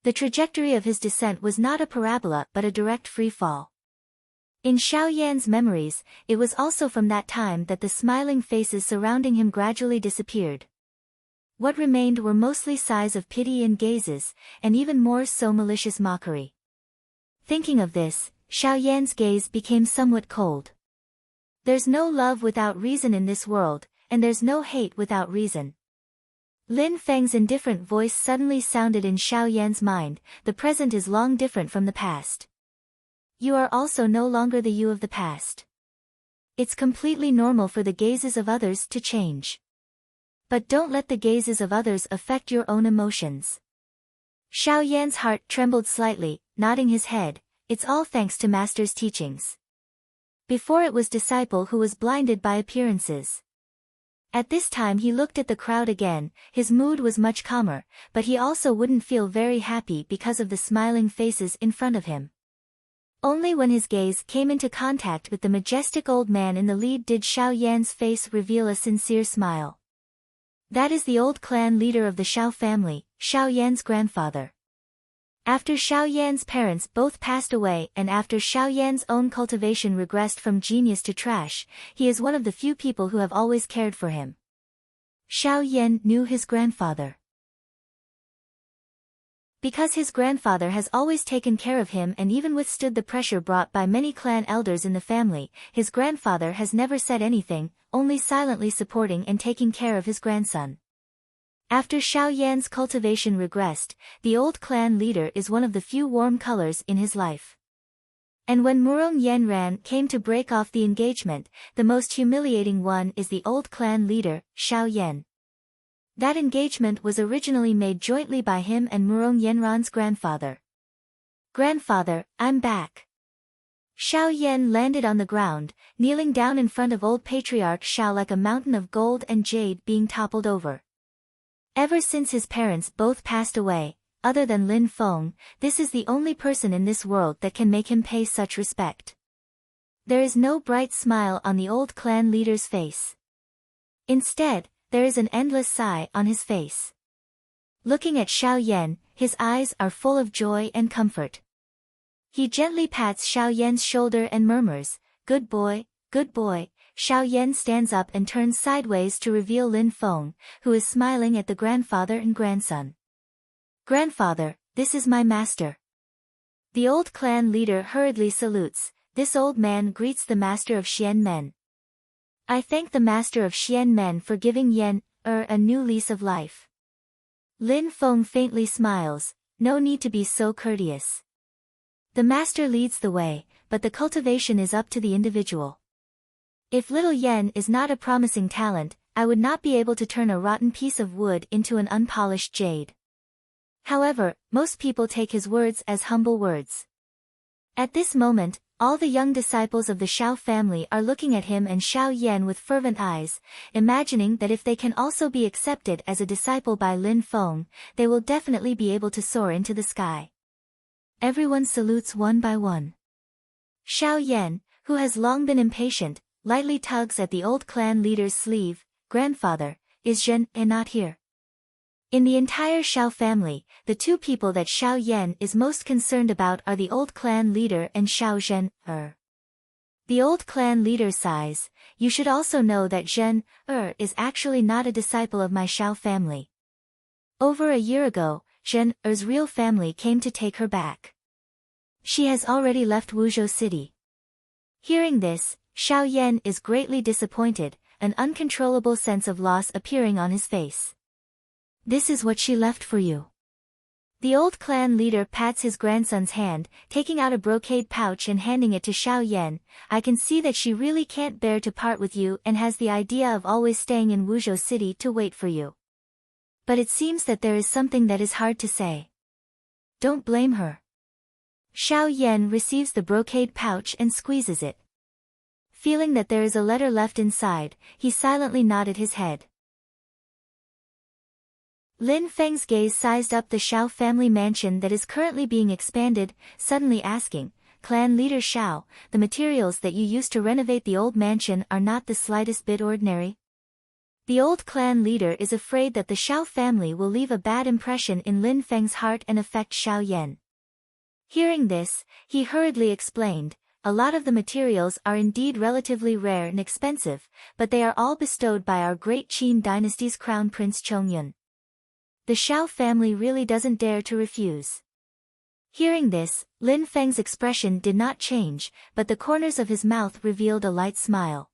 The trajectory of his descent was not a parabola but a direct free fall. In Xiao Yan's memories, it was also from that time that the smiling faces surrounding him gradually disappeared. What remained were mostly sighs of pity and gazes, and even more so malicious mockery. Thinking of this, Xiao Yan's gaze became somewhat cold. There's no love without reason in this world, and there's no hate without reason. Lin Feng's indifferent voice suddenly sounded in Xiao Yan's mind. The present is long different from the past. You are also no longer the you of the past. It's completely normal for the gazes of others to change. But don't let the gazes of others affect your own emotions. Xiao Yan's heart trembled slightly, nodding his head. It's all thanks to Master's teachings. Before it was disciple who was blinded by appearances. At this time he looked at the crowd again. His mood was much calmer, but he also wouldn't feel very happy because of the smiling faces in front of him. Only when his gaze came into contact with the majestic old man in the lead did Xiao Yan's face reveal a sincere smile. That is the old clan leader of the Xiao family, Xiao Yan's grandfather. After Xiao Yan's parents both passed away and after Xiao Yan's own cultivation regressed from genius to trash, he is one of the few people who have always cared for him. Xiao Yan knew his grandfather. Because his grandfather has always taken care of him and even withstood the pressure brought by many clan elders in the family, his grandfather has never said anything, only silently supporting and taking care of his grandson. After Xiao Yan's cultivation regressed, the old clan leader is one of the few warm colors in his life. And when Murong Yanran came to break off the engagement, the most humiliating one is the old clan leader, Xiao Yan. That engagement was originally made jointly by him and Murong Yanran's grandfather. "Grandfather, I'm back." Xiao Yan landed on the ground, kneeling down in front of old patriarch Xiao like a mountain of gold and jade being toppled over. Ever since his parents both passed away, other than Lin Feng, this is the only person in this world that can make him pay such respect. There is no bright smile on the old clan leader's face. Instead, there is an endless sigh on his face. Looking at Xiao Yan, his eyes are full of joy and comfort. He gently pats Xiao Yan's shoulder and murmurs, "Good boy, good boy." Xiao Yan stands up and turns sideways to reveal Lin Feng, who is smiling at the grandfather and grandson. "Grandfather, this is my master." The old clan leader hurriedly salutes. This old man greets the master of Xian Men. "I thank the master of Xian Men for giving Yan a new lease of life." Lin Feng faintly smiles, "No need to be so courteous." The master leads the way, but the cultivation is up to the individual. If little Yan is not a promising talent, I would not be able to turn a rotten piece of wood into an unpolished jade. However, most people take his words as humble words. At this moment, all the young disciples of the Xiao family are looking at him and Xiao Yan with fervent eyes, imagining that if they can also be accepted as a disciple by Lin Feng, they will definitely be able to soar into the sky. Everyone salutes one by one. Xiao Yan, who has long been impatient, lightly tugs at the old clan leader's sleeve. "Grandfather, is Zhen not here?" In the entire Xiao family, the two people that Xiao Yan is most concerned about are the old clan leader and Xiao Zhen. The old clan leader sighs, "You should also know that Zhen is actually not a disciple of my Xiao family. Over a year ago, Zhen's real family came to take her back. She has already left Wuzhou City." Hearing this, Xiao Yan is greatly disappointed, an uncontrollable sense of loss appearing on his face. "This is what she left for you." The old clan leader pats his grandson's hand, taking out a brocade pouch and handing it to Xiao Yan. "I can see that she really can't bear to part with you and has the idea of always staying in Wuzhou City to wait for you. But it seems that there is something that is hard to say. Don't blame her." Xiao Yan receives the brocade pouch and squeezes it. Feeling that there is a letter left inside, he silently nodded his head. Lin Feng's gaze sized up the Xiao family mansion that is currently being expanded, suddenly asking, "Clan leader Xiao, the materials that you used to renovate the old mansion are not the slightest bit ordinary?" The old clan leader is afraid that the Xiao family will leave a bad impression in Lin Feng's heart and affect Xiao Yan. Hearing this, he hurriedly explained, "A lot of the materials are indeed relatively rare and expensive, but they are all bestowed by our great Qin dynasty's crown prince Chongyun. The Xiao family really doesn't dare to refuse." Hearing this, Lin Feng's expression did not change, but the corners of his mouth revealed a light smile.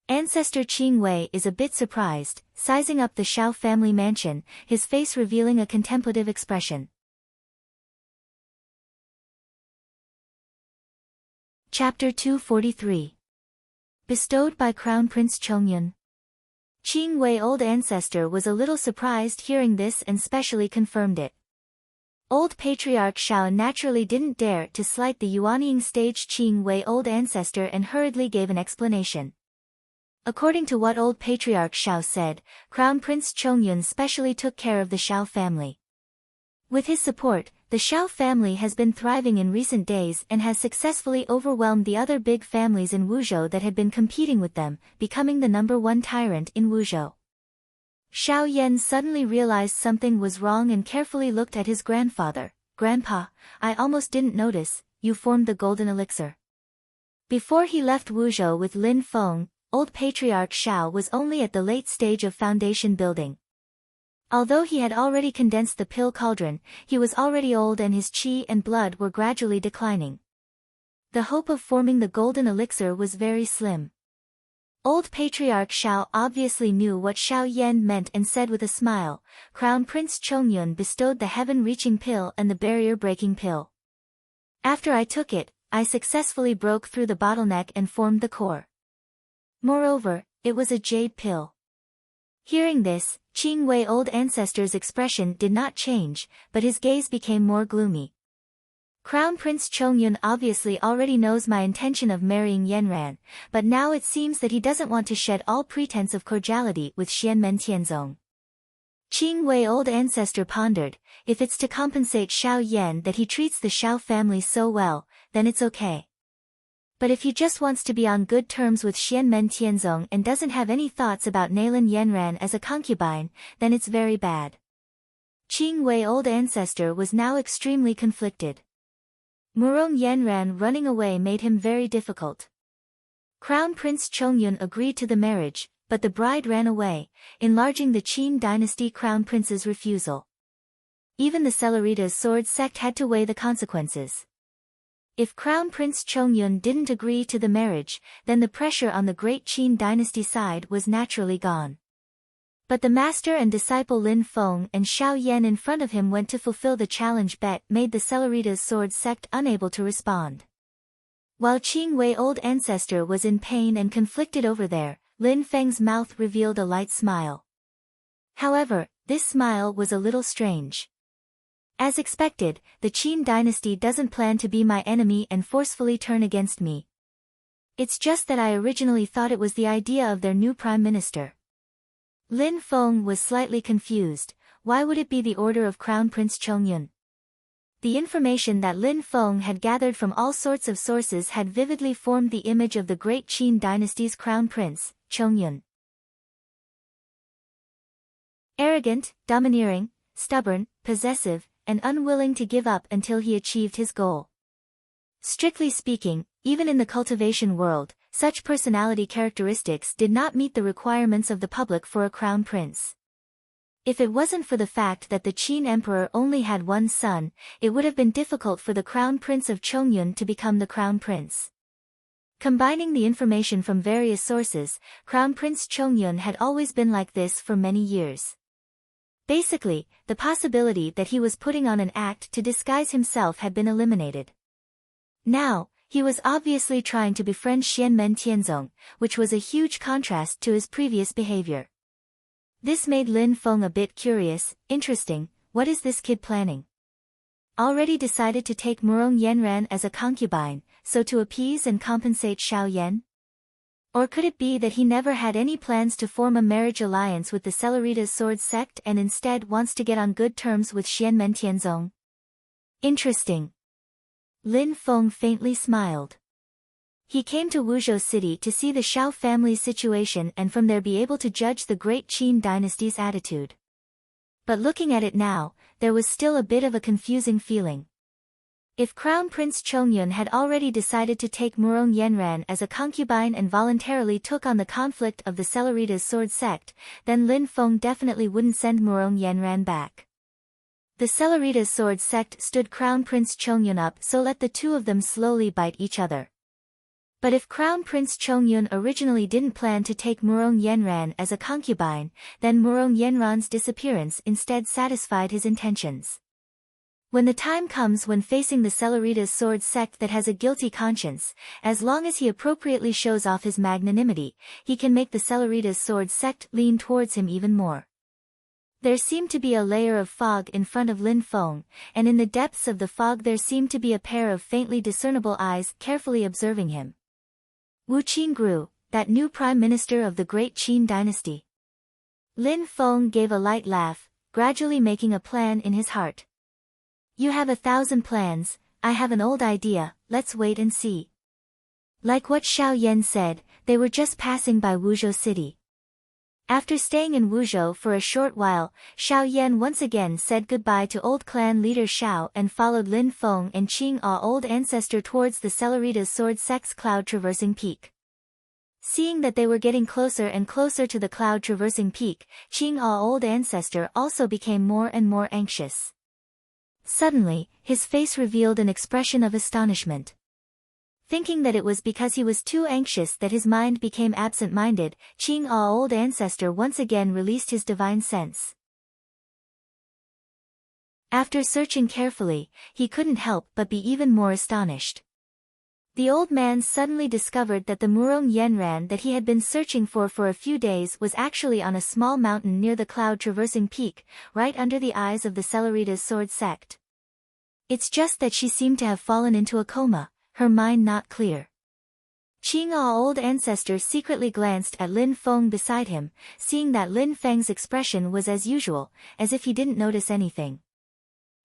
Ancestor Qing Wei is a bit surprised, sizing up the Xiao family mansion, his face revealing a contemplative expression. Chapter 243. Bestowed by Crown Prince Chongyun. Qing Wei old ancestor was a little surprised hearing this and specially confirmed it. Old Patriarch Xiao naturally didn't dare to slight the Yuanying stage Qing Wei old ancestor and hurriedly gave an explanation. According to what old Patriarch Xiao said, Crown Prince Chongyun specially took care of the Xiao family. With his support, the Xiao family has been thriving in recent days and has successfully overwhelmed the other big families in Wuzhou that had been competing with them, becoming the #1 tyrant in Wuzhou. Xiao Yan suddenly realized something was wrong and carefully looked at his grandfather. "Grandpa, I almost didn't notice, you formed the golden elixir." Before he left Wuzhou with Lin Feng, old patriarch Shao was only at the late stage of foundation building. Although he had already condensed the pill cauldron, he was already old and his qi and blood were gradually declining. The hope of forming the golden elixir was very slim. Old Patriarch Shao obviously knew what Xiao Yan meant and said with a smile, Crown Prince Chongyun bestowed the heaven-reaching pill and the barrier-breaking pill. After I took it, I successfully broke through the bottleneck and formed the core. Moreover, it was a jade pill. Hearing this, Qing Wei old ancestor's expression did not change, but his gaze became more gloomy. Crown Prince Chongyun obviously already knows my intention of marrying Yanran, but now it seems that he doesn't want to shed all pretense of cordiality with Xianmen Tianzong. Qing Wei old ancestor pondered, if it's to compensate Xiao Yan that he treats the Xiao family so well, then it's okay. But if he just wants to be on good terms with Xianmen Tianzong and doesn't have any thoughts about nailing Yanran as a concubine, then it's very bad. Qing Wei old ancestor was now extremely conflicted. Murong Yanran running away made him very difficult. Crown Prince Chongyun agreed to the marriage, but the bride ran away, enlarging the Qin dynasty crown prince's refusal. Even the Celeritas sword sect had to weigh the consequences. If Crown Prince Chongyun didn't agree to the marriage, then the pressure on the great Qin dynasty side was naturally gone. But the master and disciple Lin Feng and Xiao Yan in front of him went to fulfill the challenge bet made the Celeritas sword sect unable to respond. While Qing Wei old ancestor was in pain and conflicted over there, Lin Feng's mouth revealed a light smile. However, this smile was a little strange. As expected, the Qin dynasty doesn't plan to be my enemy and forcefully turn against me. It's just that I originally thought it was the idea of their new prime minister. Lin Feng was slightly confused. Why would it be the order of Crown Prince Chongyun? The information that Lin Feng had gathered from all sorts of sources had vividly formed the image of the great Qin dynasty's crown prince, Chongyun. Arrogant, domineering, stubborn, possessive, and unwilling to give up until he achieved his goal. Strictly speaking, even in the cultivation world, such personality characteristics did not meet the requirements of the public for a crown prince. If it wasn't for the fact that the Qin emperor only had one son, it would have been difficult for the crown prince of Chongyun to become the crown prince. Combining the information from various sources, Crown Prince Chongyun had always been like this for many years. Basically, the possibility that he was putting on an act to disguise himself had been eliminated. Now, he was obviously trying to befriend Xianmen Tianzong, which was a huge contrast to his previous behavior. This made Lin Feng a bit curious. Interesting, what is this kid planning? Already decided to take Murong Yanran as a concubine, so to appease and compensate Xiao Yan? Or could it be that he never had any plans to form a marriage alliance with the Celeritas sword sect and instead wants to get on good terms with Xianmen Tianzong? Interesting. Lin Feng faintly smiled. He came to Wuzhou City to see the Xiao family's situation and from there be able to judge the great Qin dynasty's attitude. But looking at it now, there was still a bit of a confusing feeling. If Crown Prince Chongyun had already decided to take Murong Yanran as a concubine and voluntarily took on the conflict of the Celeritas sword sect, then Lin Feng definitely wouldn't send Murong Yanran back. The Celeritas sword sect stood Crown Prince Chongyun up, so let the two of them slowly bite each other. But if Crown Prince Chongyun originally didn't plan to take Murong Yanran as a concubine, then Murong Yanran's disappearance instead satisfied his intentions. When the time comes when facing the Celeritas sword sect that has a guilty conscience, as long as he appropriately shows off his magnanimity, he can make the Celeritas sword sect lean towards him even more. There seemed to be a layer of fog in front of Lin Feng, and in the depths of the fog there seemed to be a pair of faintly discernible eyes carefully observing him. Wu Qingru, that new prime minister of the great Qin dynasty. Lin Feng gave a light laugh, gradually making a plan in his heart. You have 1,000 plans, I have an old idea, let's wait and see. Like what Xiao Yan said, they were just passing by Wuzhou City. After staying in Wuzhou for a short while, Xiao Yan once again said goodbye to old clan leader Xiao and followed Lin Feng and Qing A old ancestor towards the Celeritas sword sect's cloud-traversing peak. Seeing that they were getting closer and closer to the cloud-traversing peak, Qing A's old ancestor also became more and more anxious. Suddenly, his face revealed an expression of astonishment. Thinking that it was because he was too anxious that his mind became absent-minded, Qing A's old ancestor once again released his divine sense. After searching carefully, he couldn't help but be even more astonished. The old man suddenly discovered that the Murong Yenran that he had been searching for a few days was actually on a small mountain near the cloud-traversing peak, right under the eyes of the Cellerita's sword sect. It's just that she seemed to have fallen into a coma, her mind not clear. Qing A's old ancestor secretly glanced at Lin Feng beside him, seeing that Lin Feng's expression was as usual, as if he didn't notice anything.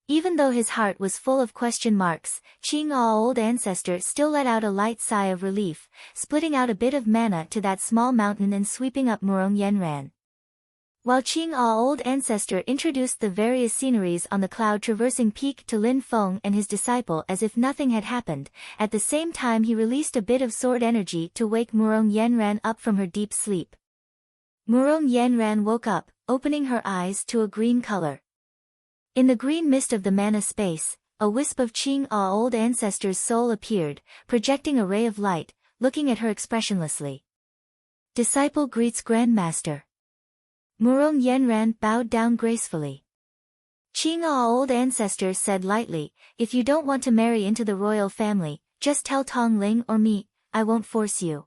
Even though his heart was full of question marks, Qing A's old ancestor still let out a light sigh of relief, splitting out a bit of mana to that small mountain and sweeping up Murong Yenran. While Qing A's old ancestor introduced the various sceneries on the cloud-traversing peak to Lin Feng and his disciple as if nothing had happened, at the same time he released a bit of sword energy to wake Murong Yenran up from her deep sleep. Murong Yenran woke up, opening her eyes to a green color. In the green mist of the mana space, a wisp of Qing A's old ancestor's soul appeared, projecting a ray of light, looking at her expressionlessly. Disciple greets Grandmaster. Murong Yenran bowed down gracefully. Qing A's old ancestor said lightly, if you don't want to marry into the royal family, just tell Tong Ling or me, I won't force you.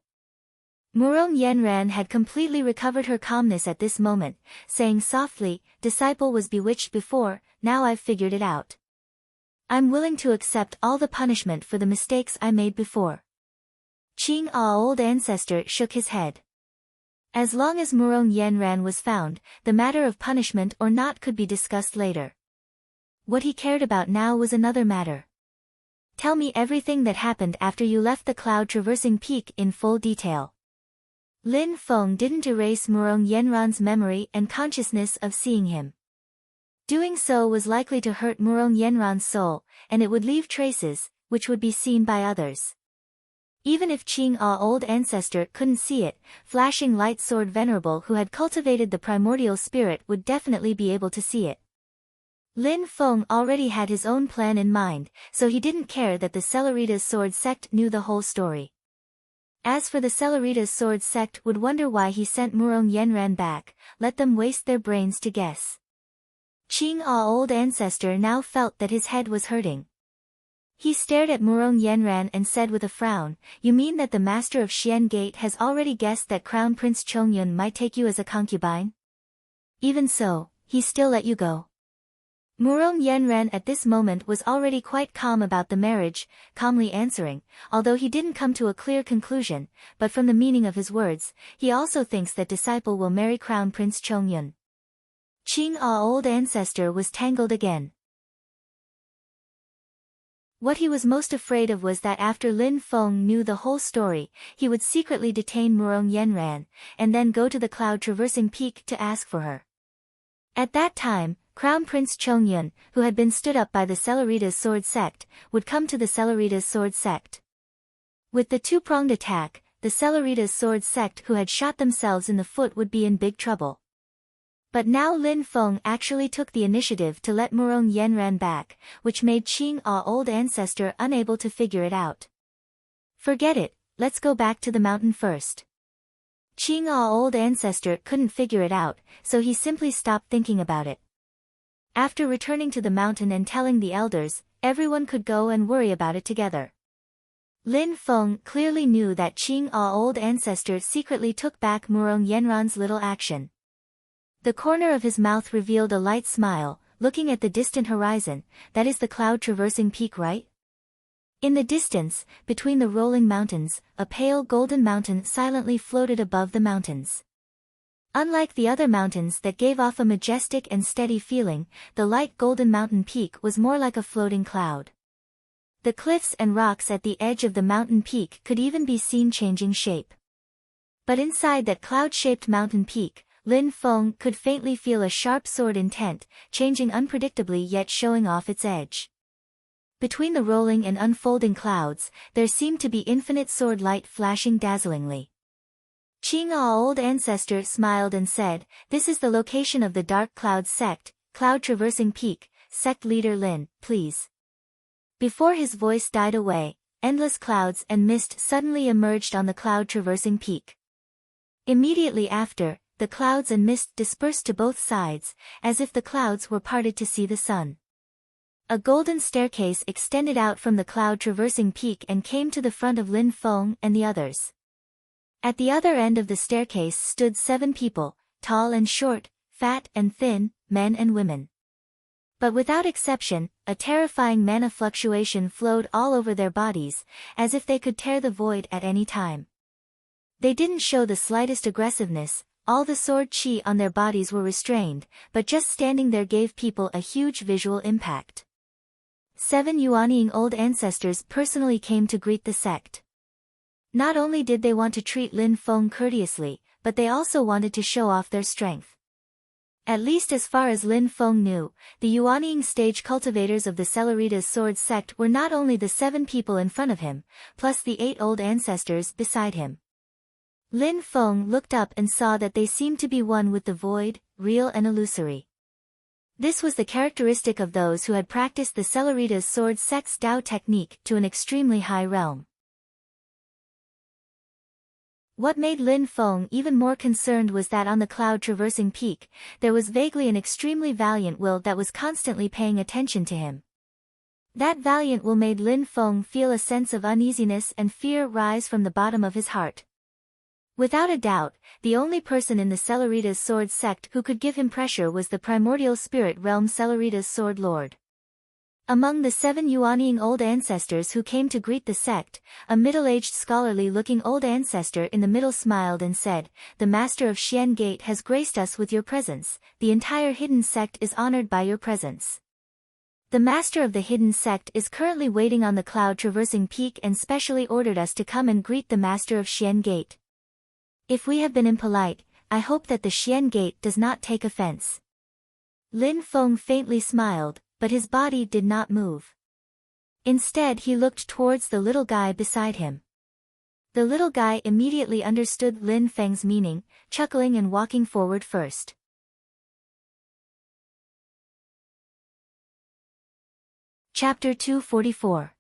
Murong Yenran had completely recovered her calmness at this moment, saying softly, disciple was bewitched before, now I've figured it out. I'm willing to accept all the punishment for the mistakes I made before. Qing A's old ancestor shook his head. As long as Murong Yenran was found, the matter of punishment or not could be discussed later. What he cared about now was another matter. Tell me everything that happened after you left the cloud-traversing peak in full detail. Lin Feng didn't erase Murong Yenran's memory and consciousness of seeing him. Doing so was likely to hurt Murong Yenran's soul, and it would leave traces, which would be seen by others. Even if Qing A's old ancestor couldn't see it, Flashing Light Sword Venerable who had cultivated the primordial spirit would definitely be able to see it. Lin Feng already had his own plan in mind, so he didn't care that the Cellerita's sword sect knew the whole story. As for the Cellerita's sword sect would wonder why he sent Murong Yenran back, let them waste their brains to guess. Qing A's old ancestor now felt that his head was hurting. He stared at Murong Yenran and said with a frown, you mean that the master of Xian Gate has already guessed that Crown Prince Chongyun might take you as a concubine? Even so, he still let you go. Murong Yenran at this moment was already quite calm about the marriage, calmly answering, although he didn't come to a clear conclusion, but from the meaning of his words, he also thinks that disciple will marry Crown Prince Chongyun. Qing A's old ancestor was tangled again. What he was most afraid of was that after Lin Feng knew the whole story, he would secretly detain Murong Yenran, and then go to the cloud-traversing peak to ask for her. At that time, Crown Prince Chongyun, who had been stood up by the Cellerita's sword sect, would come to the Cellerita's sword sect. With the two-pronged attack, the Cellerita's sword sect who had shot themselves in the foot would be in big trouble. But now Lin Feng actually took the initiative to let Murong Yenran back, which made Qing A's old ancestor unable to figure it out. Forget it, let's go back to the mountain first. Qing A's old ancestor couldn't figure it out, so he simply stopped thinking about it. After returning to the mountain and telling the elders, everyone could go and worry about it together. Lin Feng clearly knew that Qing A's old ancestor secretly took back Murong Yenran's little action. The corner of his mouth revealed a light smile, looking at the distant horizon, that is the cloud-traversing peak, right? In the distance, between the rolling mountains, a pale golden mountain silently floated above the mountains. Unlike the other mountains that gave off a majestic and steady feeling, the light golden mountain peak was more like a floating cloud. The cliffs and rocks at the edge of the mountain peak could even be seen changing shape. But inside that cloud-shaped mountain peak, Lin Feng could faintly feel a sharp sword intent, changing unpredictably yet showing off its edge. Between the rolling and unfolding clouds, there seemed to be infinite sword light flashing dazzlingly. Qing'ao old ancestor smiled and said, "This is the location of the Dark Cloud sect, Cloud Traversing Peak, sect leader Lin, please." Before his voice died away, endless clouds and mist suddenly emerged on the Cloud Traversing Peak. Immediately after, the clouds and mist dispersed to both sides, as if the clouds were parted to see the sun. A golden staircase extended out from the Cloud Traversing Peak and came to the front of Lin Feng and the others. At the other end of the staircase stood 7 people, tall and short, fat and thin, men and women. But without exception, a terrifying mana fluctuation flowed all over their bodies, as if they could tear the void at any time. They didn't show the slightest aggressiveness, all the sword chi on their bodies were restrained, but just standing there gave people a huge visual impact. 7 Yuanying old ancestors personally came to greet the sect. Not only did they want to treat Lin Feng courteously, but they also wanted to show off their strength. At least as far as Lin Feng knew, the Yuanying stage cultivators of the Celeritas sword sect were not only the 7 people in front of him, plus the 8 old ancestors beside him. Lin Feng looked up and saw that they seemed to be one with the void, real and illusory. This was the characteristic of those who had practiced the Celeritas sword sect's Dao technique to an extremely high realm. What made Lin Feng even more concerned was that on the Cloud Traversing Peak, there was vaguely an extremely valiant will that was constantly paying attention to him. That valiant will made Lin Feng feel a sense of uneasiness and fear rise from the bottom of his heart. Without a doubt, the only person in the Celeritas sword sect who could give him pressure was the primordial spirit realm Celeritas sword lord. Among the 7 Yuanying old ancestors who came to greet the sect, a middle-aged scholarly-looking old ancestor in the middle smiled and said, "The master of Xian Gate has graced us with your presence, the entire hidden sect is honored by your presence. The master of the hidden sect is currently waiting on the Cloud Traversing Peak and specially ordered us to come and greet the master of Xian Gate. If we have been impolite, I hope that the Xian Gate does not take offense." Lin Feng faintly smiled, but his body did not move. Instead he looked towards the little guy beside him. The little guy immediately understood Lin Feng's meaning, chuckling and walking forward first. Chapter 244.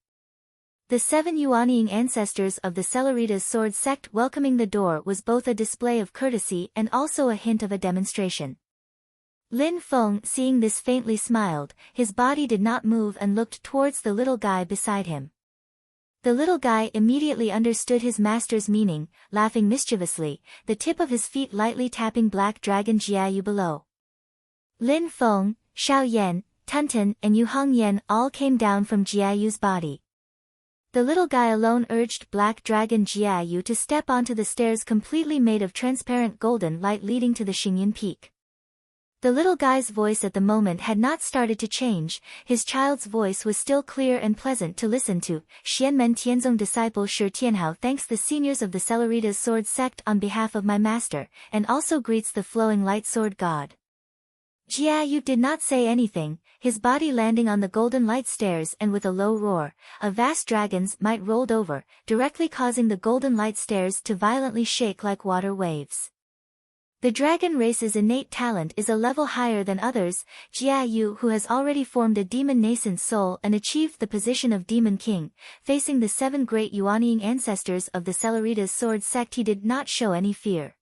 The 7 Yuanying ancestors of the Celeritas sword sect welcoming the door was both a display of courtesy and also a hint of a demonstration. Lin Feng, seeing this, faintly smiled, his body did not move and looked towards the little guy beside him. The little guy immediately understood his master's meaning, laughing mischievously, the tip of his feet lightly tapping Black Dragon Jiayu below. Lin Feng, Xiao Yan, Tunten and Yu Hongyan all came down from Jiayu's body. The little guy alone urged Black Dragon Jiayu to step onto the stairs completely made of transparent golden light leading to the Xingyan Peak. The little guy's voice at the moment had not started to change, his child's voice was still clear and pleasant to listen to. Xianmen Tianzong disciple Shi Tianhao thanks the seniors of the Celeritas sword sect on behalf of my master, and also greets the flowing light sword god. Jiayu did not say anything, his body landing on the golden light stairs, and with a low roar, a vast dragon's might rolled over, directly causing the golden light stairs to violently shake like water waves. The dragon race's innate talent is a level higher than others. Jiayu, who has already formed a demon nascent soul and achieved the position of demon king, facing the 7 great Yuanying ancestors of the Celeritas sword sect, he did not show any fear.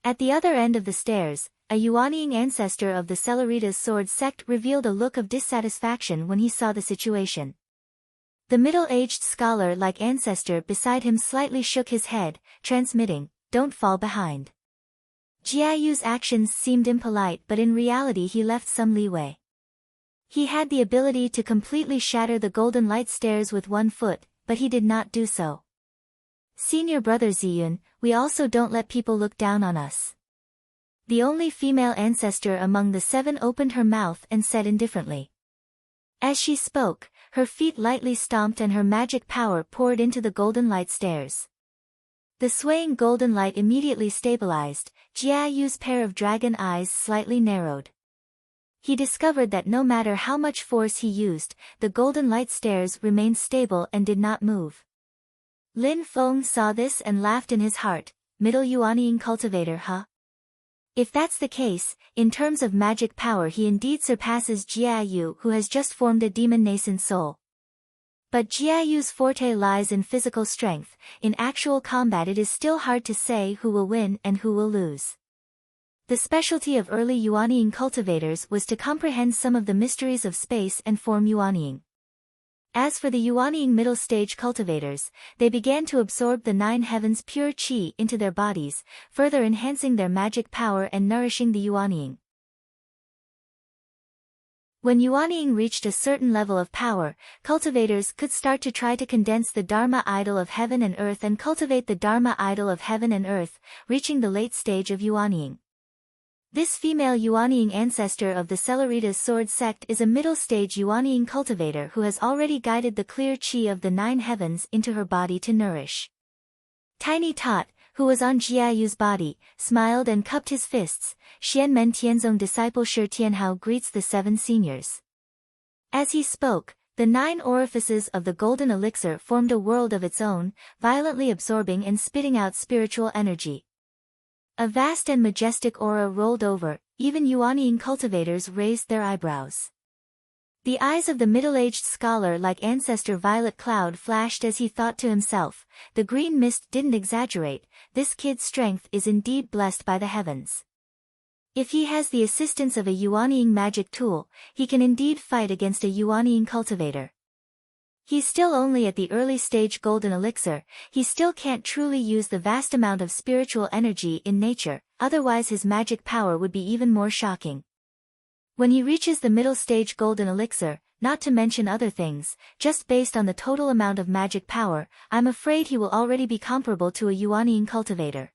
At the other end of the stairs, a Yuanying ancestor of the Celeritas sword sect revealed a look of dissatisfaction when he saw the situation. The middle-aged scholar-like ancestor beside him slightly shook his head, transmitting, "Don't fall behind." Jiayu's actions seemed impolite, but in reality he left some leeway. He had the ability to completely shatter the golden light stairs with one foot, but he did not do so. "Senior brother Ziyun, we also don't let people look down on us." The only female ancestor among the 7 opened her mouth and said indifferently. As she spoke, her feet lightly stomped and her magic power poured into the golden light stairs. The swaying golden light immediately stabilized, Jiayu's pair of dragon eyes slightly narrowed. He discovered that no matter how much force he used, the golden light stairs remained stable and did not move. Lin Feng saw this and laughed in his heart, middle Yuanying cultivator, huh? If that's the case, in terms of magic power he indeed surpasses Jiayu, who has just formed a demon nascent soul. But Jiayu's forte lies in physical strength. In actual combat it is still hard to say who will win and who will lose. The specialty of early Yuanying cultivators was to comprehend some of the mysteries of space and form Yuanying. As for the Yuanying middle stage cultivators, they began to absorb the 9 heavens pure qi into their bodies, further enhancing their magic power and nourishing the Yuanying. When Yuanying reached a certain level of power, cultivators could start to try to condense the Dharma idol of heaven and earth and cultivate the Dharma idol of heaven and earth, reaching the late stage of Yuanying. This female Yuanying ancestor of the Celeritas sword sect is a middle-stage Yuanying cultivator who has already guided the clear qi of the 9 heavens into her body to nourish. Tiny Tot, who was on Jiayu's body, smiled and cupped his fists. Xianmen Tianzong disciple Shi Tianhao greets the 7 seniors. As he spoke, the 9 orifices of the golden elixir formed a world of its own, violently absorbing and spitting out spiritual energy. A vast and majestic aura rolled over, even Yuanying cultivators raised their eyebrows. The eyes of the middle-aged scholar like Ancestor Violet Cloud flashed as he thought to himself, the green mist didn't exaggerate, this kid's strength is indeed blessed by the heavens. If he has the assistance of a Yuanying magic tool, he can indeed fight against a Yuanying cultivator. He's still only at the early stage golden elixir, he still can't truly use the vast amount of spiritual energy in nature, otherwise his magic power would be even more shocking. When he reaches the middle stage golden elixir, not to mention other things, just based on the total amount of magic power, I'm afraid he will already be comparable to a Yuanying cultivator.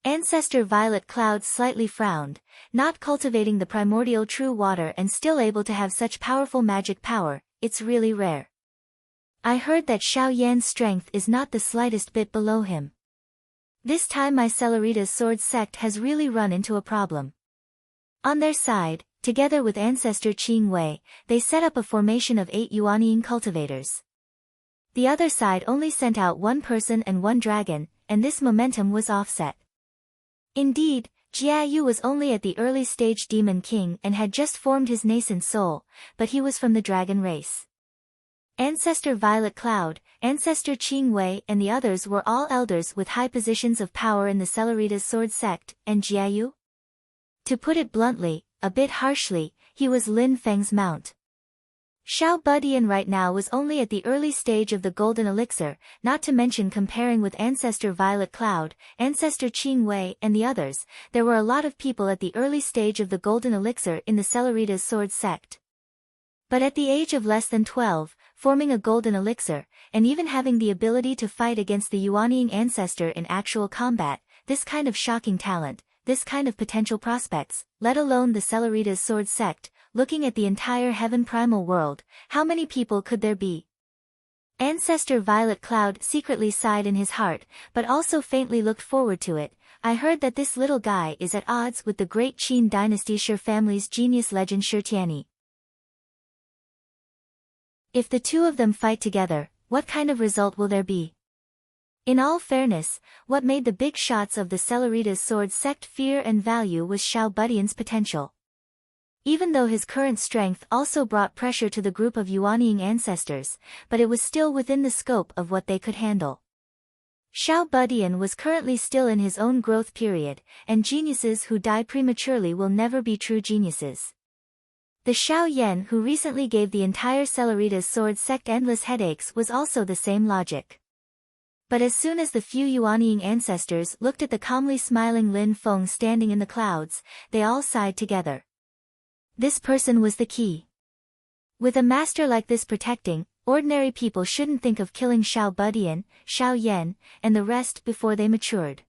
Ancestor Violet Cloud slightly frowned, not cultivating the primordial true water and still able to have such powerful magic power, it's really rare. I heard that Xiao Yan's strength is not the slightest bit below him. This time my Celeritas sword sect has really run into a problem. On their side, together with Ancestor Qing Wei, they set up a formation of 8 Yuanying cultivators. The other side only sent out 1 person and 1 dragon, and this momentum was offset. Indeed, Jiayu was only at the early stage Demon King and had just formed his nascent soul, but he was from the dragon race. Ancestor Violet Cloud, Ancestor Qing Wei and the others were all elders with high positions of power in the Celeritas sword sect, and Jiayu? To put it bluntly, a bit harshly, he was Lin Feng's mount. Xiao Budian right now was only at the early stage of the golden elixir, not to mention comparing with Ancestor Violet Cloud, Ancestor Qing Wei and the others, there were a lot of people at the early stage of the golden elixir in the Celeritas sword sect. But at the age of less than 12, forming a golden elixir, and even having the ability to fight against the Yuanying ancestor in actual combat, this kind of shocking talent, this kind of potential prospects, let alone the Celeritas sword sect, looking at the entire heaven primal world, how many people could there be? Ancestor Violet Cloud secretly sighed in his heart, but also faintly looked forward to it. I heard that this little guy is at odds with the great Qin dynasty Shi family's genius legend Shi Tianyi. If the two of them fight together, what kind of result will there be? In all fairness, what made the big shots of the Celeritas sword sect fear and value was Xiao Budian's potential. Even though his current strength also brought pressure to the group of Yuanying ancestors, but it was still within the scope of what they could handle. Xiao Budian was currently still in his own growth period, and geniuses who die prematurely will never be true geniuses. The Xiao Yan who recently gave the entire Celeritas sword sect endless headaches was also the same logic. But as soon as the few Yuanying ancestors looked at the calmly smiling Lin Feng standing in the clouds, they all sighed together. This person was the key. With a master like this protecting, ordinary people shouldn't think of killing Xiao Budian, Xiao Yan, and the rest before they matured.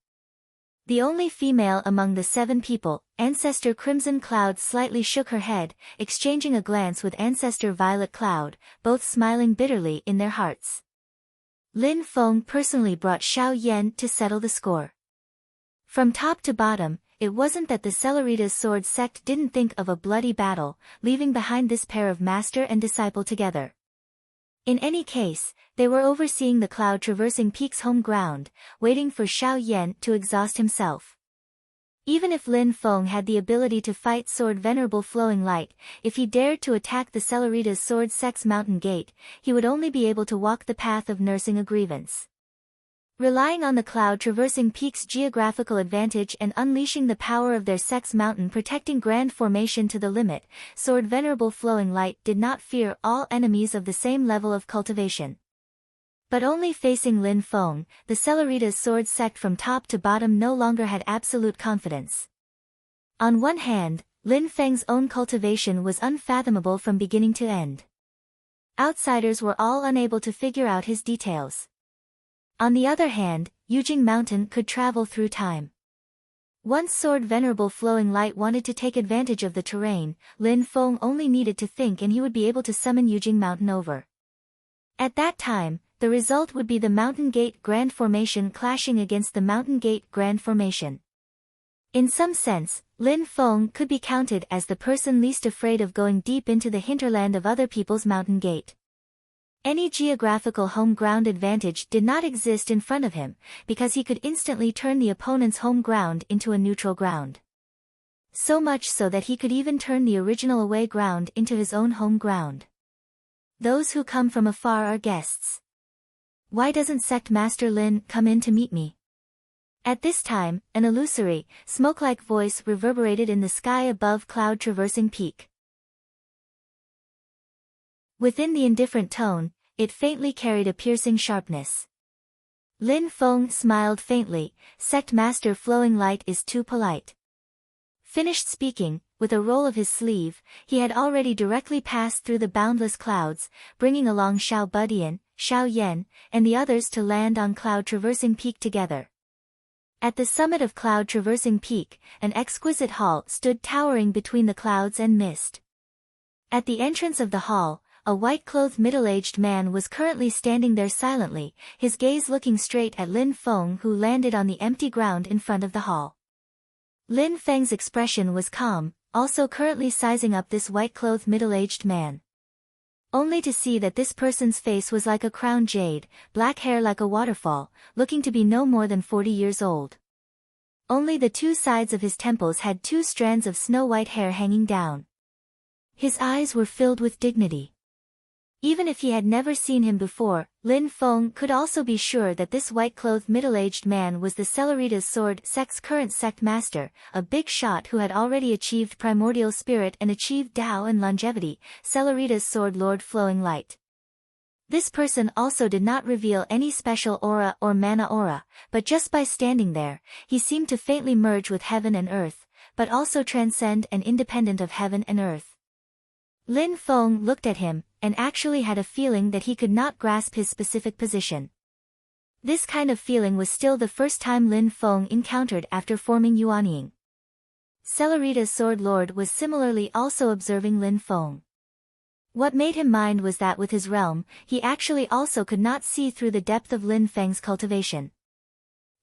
The only female among the 7 people, Ancestor Crimson Cloud slightly shook her head, exchanging a glance with Ancestor Violet Cloud, both smiling bitterly in their hearts. Lin Feng personally brought Xiao Yan to settle the score. From top to bottom, it wasn't that the Celeritas sword sect didn't think of a bloody battle, leaving behind this pair of master and disciple together. In any case, they were overseeing the cloud-traversing peak's home ground, waiting for Xiao Yan to exhaust himself. Even if Lin Feng had the ability to fight Sword Venerable Flowing Light, if he dared to attack the Cellerita's Sword Sex Mountain Gate, he would only be able to walk the path of nursing a grievance. Relying on the cloud-traversing peak's geographical advantage and unleashing the power of their sex mountain protecting Grand Formation to the limit, Sword Venerable Flowing Light did not fear all enemies of the same level of cultivation. But only facing Lin Feng, the Cellerita's sword sect from top to bottom no longer had absolute confidence. On one hand, Lin Feng's own cultivation was unfathomable from beginning to end. Outsiders were all unable to figure out his details. On the other hand, Yujing Mountain could travel through time. Once Sword Venerable Flowing Light wanted to take advantage of the terrain, Lin Feng only needed to think and he would be able to summon Yujing Mountain over. At that time, the result would be the Mountain Gate Grand Formation clashing against the Mountain Gate Grand Formation. In some sense, Lin Feng could be counted as the person least afraid of going deep into the hinterland of other people's Mountain Gate. Any geographical home ground advantage did not exist in front of him, because he could instantly turn the opponent's home ground into a neutral ground. So much so that he could even turn the original away ground into his own home ground. Those who come from afar are guests. Why doesn't Sect Master Lin come in to meet me? At this time, an illusory, smoke-like voice reverberated in the sky above cloud-traversing peak. Within the indifferent tone, it faintly carried a piercing sharpness. Lin Feng smiled faintly, Sect Master Flowing Light is too polite. Finished speaking, with a roll of his sleeve, he had already directly passed through the boundless clouds, bringing along Xiao Budian, Xiao Yan, and the others to land on cloud-traversing peak together. At the summit of cloud-traversing peak, an exquisite hall stood towering between the clouds and mist. At the entrance of the hall, a white-clothed middle-aged man was currently standing there silently, his gaze looking straight at Lin Feng who landed on the empty ground in front of the hall. Lin Feng's expression was calm, also currently sizing up this white-clothed middle-aged man. Only to see that this person's face was like a crown jade, black hair like a waterfall, looking to be no more than 40 years old. Only the two sides of his temples had 2 strands of snow-white hair hanging down. His eyes were filled with dignity. Even if he had never seen him before, Lin Feng could also be sure that this white-clothed middle-aged man was the Cellerita's Sword Sect's current sect master, a big shot who had already achieved primordial spirit and achieved Tao and longevity, Cellerita's Sword Lord Flowing Light. This person also did not reveal any special aura or mana aura, but just by standing there, he seemed to faintly merge with heaven and earth, but also transcend and independent of heaven and earth. Lin Feng looked at him, and actually had a feeling that he could not grasp his specific position. This kind of feeling was still the first time Lin Feng encountered after forming Yuanying. Cellerita's Sword Lord was similarly also observing Lin Feng. What made him mind was that with his realm, he actually also could not see through the depth of Lin Feng's cultivation.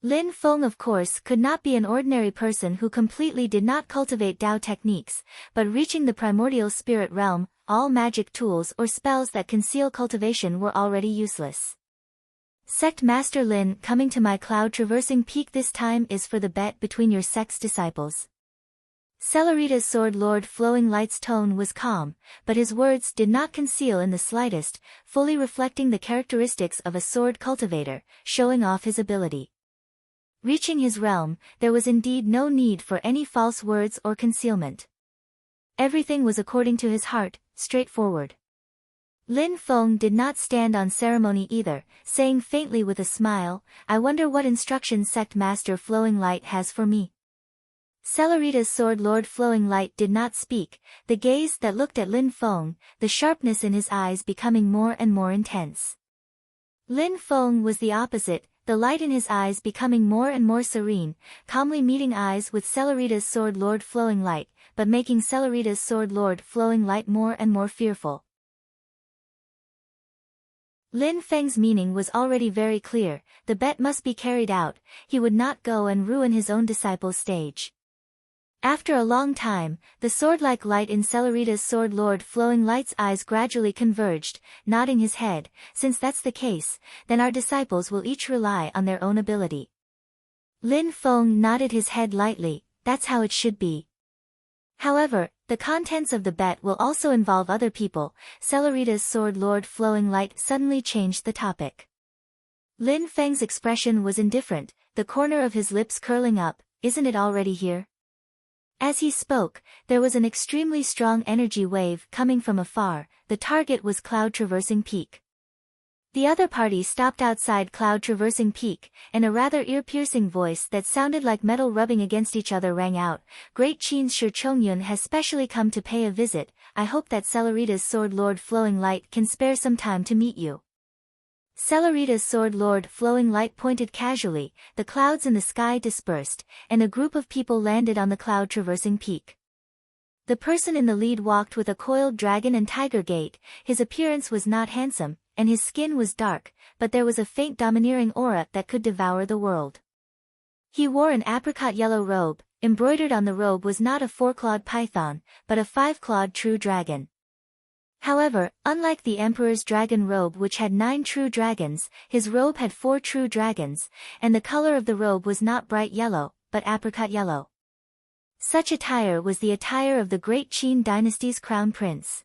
Lin Feng of course could not be an ordinary person who completely did not cultivate Tao techniques, but reaching the primordial spirit realm, all magic tools or spells that conceal cultivation were already useless. Sect Master Lin coming to my cloud-traversing peak this time is for the bet between your sect's disciples. Cellerita's Sword Lord Flowing Light's tone was calm, but his words did not conceal in the slightest, fully reflecting the characteristics of a sword cultivator, showing off his ability. Reaching his realm, there was indeed no need for any false words or concealment. Everything was according to his heart, straightforward. Lin Feng did not stand on ceremony either, saying faintly with a smile, I wonder what instructions Sect Master Flowing Light has for me. Cellerita's Sword Lord Flowing Light did not speak, the gaze that looked at Lin Feng, the sharpness in his eyes becoming more and more intense. Lin Feng was the opposite, the light in his eyes becoming more and more serene, calmly meeting eyes with Cellerita's Sword Lord Flowing Light, but making Cellerita's Sword Lord Flowing Light more and more fearful. Lin Feng's meaning was already very clear, the bet must be carried out, he would not go and ruin his own disciple's stage. After a long time, the sword-like light in Celerita's sword Lord Flowing Light's eyes gradually converged, nodding his head. Since that's the case, then our disciples will each rely on their own ability. Lin Feng nodded his head lightly. That's how it should be. However, the contents of the bet will also involve other people. Celerita's sword Lord Flowing Light suddenly changed the topic. Lin Feng's expression was indifferent, the corner of his lips curling up. Isn't it already here? As he spoke, there was an extremely strong energy wave coming from afar. The target was Cloud Traversing Peak. The other party stopped outside Cloud Traversing Peak, and a rather ear-piercing voice that sounded like metal rubbing against each other rang out. Great Qin's Shi Chongyun has specially come to pay a visit. I hope that Celerita's sword Lord Flowing Light can spare some time to meet you. Celerita's sword Lord Flowing Light pointed casually. The clouds in the sky dispersed, and a group of people landed on the Cloud Traversing Peak. The person in the lead walked with a coiled dragon and tiger gait. His appearance was not handsome, and his skin was dark, but there was a faint domineering aura that could devour the world. He wore an apricot yellow robe. Embroidered on the robe was not a four-clawed python, but a five-clawed true dragon. However, unlike the emperor's dragon robe which had 9 true dragons, his robe had 4 true dragons, and the color of the robe was not bright yellow, but apricot yellow. Such attire was the attire of the great Qin dynasty's crown prince.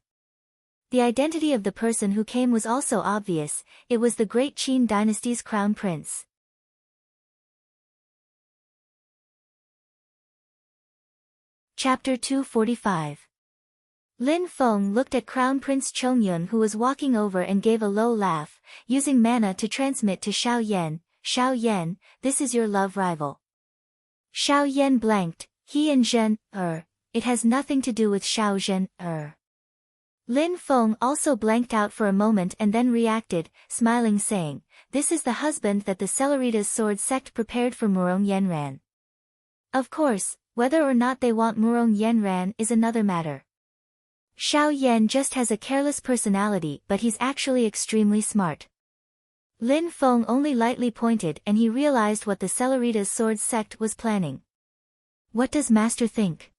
The identity of the person who came was also obvious. It was the great Qin dynasty's crown prince. Chapter 245. Lin Feng looked at Crown Prince Chongyun, who was walking over, and gave a low laugh, using mana to transmit to Xiao Yan. Xiao Yan, this is your love rival. Xiao Yan blanked. He and Zhen, it has nothing to do with Xiao Zhen, Lin Feng also blanked out for a moment and then reacted, smiling, saying, this is the husband that the Celerita's sword sect prepared for Murong Yenran. Of course, whether or not they want Murong Yenran is another matter. Xiao Yan just has a careless personality, but he's actually extremely smart. Lin Feng only lightly pointed and he realized what the Celerita's sword sect was planning. What does Master think?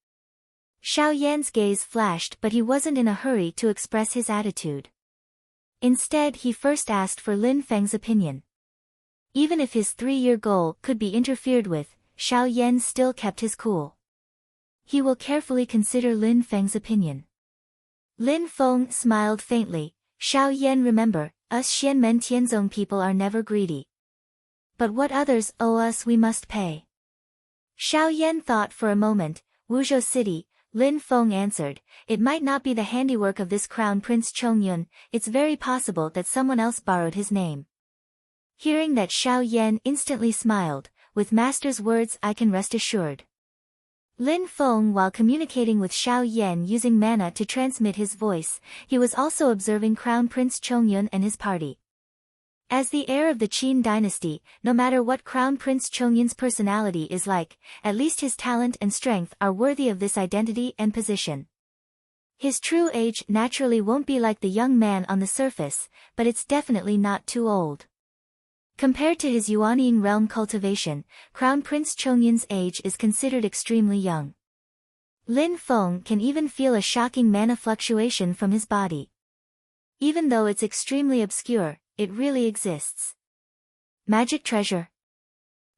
Xiao Yan's gaze flashed, but he wasn't in a hurry to express his attitude. Instead, he first asked for Lin Feng's opinion. Even if his 3-year goal could be interfered with, Xiao Yan still kept his cool. He will carefully consider Lin Feng's opinion. Lin Feng smiled faintly. Xiao Yan, remember, us Xianmen Tianzong people are never greedy. But what others owe us we must pay. Xiao Yan thought for a moment. Wuzhou City, Lin Feng answered, it might not be the handiwork of this Crown Prince Chongyun, it's very possible that someone else borrowed his name. Hearing that, Xiao Yan instantly smiled. With Master's words I can rest assured. Lin Feng, while communicating with Xiao Yan using mana to transmit his voice, he was also observing Crown Prince Chongyun and his party. As the heir of the Qin dynasty, no matter what Crown Prince Chongyun's personality is like, at least his talent and strength are worthy of this identity and position. His true age naturally won't be like the young man on the surface, but it's definitely not too old. Compared to his Yuanying realm cultivation, Crown Prince Chongyun's age is considered extremely young. Lin Feng can even feel a shocking mana fluctuation from his body. Even though it's extremely obscure, it really exists. Magic treasure.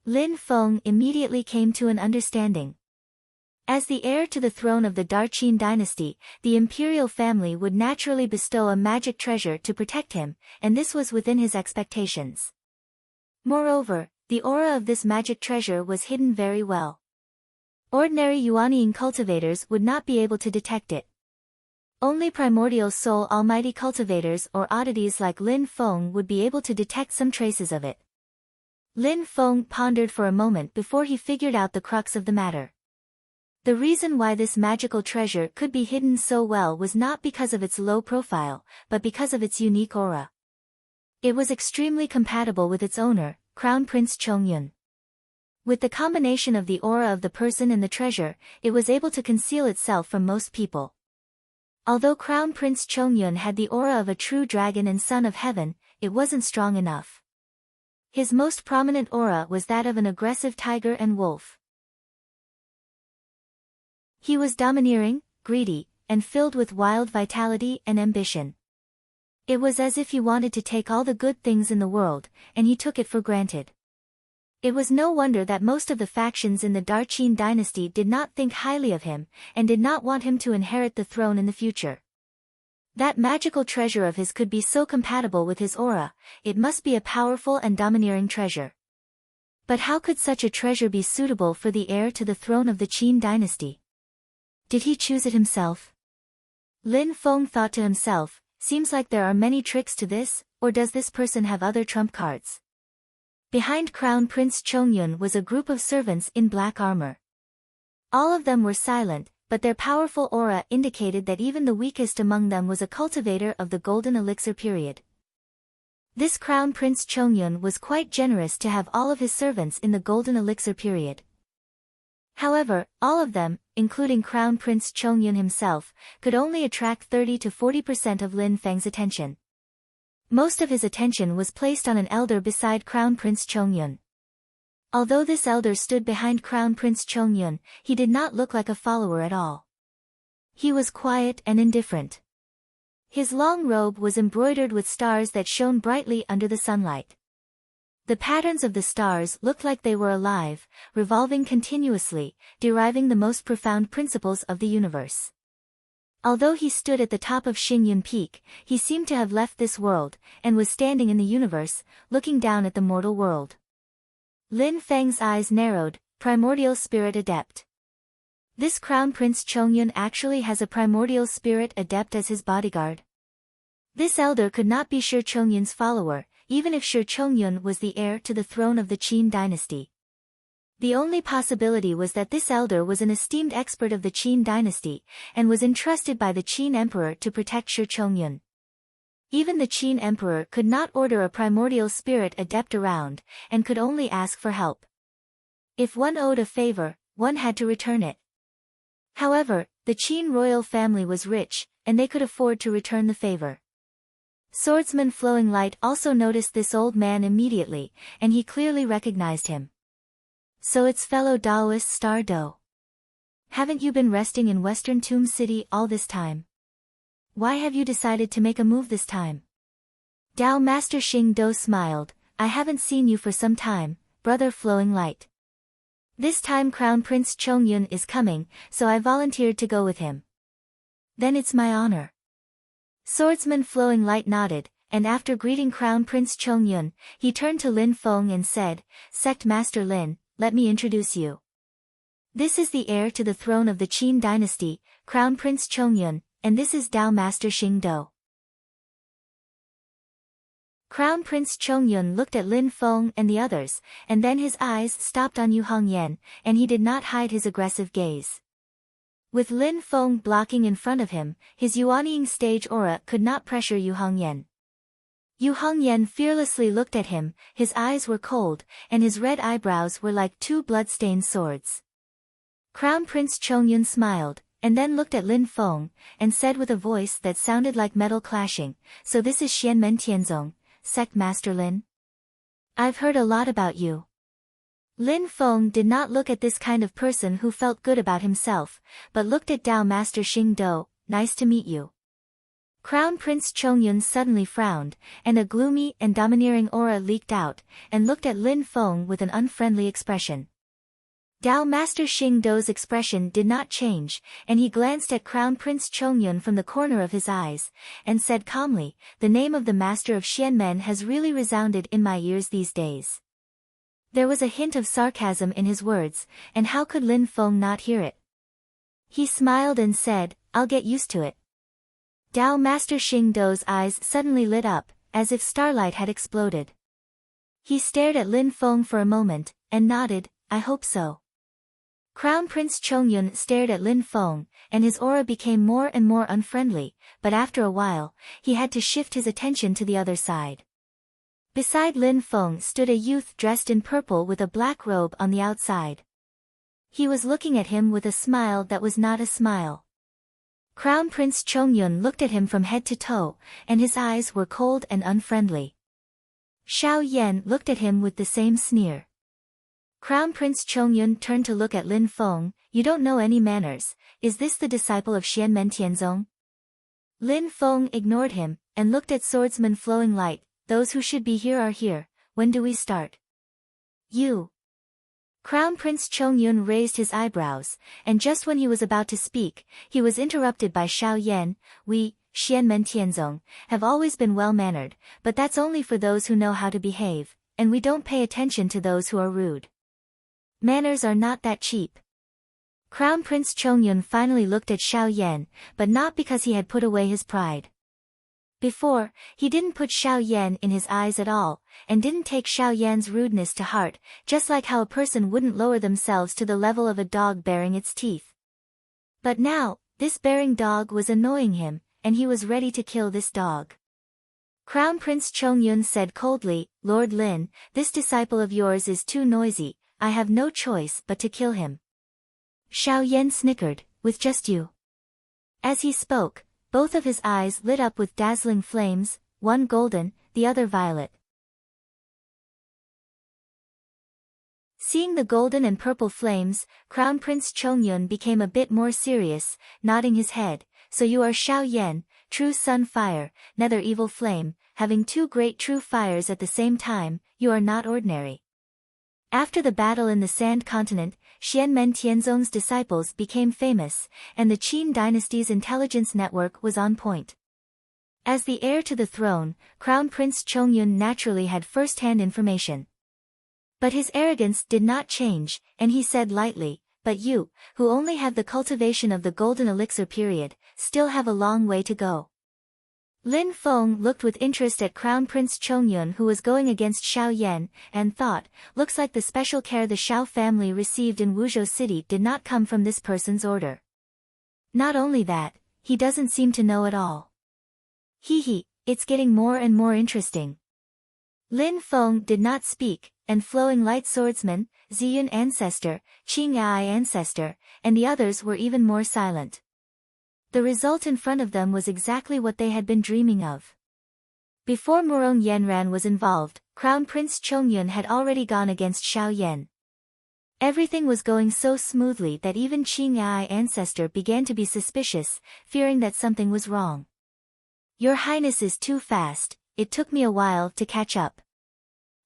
Lin Feng immediately came to an understanding. As the heir to the throne of the Qin dynasty, the imperial family would naturally bestow a magic treasure to protect him, and this was within his expectations. Moreover, the aura of this magic treasure was hidden very well. Ordinary Yuanying cultivators would not be able to detect it. Only primordial soul almighty cultivators or oddities like Lin Feng would be able to detect some traces of it. Lin Feng pondered for a moment before he figured out the crux of the matter. The reason why this magical treasure could be hidden so well was not because of its low profile, but because of its unique aura. It was extremely compatible with its owner, Crown Prince Chongyun. With the combination of the aura of the person and the treasure, it was able to conceal itself from most people. Although Crown Prince Chongyun had the aura of a true dragon and son of heaven, it wasn't strong enough. His most prominent aura was that of an aggressive tiger and wolf. He was domineering, greedy, and filled with wild vitality and ambition. It was as if he wanted to take all the good things in the world, and he took it for granted. It was no wonder that most of the factions in the Darqin dynasty did not think highly of him, and did not want him to inherit the throne in the future. That magical treasure of his could be so compatible with his aura, it must be a powerful and domineering treasure. But how could such a treasure be suitable for the heir to the throne of the Qin dynasty? Did he choose it himself? Lin Feng thought to himself, seems like there are many tricks to this, or does this person have other trump cards? Behind Crown Prince Chongyun was a group of servants in black armor. All of them were silent, but their powerful aura indicated that even the weakest among them was a cultivator of the golden elixir period. This Crown Prince Chongyun was quite generous to have all of his servants in the golden elixir period. However, all of them, including Crown Prince Chongyun himself, could only attract 30 to 40% of Lin Feng's attention. Most of his attention was placed on an elder beside Crown Prince Chongyun. Although this elder stood behind Crown Prince Chongyun, he did not look like a follower at all. He was quiet and indifferent. His long robe was embroidered with stars that shone brightly under the sunlight. The patterns of the stars looked like they were alive, revolving continuously, deriving the most profound principles of the universe. Although he stood at the top of Xingyun Peak, he seemed to have left this world, and was standing in the universe, looking down at the mortal world. Lin Feng's eyes narrowed, primordial spirit adept. This Crown Prince Chongyun actually has a primordial spirit adept as his bodyguard. This elder could not be Shi Chongyun's follower, even if Shi Chongyun was the heir to the throne of the Qin dynasty. The only possibility was that this elder was an esteemed expert of the Qin dynasty, and was entrusted by the Qin emperor to protect Shi Chongyun. Even the Qin emperor could not order a primordial spirit adept around, and could only ask for help. If one owed a favor, one had to return it. However, the Qin royal family was rich, and they could afford to return the favor. Swordsman Flowing Light also noticed this old man immediately, and he clearly recognized him. So it's fellow Daoist Star Do. Haven't you been resting in Western Tomb City all this time? Why have you decided to make a move this time? Dao Master Xing Do smiled, I haven't seen you for some time, brother Flowing Light. This time Crown Prince Chongyun is coming, so I volunteered to go with him. Then it's my honor. Swordsman Flowing Light nodded, and after greeting Crown Prince Chongyun, he turned to Lin Feng and said, Sect Master Lin, let me introduce you. This is the heir to the throne of the Qin dynasty, Crown Prince Chongyun, and this is Dao Master Xing Do. Crown Prince Chongyun looked at Lin Feng and the others, and then his eyes stopped on Yu Hongyan, and he did not hide his aggressive gaze. With Lin Feng blocking in front of him, his Yuanying stage aura could not pressure Yu Hongyan. Yu Hongyan fearlessly looked at him, his eyes were cold, and his red eyebrows were like two blood-stained swords. Crown Prince Chongyun smiled, and then looked at Lin Feng, and said with a voice that sounded like metal clashing, so this is Xianmen Tianzong, Sect Master Lin? I've heard a lot about you. Lin Feng did not look at this kind of person who felt good about himself, but looked at Dao Master Xing Do, nice to meet you. Crown Prince Chongyun suddenly frowned, and a gloomy and domineering aura leaked out, and looked at Lin Feng with an unfriendly expression. Dao Master Xing Do's expression did not change, and he glanced at Crown Prince Chongyun from the corner of his eyes, and said calmly, the name of the master of Xianmen has really resounded in my ears these days. There was a hint of sarcasm in his words, and how could Lin Feng not hear it? He smiled and said, I'll get used to it. Dao Master Xing Do's eyes suddenly lit up, as if starlight had exploded. He stared at Lin Feng for a moment, and nodded, I hope so. Crown Prince Chongyun stared at Lin Feng, and his aura became more and more unfriendly, but after a while, he had to shift his attention to the other side. Beside Lin Feng stood a youth dressed in purple with a black robe on the outside. He was looking at him with a smile that was not a smile. Crown Prince Chongyun looked at him from head to toe, and his eyes were cold and unfriendly. Xiao Yan looked at him with the same sneer. Crown Prince Chongyun turned to look at Lin Feng. You don't know any manners. Is this the disciple of Xianmen Tianzong? Lin Feng ignored him, and looked at swordsman Flowing Light. Those who should be here are here. When do we start? You. Crown Prince Chongyun raised his eyebrows, and just when he was about to speak, he was interrupted by Xiao Yan. We, Xianmen Tianzong, have always been well-mannered, but that's only for those who know how to behave, and we don't pay attention to those who are rude. Manners are not that cheap. Crown Prince Chongyun finally looked at Xiao Yan, but not because he had put away his pride. Before, he didn't put Xiao Yan in his eyes at all, and didn't take Xiao Yan's rudeness to heart, just like how a person wouldn't lower themselves to the level of a dog baring its teeth. But now, this baring dog was annoying him, and he was ready to kill this dog. Crown Prince Chongyun said coldly, Lord Lin, this disciple of yours is too noisy, I have no choice but to kill him. Xiao Yan snickered, with just you. As he spoke, both of his eyes lit up with dazzling flames, one golden, the other violet. Seeing the golden and purple flames, Crown Prince Chongyun became a bit more serious, nodding his head. So you are Xiao Yan, true sun fire, nether evil flame, having two great true fires at the same time, you are not ordinary. After the battle in the Sand Continent, Xianmen Tianzong's disciples became famous, and the Qin dynasty's intelligence network was on point. As the heir to the throne, Crown Prince Chongyun naturally had first-hand information. But his arrogance did not change, and he said lightly, but you, who only have the cultivation of the golden elixir period, still have a long way to go. Lin Feng looked with interest at Crown Prince Chongyun, who was going against Xiao Yan, and thought, looks like the special care the Xiao family received in Wuzhou City did not come from this person's order. Not only that, he doesn't seem to know at all. It's getting more and more interesting. Lin Feng did not speak, and Flowing Light swordsman, Ziyun ancestor, Qing'ai ancestor, and the others were even more silent. The result in front of them was exactly what they had been dreaming of. Before Murong Yanran was involved, Crown Prince Chongyun had already gone against Xiao Yan. Everything was going so smoothly that even Qing'ai ancestor began to be suspicious, fearing that something was wrong. Your Highness is too fast, it took me a while to catch up.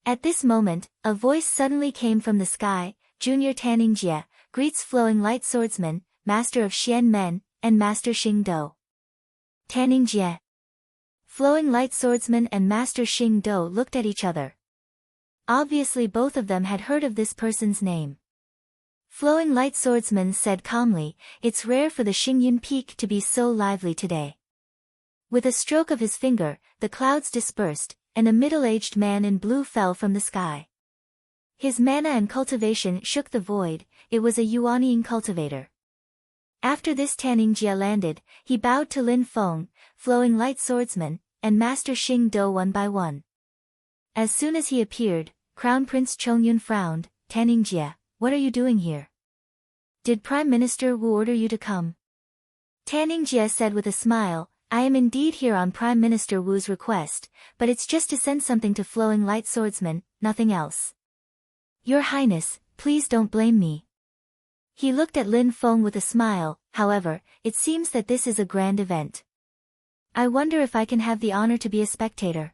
At this moment, a voice suddenly came from the sky. Junior Taningjie greets Flowing Light swordsman, master of Xianmen, and Master Xingdou. Taningjie. Flowing Light swordsman and Master Xingdou looked at each other. Obviously both of them had heard of this person's name. Flowing Light swordsman said calmly, it's rare for the Xingyun Peak to be so lively today. With a stroke of his finger, the clouds dispersed, and a middle-aged man in blue fell from the sky. His mana and cultivation shook the void. It was a Yuanying cultivator. After this Taningjie landed, he bowed to Lin Feng, Flowing Light swordsman, and Master Xingdou one by one. As soon as he appeared, Crown Prince Chongyun frowned. Taningjie, what are you doing here? Did Prime Minister Wu order you to come? Taningjie said with a smile, I am indeed here on Prime Minister Wu's request, but it's just to send something to Flowing Light swordsman, nothing else. Your Highness, please don't blame me. He looked at Lin Feng with a smile. However, it seems that this is a grand event. I wonder if I can have the honor to be a spectator.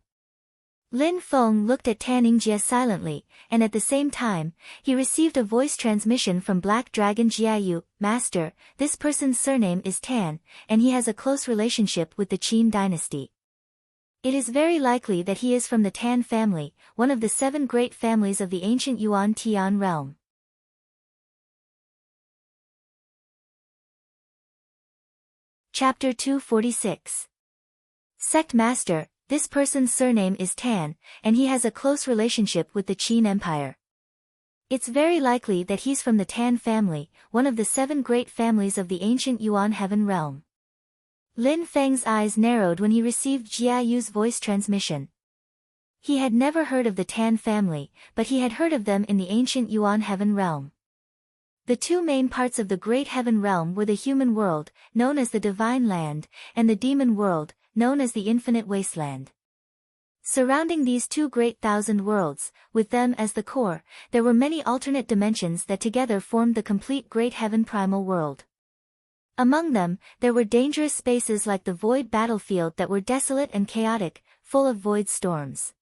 Lin Feng looked at Taningjie silently, and at the same time, he received a voice transmission from Black Dragon Jiayu. Master, this person's surname is Tan, and he has a close relationship with the Qin dynasty. It is very likely that he is from the Tan family, one of the 7 great families of the ancient Yuan Tian realm. Chapter 246. Sect Master, this person's surname is Tan, and he has a close relationship with the Qin Empire. It's very likely that he's from the Tan family, one of the 7 great families of the ancient Yuan Heaven realm. Lin Feng's eyes narrowed when he received Jiayu's voice transmission. He had never heard of the Tan family, but he had heard of them in the ancient Yuan Heaven realm. The 2 main parts of the Great Heaven realm were the human world, known as the Divine Land, and the demon world, known as the Infinite Wasteland. Surrounding these two great thousand worlds, with them as the core, there were many alternate dimensions that together formed the complete great heaven primal world. Among them, there were dangerous spaces like the void battlefield that were desolate and chaotic, full of void storms.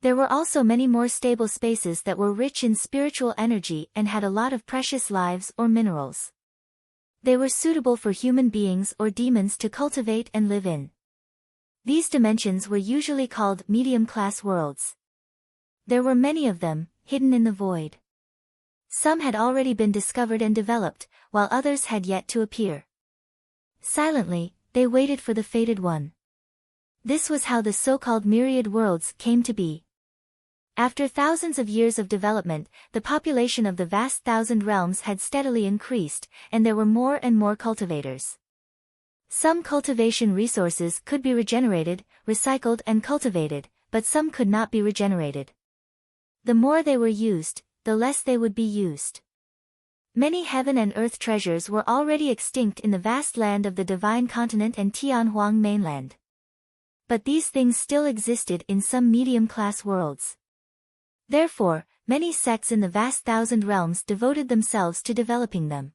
There were also many more stable spaces that were rich in spiritual energy and had a lot of precious lives or minerals. They were suitable for human beings or demons to cultivate and live in. These dimensions were usually called medium-class worlds. There were many of them, hidden in the void. Some had already been discovered and developed, while others had yet to appear. Silently, they waited for the fated one. This was how the so-called myriad worlds came to be. After thousands of years of development, the population of the vast thousand realms had steadily increased, and there were more and more cultivators. Some cultivation resources could be regenerated, recycled and cultivated, but some could not be regenerated. The more they were used, the less they would be used. Many heaven and earth treasures were already extinct in the vast land of the Divine Continent and Tianhuang mainland. But these things still existed in some medium-class worlds. Therefore, many sects in the vast thousand realms devoted themselves to developing them.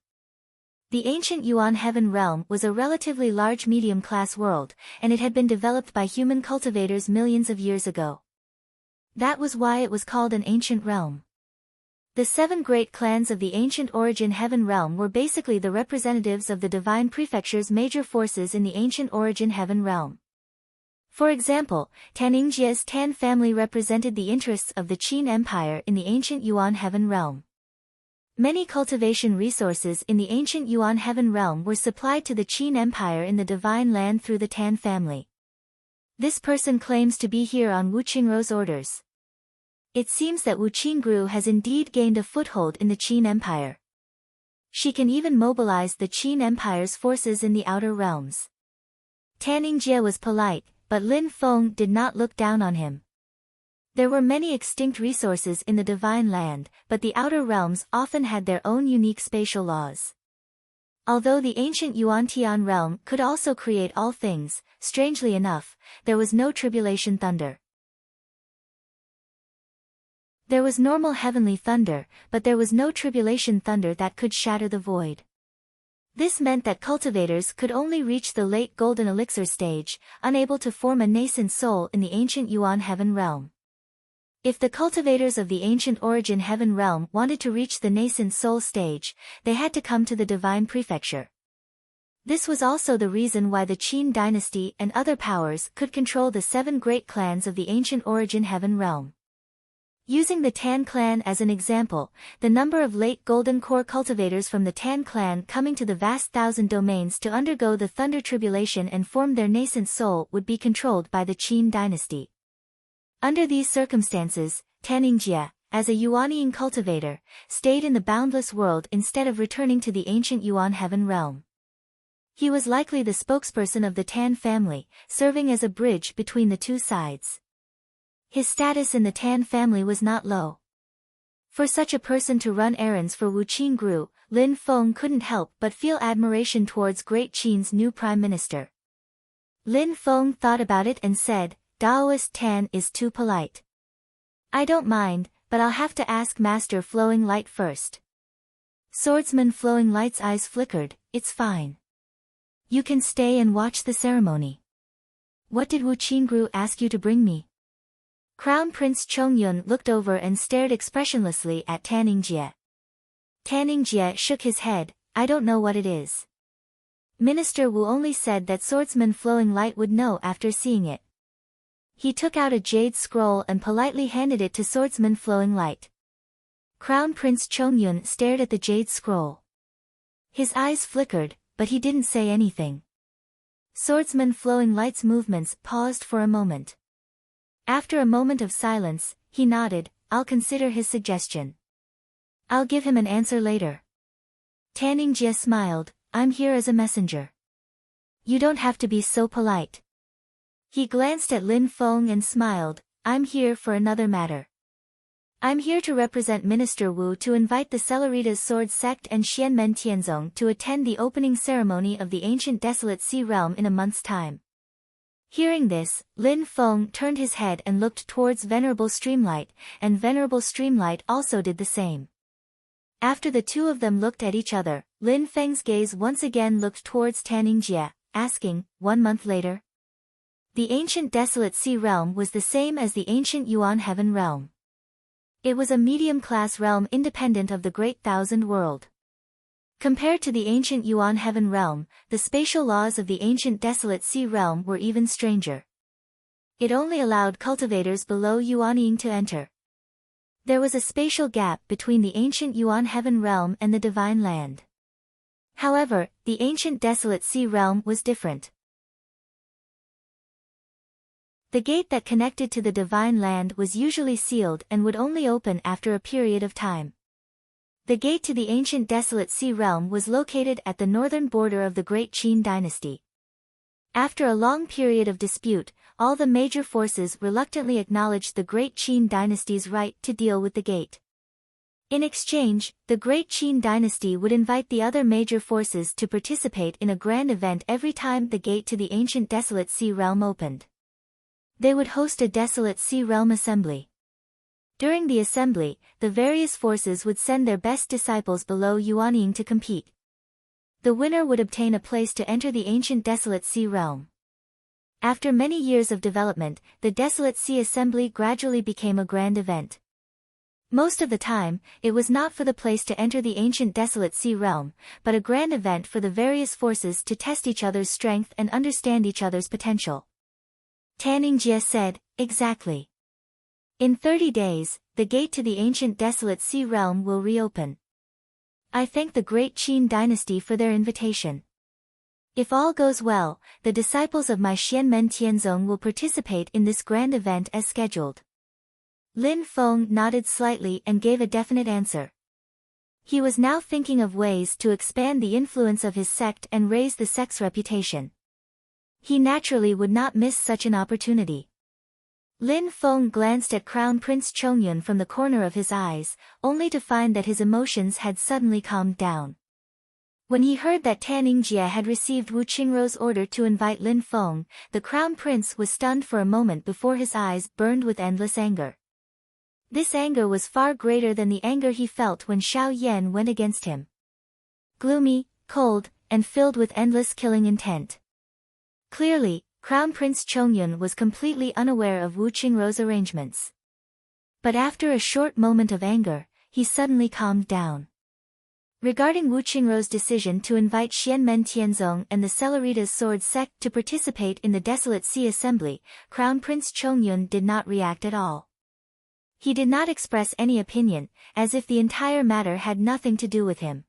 The ancient Yuan heaven realm was a relatively large medium-class world, and it had been developed by human cultivators millions of years ago. That was why it was called an ancient realm. The 7 great clans of the ancient origin heaven realm were basically the representatives of the divine prefecture's major forces in the ancient origin heaven realm. For example, Tanningjie's Tan family represented the interests of the Qin Empire in the ancient Yuan heaven realm. Many cultivation resources in the ancient Yuan heaven realm were supplied to the Qin Empire in the Divine Land through the Tan family. This person claims to be here on Wu Qingruo's orders. It seems that Wu Qingru has indeed gained a foothold in the Qin Empire. She can even mobilize the Qin Empire's forces in the outer realms. Tanningjie was polite, but Lin Feng did not look down on him. There were many extinct resources in the Divine Land, but the outer realms often had their own unique spatial laws. Although the ancient Yuan-Tian realm could also create all things, strangely enough, there was no tribulation thunder. There was normal heavenly thunder, but there was no tribulation thunder that could shatter the void. This meant that cultivators could only reach the late golden elixir stage, unable to form a nascent soul in the ancient Yuan heaven realm. If the cultivators of the ancient origin heaven realm wanted to reach the nascent soul stage, they had to come to the divine prefecture. This was also the reason why the Qin dynasty and other powers could control the 7 great clans of the ancient origin heaven realm. Using the Tan clan as an example, the number of late golden core cultivators from the Tan clan coming to the vast thousand domains to undergo the thunder tribulation and form their nascent soul would be controlled by the Qin dynasty. Under these circumstances, Tanningjie, as a Yuanian cultivator, stayed in the boundless world instead of returning to the ancient Yuan heaven realm. He was likely the spokesperson of the Tan family, serving as a bridge between the two sides. His status in the Tan family was not low. For such a person to run errands for Wu Qingru, Lin Feng couldn't help but feel admiration towards Great Qin's new prime minister. Lin Feng thought about it and said, "Daoist Tan is too polite. I don't mind, but I'll have to ask Master Flowing Light first." Swordsman Flowing Light's eyes flickered. "It's fine. You can stay and watch the ceremony." "What did Wu Qingru ask you to bring me?" Crown Prince Chongyun looked over and stared expressionlessly at Tanningjie. Tanningjie shook his head. "I don't know what it is. Minister Wu only said that Swordsman Flowing Light would know after seeing it." He took out a jade scroll and politely handed it to Swordsman Flowing Light. Crown Prince Chongyun stared at the jade scroll. His eyes flickered, but he didn't say anything. Swordsman Flowing Light's movements paused for a moment. After a moment of silence, he nodded. "I'll consider his suggestion. I'll give him an answer later." Tanningjie smiled. "I'm here as a messenger. You don't have to be so polite." He glanced at Lin Feng and smiled. "I'm here for another matter. I'm here to represent Minister Wu to invite the Celeritas Sword Sect and Xianmen Tianzong to attend the opening ceremony of the ancient Desolate Sea Realm in a month's time." Hearing this, Lin Feng turned his head and looked towards Venerable Streamlight, and Venerable Streamlight also did the same. After the two of them looked at each other, Lin Feng's gaze once again looked towards Tanningjie, asking, 1 month later? The ancient desolate sea realm was the same as the ancient Yuan heaven realm. It was a medium-class realm independent of the Great Thousand World. Compared to the ancient Yuan heaven realm, the spatial laws of the ancient desolate sea realm were even stranger. It only allowed cultivators below Yuanying to enter. There was a spatial gap between the ancient Yuan heaven realm and the divine land. However, the ancient desolate sea realm was different. The gate that connected to the divine land was usually sealed and would only open after a period of time. The gate to the ancient desolate sea realm was located at the northern border of the Great Qin dynasty. After a long period of dispute, all the major forces reluctantly acknowledged the Great Qin dynasty's right to deal with the gate. In exchange, the Great Qin dynasty would invite the other major forces to participate in a grand event every time the gate to the ancient desolate sea realm opened. They would host a desolate sea realm assembly. During the assembly, the various forces would send their best disciples below Yuanying to compete. The winner would obtain a place to enter the ancient desolate sea realm. After many years of development, the desolate sea assembly gradually became a grand event. Most of the time, it was not for the place to enter the ancient desolate sea realm, but a grand event for the various forces to test each other's strength and understand each other's potential. Tanningjie said, exactly. In 30 days, the gate to the ancient desolate sea realm will reopen. I thank the Great Qin dynasty for their invitation. If all goes well, the disciples of my Xianmen Tianzong will participate in this grand event as scheduled. Lin Feng nodded slightly and gave a definite answer. He was now thinking of ways to expand the influence of his sect and raise the sect's reputation. He naturally would not miss such an opportunity. Lin Feng glanced at Crown Prince Chongyun from the corner of his eyes, only to find that his emotions had suddenly calmed down. When he heard that Tanningjie had received Wu Qingrou's order to invite Lin Feng, the Crown Prince was stunned for a moment before his eyes burned with endless anger. This anger was far greater than the anger he felt when Xiao Yan went against him. Gloomy, cold, and filled with endless killing intent. Clearly, Crown Prince Chongyun was completely unaware of Wu Qingrou's arrangements. But after a short moment of anger, he suddenly calmed down. Regarding Wu Qingrou's decision to invite Xianmen Tianzong and the Celeritas Sword sect to participate in the Desolate Sea Assembly, Crown Prince Chongyun did not react at all. He did not express any opinion, as if the entire matter had nothing to do with him.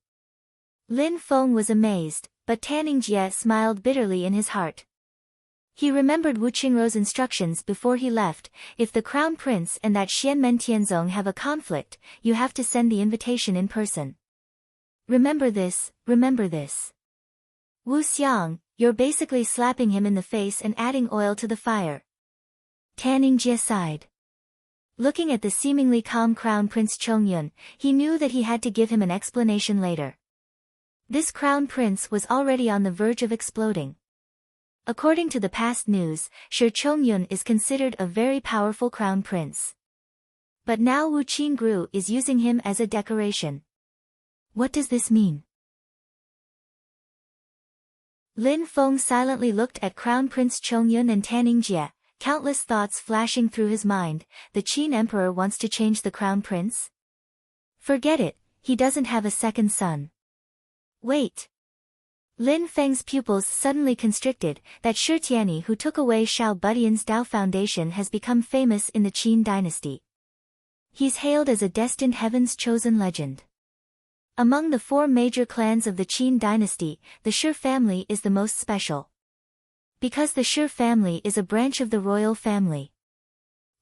Lin Feng was amazed, but Tanningjie smiled bitterly in his heart. He remembered Wu Qingrou's instructions before he left, if the Crown Prince and that Xianmen Tianzong have a conflict, you have to send the invitation in person. Remember this, remember this. Wu Xiang, you're basically slapping him in the face and adding oil to the fire. Tanningjie sighed. Looking at the seemingly calm Crown Prince Chongyun, he knew that he had to give him an explanation later. This Crown Prince was already on the verge of exploding. According to the past news, Shi Chongyun is considered a very powerful crown prince. But now Wu Qingru is using him as a decoration. What does this mean? Lin Feng silently looked at Crown Prince Chongyun and Tanningjie, countless thoughts flashing through his mind. The Qin Emperor wants to change the crown prince? Forget it, he doesn't have a second son. Wait. Lin Feng's pupils suddenly constricted. That Shi Tianyi who took away Xiao Budian's Dao Foundation has become famous in the Qin dynasty. He's hailed as a destined heaven's chosen legend. Among the 4 major clans of the Qin dynasty, the Shi family is the most special. Because the Shi family is a branch of the royal family.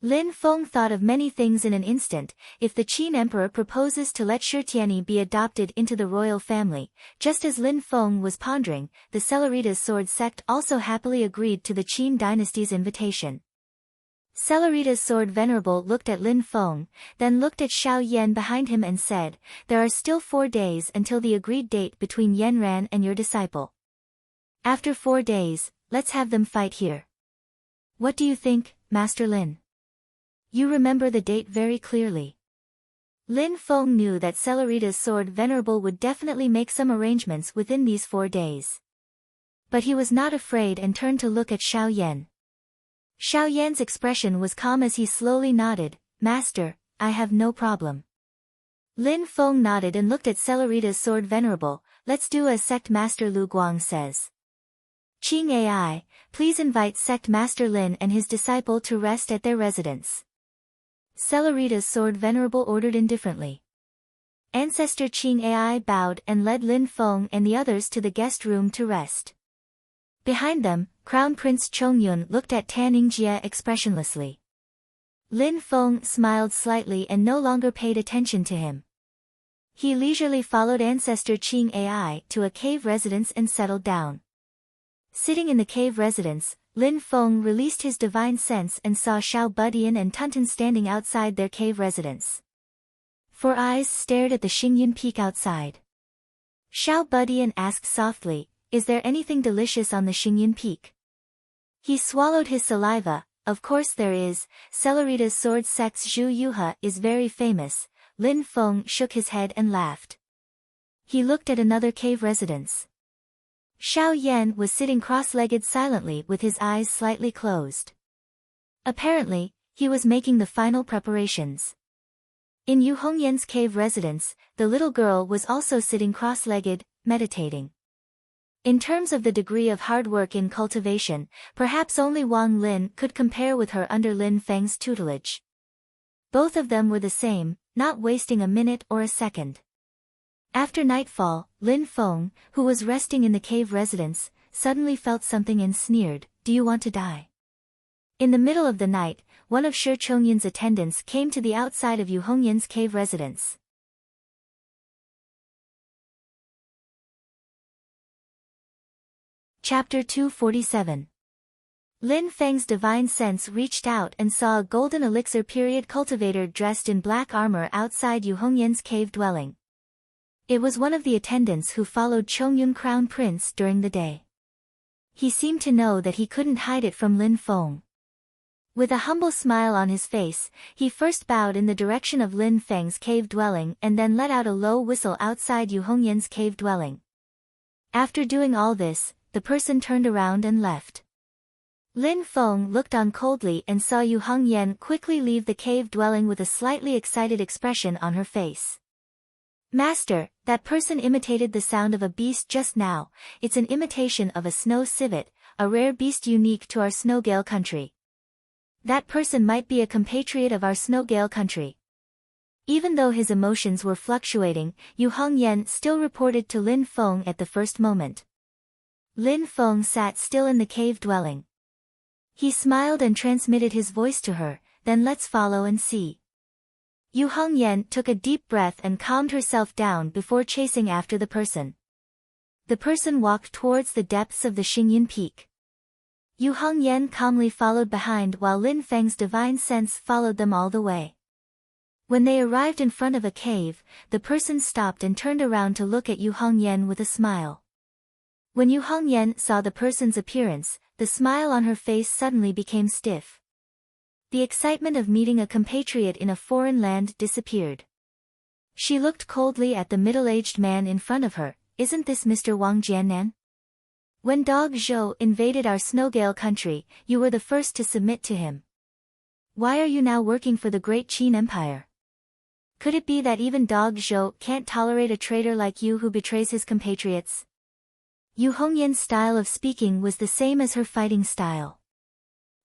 Lin Feng thought of many things in an instant. If the Qin emperor proposes to let Shi Tianyi be adopted into the royal family, just as Lin Feng was pondering, the Celeritas Sword sect also happily agreed to the Qin dynasty's invitation. Celeritas Sword Venerable looked at Lin Feng, then looked at Xiao Yan behind him and said, there are still 4 days until the agreed date between Yan Ran and your disciple. After 4 days, let's have them fight here. What do you think, Master Lin? You remember the date very clearly. Lin Feng knew that Celerita's sword Venerable would definitely make some arrangements within these 4 days. But he was not afraid and turned to look at Xiao Yan. Xiao Yan's expression was calm as he slowly nodded, Master, I have no problem. Lin Feng nodded and looked at Celerita's sword Venerable, let's do as Sect Master Lu Guang says. Qing Ai, please invite Sect Master Lin and his disciple to rest at their residence. Celerita's sword Venerable ordered indifferently. Ancestor Qing Ai bowed and led Lin Feng and the others to the guest room to rest. Behind them, Crown Prince Chongyun looked at Tan Yingjie expressionlessly. Lin Feng smiled slightly and no longer paid attention to him. He leisurely followed Ancestor Qing Ai to a cave residence and settled down. Sitting in the cave residence, Lin Feng released his divine sense and saw Xiao Budian and Tunton standing outside their cave residence. 4 eyes stared at the Xingyun Peak outside. Xiao Budian asked softly, is there anything delicious on the Xingyun Peak? He swallowed his saliva, of course there is, Celerita's sword sect's Zhu Yuha is very famous. Lin Feng shook his head and laughed. He looked at another cave residence. Xiao Yan was sitting cross-legged silently with his eyes slightly closed. Apparently, he was making the final preparations. In Yu Hongyan's cave residence, the little girl was also sitting cross-legged, meditating. In terms of the degree of hard work in cultivation, perhaps only Wang Lin could compare with her under Lin Feng's tutelage. Both of them were the same, not wasting a minute or a second. After nightfall, Lin Feng, who was resting in the cave residence, suddenly felt something and sneered, do you want to die? In the middle of the night, one of Shi Chongyun's attendants came to the outside of Yu Hongyan's cave residence. Chapter 247. Lin Feng's divine sense reached out and saw a golden elixir period cultivator dressed in black armor outside Yu Hongyan's cave dwelling. It was one of the attendants who followed Chongyun Crown Prince during the day. He seemed to know that he couldn't hide it from Lin Feng. With a humble smile on his face, he first bowed in the direction of Lin Feng's cave dwelling and then let out a low whistle outside Yu Hongyan's cave dwelling. After doing all this, the person turned around and left. Lin Feng looked on coldly and saw Yu Hongyan quickly leave the cave dwelling with a slightly excited expression on her face. Master, that person imitated the sound of a beast just now. It's an imitation of a snow civet, a rare beast unique to our Snowgale country. That person might be a compatriot of our Snowgale country. Even though his emotions were fluctuating, Yu Hongyan still reported to Lin Feng at the first moment. Lin Feng sat still in the cave dwelling. He smiled and transmitted his voice to her, then let's follow and see. Yu Hongyan took a deep breath and calmed herself down before chasing after the person. The person walked towards the depths of the Xingyun Peak. Yu Hongyan calmly followed behind while Lin Feng's divine sense followed them all the way. When they arrived in front of a cave, the person stopped and turned around to look at Yu Hongyan with a smile. When Yu Hongyan saw the person's appearance, the smile on her face suddenly became stiff. The excitement of meeting a compatriot in a foreign land disappeared. She looked coldly at the middle-aged man in front of her. Isn't this Mr. Wang Jiannan? When Dog Zhou invaded our Snowgale country, you were the first to submit to him. Why are you now working for the great Qin Empire? Could it be that even Dog Zhou can't tolerate a traitor like you who betrays his compatriots? Yu Hongyan's style of speaking was the same as her fighting style.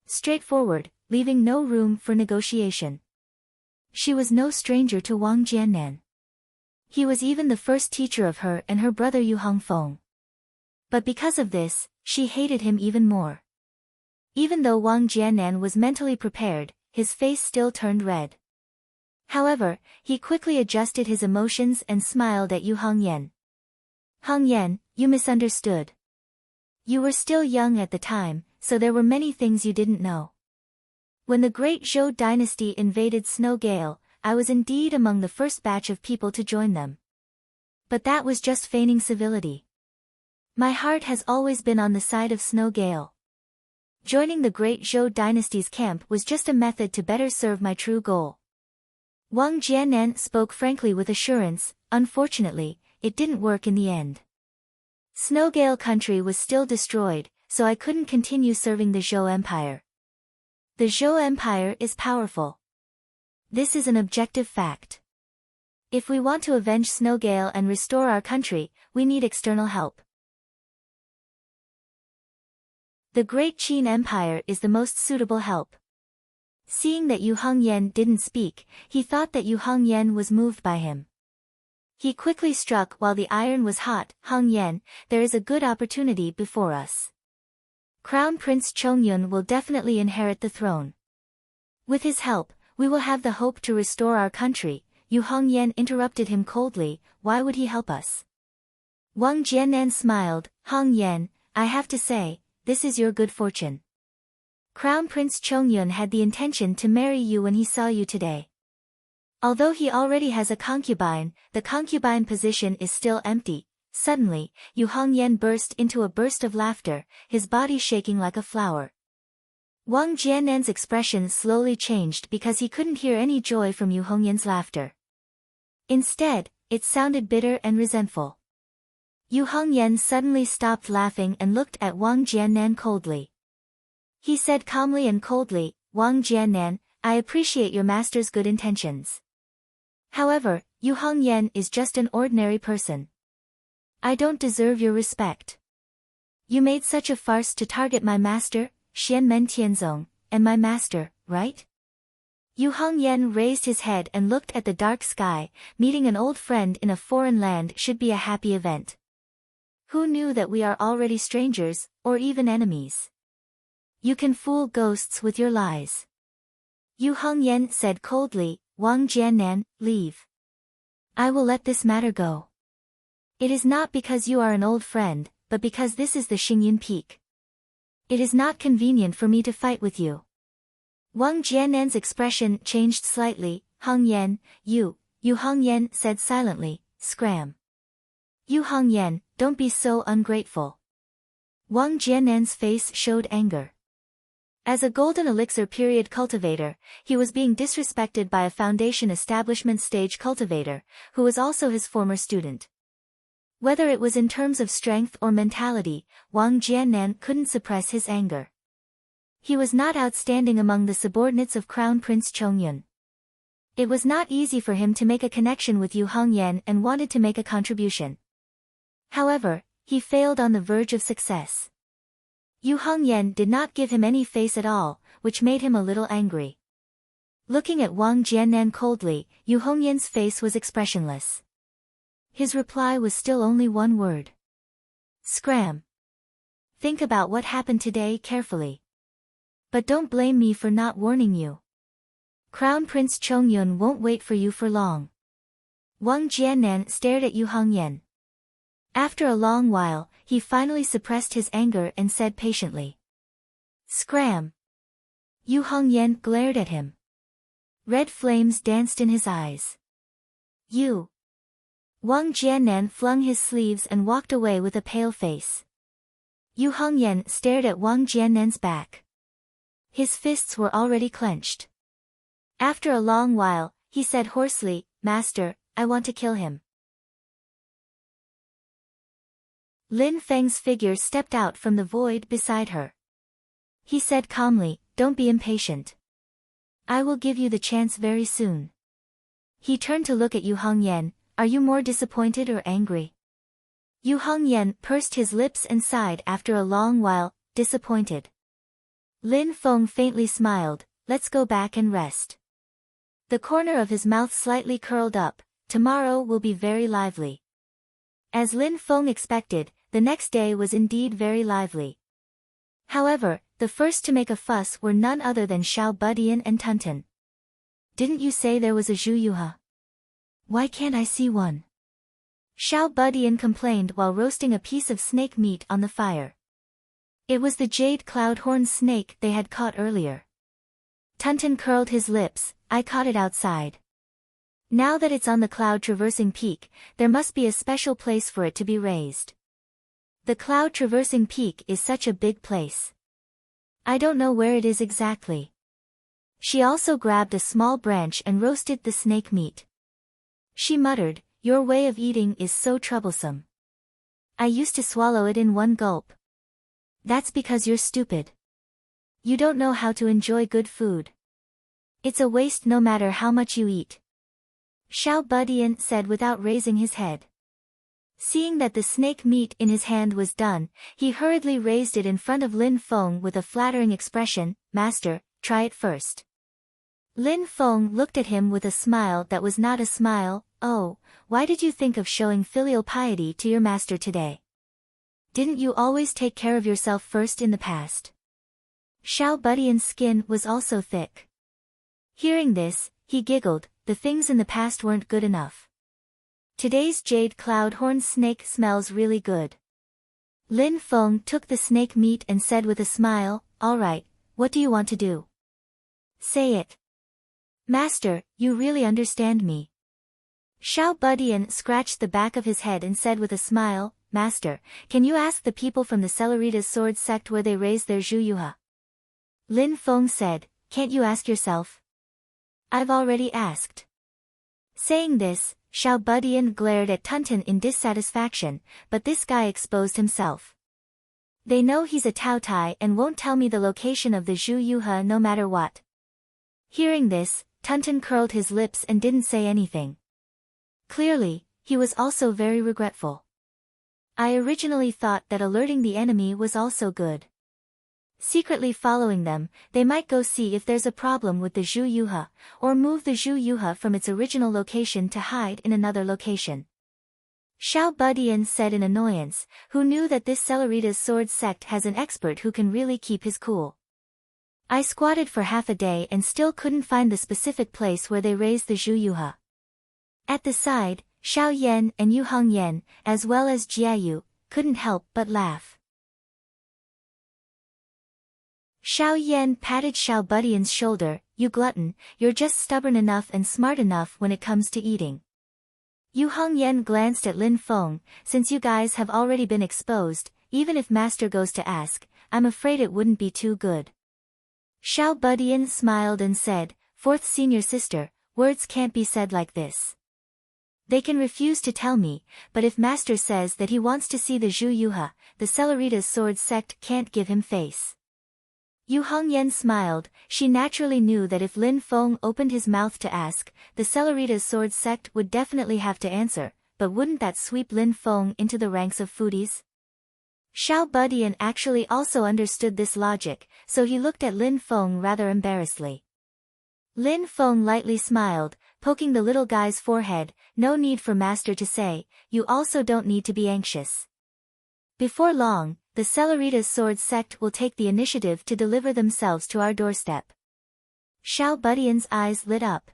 Straightforward, leaving no room for negotiation. She was no stranger to Wang Jiannan. He was even the first teacher of her and her brother Yu Hongfeng. But because of this, she hated him even more. Even though Wang Jiannan was mentally prepared, his face still turned red. However, he quickly adjusted his emotions and smiled at Yu Hongyan. Hongyan, you misunderstood. You were still young at the time, so there were many things you didn't know. When the great Zhou dynasty invaded Snowgale, I was indeed among the first batch of people to join them. But that was just feigning civility. My heart has always been on the side of Snowgale. Joining the great Zhou dynasty's camp was just a method to better serve my true goal. Wang Jiannan spoke frankly with assurance. Unfortunately, it didn't work in the end. Snowgale country was still destroyed, so I couldn't continue serving the Zhou Empire. The Zhou Empire is powerful. This is an objective fact. If we want to avenge Snowgale and restore our country, we need external help. The Great Qin Empire is the most suitable help. Seeing that Yu Hongyan didn't speak, he thought that Yu Hongyan was moved by him. He quickly struck while the iron was hot. Hongyan, there is a good opportunity before us. Crown Prince Chongyun will definitely inherit the throne. With his help, we will have the hope to restore our country. Yu Hongyan interrupted him coldly. Why would he help us? Wang Jiannan smiled. Hongyan, I have to say, this is your good fortune. Crown Prince Chongyun had the intention to marry you when he saw you today. Although he already has a concubine, the concubine position is still empty. Suddenly, Yu Hongyan burst into a burst of laughter, his body shaking like a flower. Wang Jiannan's expression slowly changed because he couldn't hear any joy from Yu Hongyan's laughter. Instead, it sounded bitter and resentful. Yu Hongyan suddenly stopped laughing and looked at Wang Jiannan coldly. He said calmly and coldly, Wang Jiannan, I appreciate your master's good intentions. However, Yu Hongyan is just an ordinary person. I don't deserve your respect. You made such a farce to target my master, Xianmen Tianzong, and my master, right? Yu Hongyan raised his head and looked at the dark sky. Meeting an old friend in a foreign land should be a happy event. Who knew that we are already strangers, or even enemies? You can fool ghosts with your lies. Yu Hongyan said coldly, Wang Jiannan, leave. I will let this matter go. It is not because you are an old friend, but because this is the Xingyin Peak. It is not convenient for me to fight with you. Wang Jiannan's expression changed slightly. Hongyan, Yu Hongyan said silently, scram. Yu Hongyan, don't be so ungrateful. Wang Jiannan's face showed anger. As a golden elixir period cultivator, he was being disrespected by a foundation establishment stage cultivator, who was also his former student. Whether it was in terms of strength or mentality, Wang Jiannan couldn't suppress his anger. He was not outstanding among the subordinates of Crown Prince Chongyun. It was not easy for him to make a connection with Yu Hongyan and wanted to make a contribution. However, he failed on the verge of success. Yu Hongyan did not give him any face at all, which made him a little angry. Looking at Wang Jiannan coldly, Yu Hongyan's face was expressionless. His reply was still only one word. Scram. Think about what happened today carefully. But don't blame me for not warning you. Crown Prince Chongyun won't wait for you for long. Wang Jiannan stared at Yu Hongyan. After a long while, he finally suppressed his anger and said patiently. Scram. Yu Hongyan glared at him. Red flames danced in his eyes. You. Wang Jiannan flung his sleeves and walked away with a pale face. Yu Hongyan stared at Wang Jiannan's back. His fists were already clenched. After a long while, he said hoarsely, Master, I want to kill him. Lin Feng's figure stepped out from the void beside her. He said calmly, Don't be impatient. I will give you the chance very soon. He turned to look at Yu Hongyan. Are you more disappointed or angry? Yu Hongyan pursed his lips and sighed after a long while, disappointed. Lin Feng faintly smiled, Let's go back and rest. The corner of his mouth slightly curled up. Tomorrow will be very lively. As Lin Feng expected, the next day was indeed very lively. However, the first to make a fuss were none other than Xiao Budian and Tunton. Didn't you say there was a Zhu Yuha? Why can't I see one? Xiao Budian complained while roasting a piece of snake meat on the fire. It was the jade cloudhorn snake they had caught earlier. Tunton curled his lips, I caught it outside. Now that it's on the cloud-traversing peak, there must be a special place for it to be raised. The cloud-traversing peak is such a big place. I don't know where it is exactly. She also grabbed a small branch and roasted the snake meat. She muttered, your way of eating is so troublesome. I used to swallow it in one gulp. That's because you're stupid. You don't know how to enjoy good food. It's a waste no matter how much you eat. Xiao Budian said without raising his head. Seeing that the snake meat in his hand was done, he hurriedly raised it in front of Lin Feng with a flattering expression, Master, try it first. Lin Feng looked at him with a smile that was not a smile. Oh, why did you think of showing filial piety to your master today? Didn't you always take care of yourself first in the past? Xiao Budian's skin was also thick. Hearing this, he giggled, the things in the past weren't good enough. Today's jade cloud horn snake smells really good. Lin Feng took the snake meat and said with a smile, all right, what do you want to do? Say it. Master, you really understand me. Xiao Budian scratched the back of his head and said with a smile, Master, can you ask the people from the Celeritas sword sect where they raise their Zhuyuha? Lin Feng said, can't you ask yourself? I've already asked. Saying this, Xiao Budian glared at Tunton in dissatisfaction, but this guy exposed himself. They know he's a Taotai and won't tell me the location of the Zhuyuha no matter what. Hearing this, Tunton curled his lips and didn't say anything. Clearly, he was also very regretful. I originally thought that alerting the enemy was also good. Secretly following them, they might go see if there's a problem with the Zhuyuha, or move the Zhuyuha from its original location to hide in another location. Xiao Budian said in annoyance, who knew that this Celeritas sword sect has an expert who can really keep his cool. I squatted for half a day and still couldn't find the specific place where they raise the Zhuyuha. At the side, Xiao Yan and Yu Hongyan, as well as Jiayu, couldn't help but laugh. Xiao Yan patted Xiao Budian's shoulder, you glutton, you're just stubborn enough and smart enough when it comes to eating. Yu Hongyan glanced at Lin Feng, since you guys have already been exposed, even if Master goes to ask, I'm afraid it wouldn't be too good. Xiao Budian smiled and said, fourth senior sister, words can't be said like this. They can refuse to tell me, but if Master says that he wants to see the Zhuyuha, the Celeritas sword sect can't give him face. Yu Hongyan smiled, she naturally knew that if Lin Feng opened his mouth to ask, the Celeritas sword sect would definitely have to answer, but wouldn't that sweep Lin Feng into the ranks of foodies? Xiao Budian actually also understood this logic, so he looked at Lin Feng rather embarrassedly. Lin Feng lightly smiled, poking the little guy's forehead, no need for Master to say, you also don't need to be anxious. Before long, the Celeritas sword sect will take the initiative to deliver themselves to our doorstep. Xiao Budian's eyes lit up.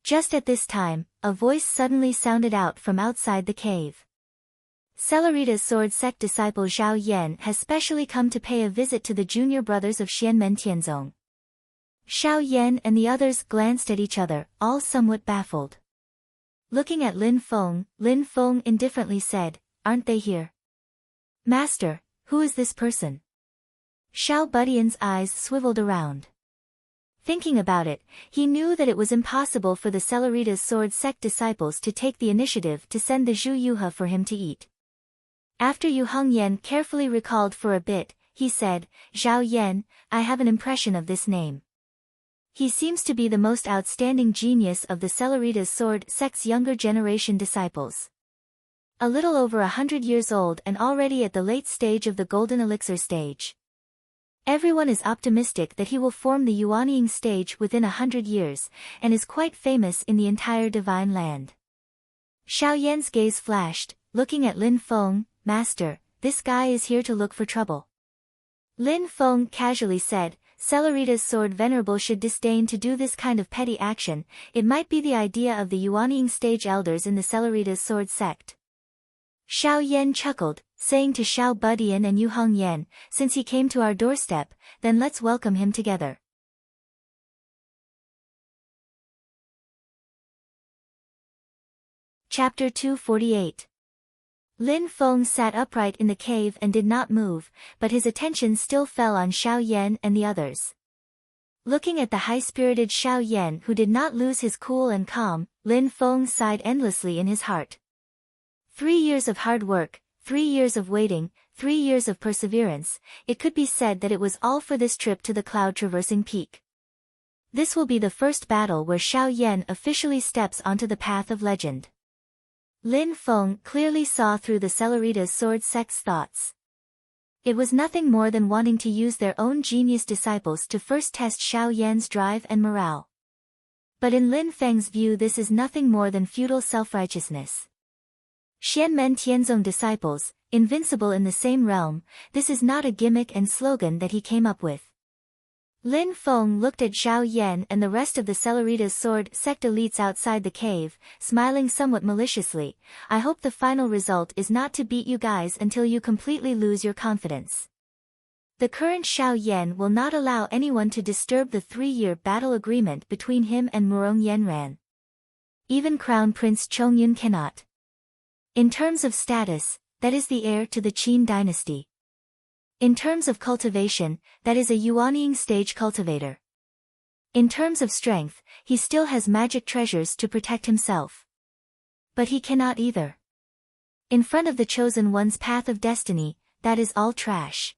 Just at this time, a voice suddenly sounded out from outside the cave. Celeritas sword sect disciple Zhao Yan has specially come to pay a visit to the junior brothers of Xianmen Tianzong. Xiao Yan and the others glanced at each other, all somewhat baffled. Looking at Lin Feng indifferently said, aren't they here? Master, who is this person? Xiao Budian's eyes swiveled around. Thinking about it, he knew that it was impossible for the Celeritas sword sect disciples to take the initiative to send the Zhuyuha for him to eat. After Yu Hongyan carefully recalled for a bit, he said, Zhao Yan, I have an impression of this name. He seems to be the most outstanding genius of the Celeritas sword sect's younger generation disciples. A little over 100 years old and already at the late stage of the golden elixir stage. Everyone is optimistic that he will form the Yuanying stage within 100 years, and is quite famous in the entire divine land. Xiao Yan's gaze flashed, looking at Lin Feng, Master, this guy is here to look for trouble. Lin Feng casually said, Celeritas sword venerable should disdain to do this kind of petty action, it might be the idea of the Yuanying stage elders in the Celeritas sword sect. Xiao Yan chuckled, saying to Xiao Budian and Yu Hongyan, since he came to our doorstep, then let's welcome him together. Chapter 248. Lin Feng sat upright in the cave and did not move, but his attention still fell on Xiao Yan and the others. Looking at the high-spirited Xiao Yan who did not lose his cool and calm, Lin Feng sighed endlessly in his heart. 3 years of hard work, 3 years of waiting, 3 years of perseverance, it could be said that it was all for this trip to the cloud-traversing peak. This will be the first battle where Xiao Yan officially steps onto the path of legend. Lin Feng clearly saw through the Cellerita's sword sect's thoughts. It was nothing more than wanting to use their own genius disciples to first test Xiao Yan's drive and morale. But in Lin Feng's view this is nothing more than futile self-righteousness. Xianmen Tianzong disciples, invincible in the same realm, this is not a gimmick and slogan that he came up with. Lin Feng looked at Xiao Yan and the rest of the Cellerita's sword sect elites outside the cave, smiling somewhat maliciously. I hope the final result is not to beat you guys until you completely lose your confidence. The current Xiao Yan will not allow anyone to disturb the 3-year battle agreement between him and Murong Yenran. Even Crown Prince Chongyun cannot. In terms of status, that is the heir to the Qin dynasty. In terms of cultivation, that is a Yuanying stage cultivator. In terms of strength, he still has magic treasures to protect himself. But he cannot either. In front of the chosen one's path of destiny, that is all trash.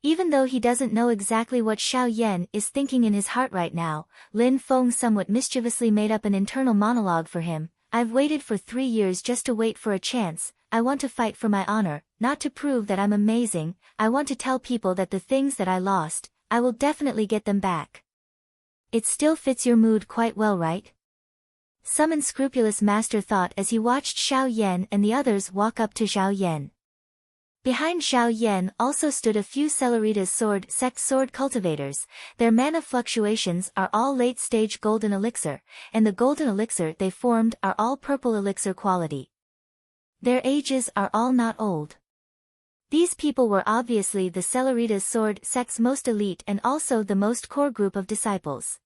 Even though he doesn't know exactly what Xiao Yan is thinking in his heart right now, Lin Feng somewhat mischievously made up an internal monologue for him. I've waited for 3 years just to wait for a chance. I want to fight for my honor, not to prove that I'm amazing. I want to tell people that the things that I lost, I will definitely get them back. It still fits your mood quite well, right? Some unscrupulous master thought as he watched Xiao Yan and the others walk up to Xiao Yan. Behind Xiao Yan also stood a few Cellerita's sword sect sword cultivators. Their mana fluctuations are all late-stage golden elixir, and the golden elixir they formed are all purple elixir quality. Their ages are all not old. These people were obviously the Cellerita's sword sect's most elite and also the most core group of disciples.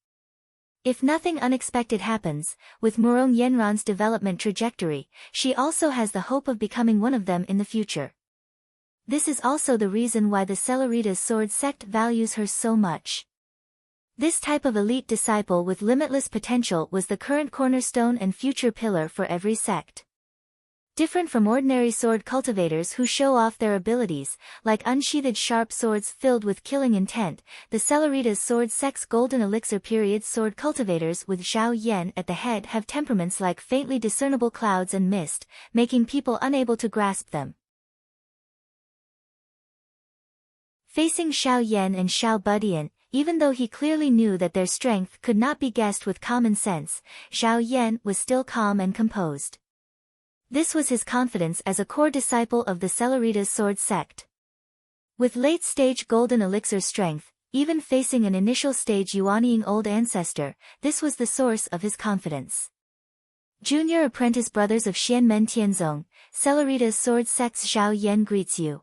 If nothing unexpected happens, with Murong Yenran's development trajectory, she also has the hope of becoming one of them in the future. This is also the reason why the Cellerita's sword sect values her so much. This type of elite disciple with limitless potential was the current cornerstone and future pillar for every sect. Different from ordinary sword cultivators who show off their abilities, like unsheathed sharp swords filled with killing intent, the Cellerita's sword sect's golden elixir period sword cultivators with Xiao Yan at the head have temperaments like faintly discernible clouds and mist, making people unable to grasp them. Facing Xiao Yan and Xiao Budian, even though he clearly knew that their strength could not be guessed with common sense, Xiao Yan was still calm and composed. This was his confidence as a core disciple of the Cellerita's sword sect. With late-stage golden elixir strength, even facing an initial stage Yuanying old ancestor, this was the source of his confidence. Junior apprentice brothers of Xianmen Tianzong, Cellerita's sword sect's Xiao Yan greets you.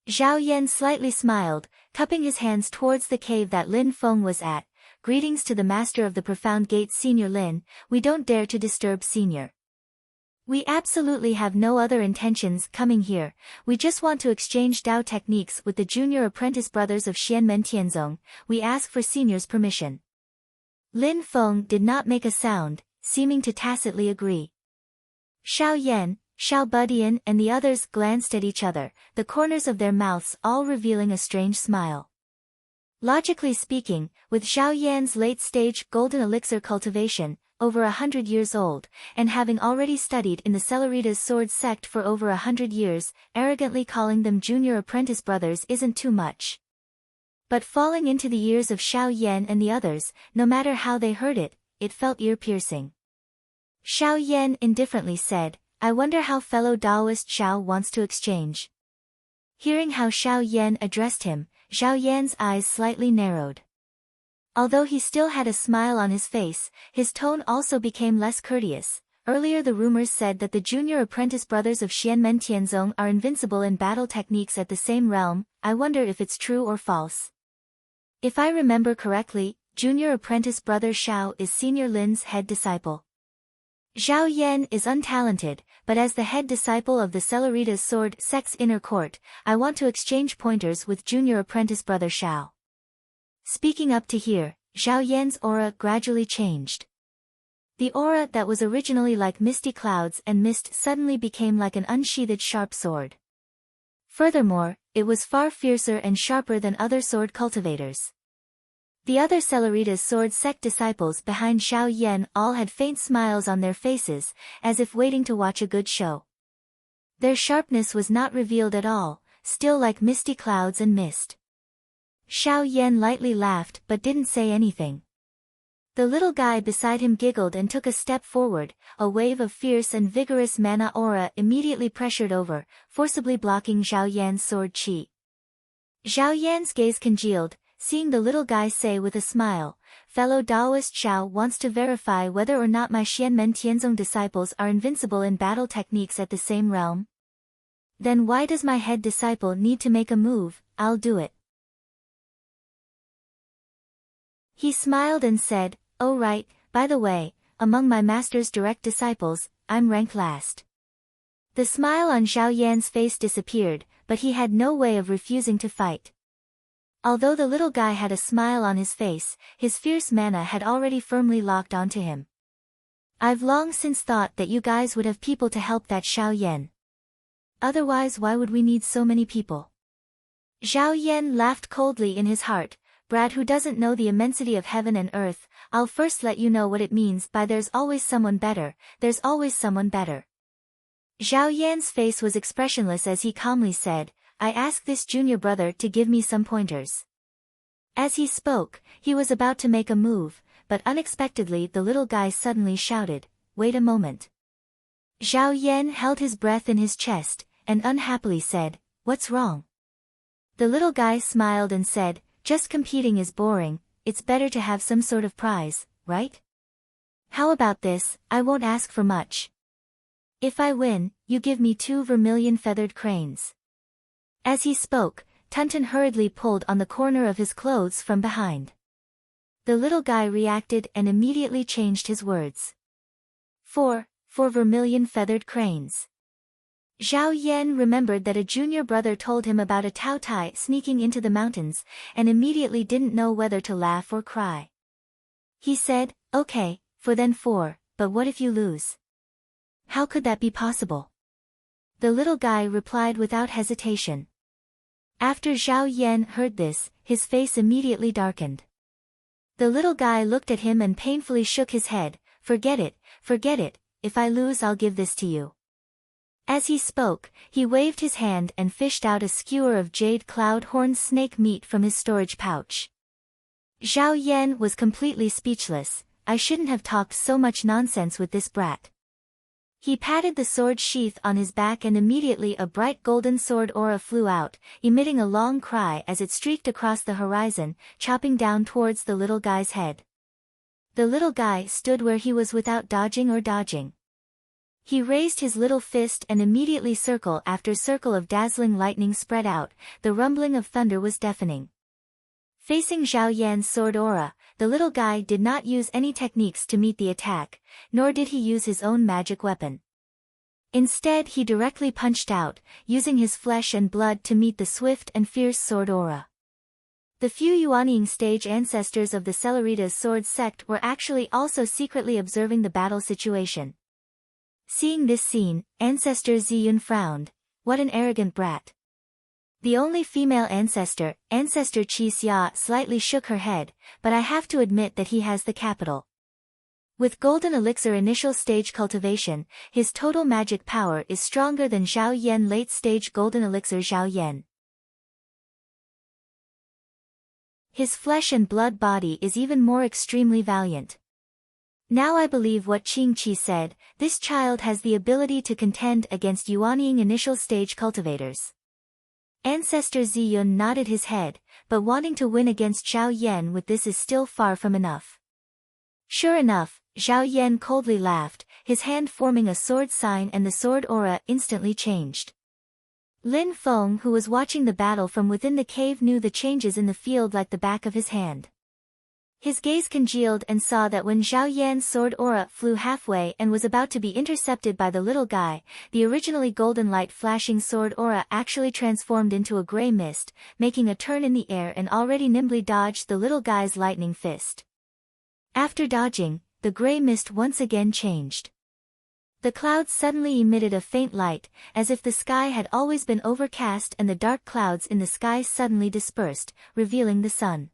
Xiao Yan slightly smiled, cupping his hands towards the cave that Lin Feng was at. Greetings to the master of the profound gates, Senior Lin. We don't dare to disturb Senior. We absolutely have no other intentions coming here. We just want to exchange Dao techniques with the junior apprentice brothers of Xianmen Tianzong. We ask for Senior's permission. Lin Feng did not make a sound, seeming to tacitly agree. Xiao Yan, Xiao Budian and the others glanced at each other, the corners of their mouths all revealing a strange smile. Logically speaking, with Xiao Yan's late-stage golden elixir cultivation, over 100 years old, and having already studied in the Cellerita's sword sect for over 100 years, arrogantly calling them junior apprentice brothers isn't too much. But falling into the ears of Xiao Yan and the others, no matter how they heard it, it felt ear-piercing. Xiao Yan indifferently said, I wonder how fellow Daoist Xiao wants to exchange. Hearing how Xiao Yan addressed him, Xiao Yan's eyes slightly narrowed. Although he still had a smile on his face, his tone also became less courteous. Earlier the rumors said that the junior apprentice brothers of Xianmen Tianzong are invincible in battle techniques at the same realm. I wonder if it's true or false. If I remember correctly, junior apprentice brother Xiao is Senior Lin's head disciple. Xiao Yan is untalented, but as the head disciple of the Celeritas Sword Sect's inner court, I want to exchange pointers with junior apprentice brother Xiao. Speaking up to here, Zhao Yan's aura gradually changed. The aura that was originally like misty clouds and mist suddenly became like an unsheathed sharp sword. Furthermore, it was far fiercer and sharper than other sword cultivators. The other Celeritas Sword Sect disciples behind Zhao Yan all had faint smiles on their faces, as if waiting to watch a good show. Their sharpness was not revealed at all, still like misty clouds and mist. Zhao Yan lightly laughed but didn't say anything. The little guy beside him giggled and took a step forward, a wave of fierce and vigorous mana aura immediately pressured over, forcibly blocking Zhao Yan's sword chi. Zhao Yan's gaze congealed, seeing the little guy say with a smile, "Fellow Daoist Xiao wants to verify whether or not my Xianmen Tianzong disciples are invincible in battle techniques at the same realm? Then why does my head disciple need to make a move? I'll do it." He smiled and said, "Oh right, by the way, among my master's direct disciples, I'm ranked last." The smile on Zhao Yan's face disappeared, but he had no way of refusing to fight. Although the little guy had a smile on his face, his fierce mana had already firmly locked onto him. "I've long since thought that you guys would have people to help that Zhao Yan. Otherwise why would we need so many people?" Zhao Yan laughed coldly in his heart. "Brad who doesn't know the immensity of heaven and earth, I'll first let you know what it means by there's always someone better, there's always someone better." Zhao Yan's face was expressionless as he calmly said, "I ask this junior brother to give me some pointers." As he spoke, he was about to make a move, but unexpectedly the little guy suddenly shouted, "Wait a moment." Zhao Yan held his breath in his chest, and unhappily said, "What's wrong?" The little guy smiled and said, "Just competing is boring, it's better to have some sort of prize, right? How about this, I won't ask for much. If I win, you give me 2 vermilion feathered cranes." As he spoke, Tunton hurriedly pulled on the corner of his clothes from behind. The little guy reacted and immediately changed his words. Four vermilion feathered cranes. Zhao Yan remembered that a junior brother told him about a Tao Tai sneaking into the mountains, and immediately didn't know whether to laugh or cry. He said, "Okay, for then 4, but what if you lose? How could that be possible?" The little guy replied without hesitation. After Zhao Yan heard this, his face immediately darkened. The little guy looked at him and painfully shook his head, forget it, if I lose I'll give this to you." As he spoke, he waved his hand and fished out a skewer of jade cloud horn snake meat from his storage pouch. Zhao Yan was completely speechless. "I shouldn't have talked so much nonsense with this brat." He patted the sword sheath on his back and immediately a bright golden sword aura flew out, emitting a long cry as it streaked across the horizon, chopping down towards the little guy's head. The little guy stood where he was without dodging or dodging. He raised his little fist and immediately circle after circle of dazzling lightning spread out, the rumbling of thunder was deafening. Facing Zhao Yan's sword aura, the little guy did not use any techniques to meet the attack, nor did he use his own magic weapon. Instead he directly punched out, using his flesh and blood to meet the swift and fierce sword aura. The few Yuanying stage ancestors of the Celeritas Sword Sect were actually also secretly observing the battle situation. Seeing this scene, Ancestor Ziyun frowned. "What an arrogant brat." The only female ancestor, Ancestor Qi Xia, slightly shook her head, but I have to admit that he has the capital. With Golden Elixir initial stage cultivation, his total magic power is stronger than Zhao Yan late stage Golden Elixir Zhao Yan. His flesh and blood body is even more extremely valiant. Now I believe what Qing Qi said, this child has the ability to contend against Yuanying initial stage cultivators. Ancestor Ziyun nodded his head, but wanting to win against Zhao Yan with this is still far from enough. Sure enough, Zhao Yan coldly laughed, his hand forming a sword sign and the sword aura instantly changed. Lin Feng, who was watching the battle from within the cave, knew the changes in the field like the back of his hand. His gaze congealed and saw that when Zhao Yan's sword aura flew halfway and was about to be intercepted by the little guy, the originally golden light flashing sword aura actually transformed into a gray mist, making a turn in the air and already nimbly dodged the little guy's lightning fist. After dodging, the gray mist once again changed. The clouds suddenly emitted a faint light, as if the sky had always been overcast, and the dark clouds in the sky suddenly dispersed, revealing the sun.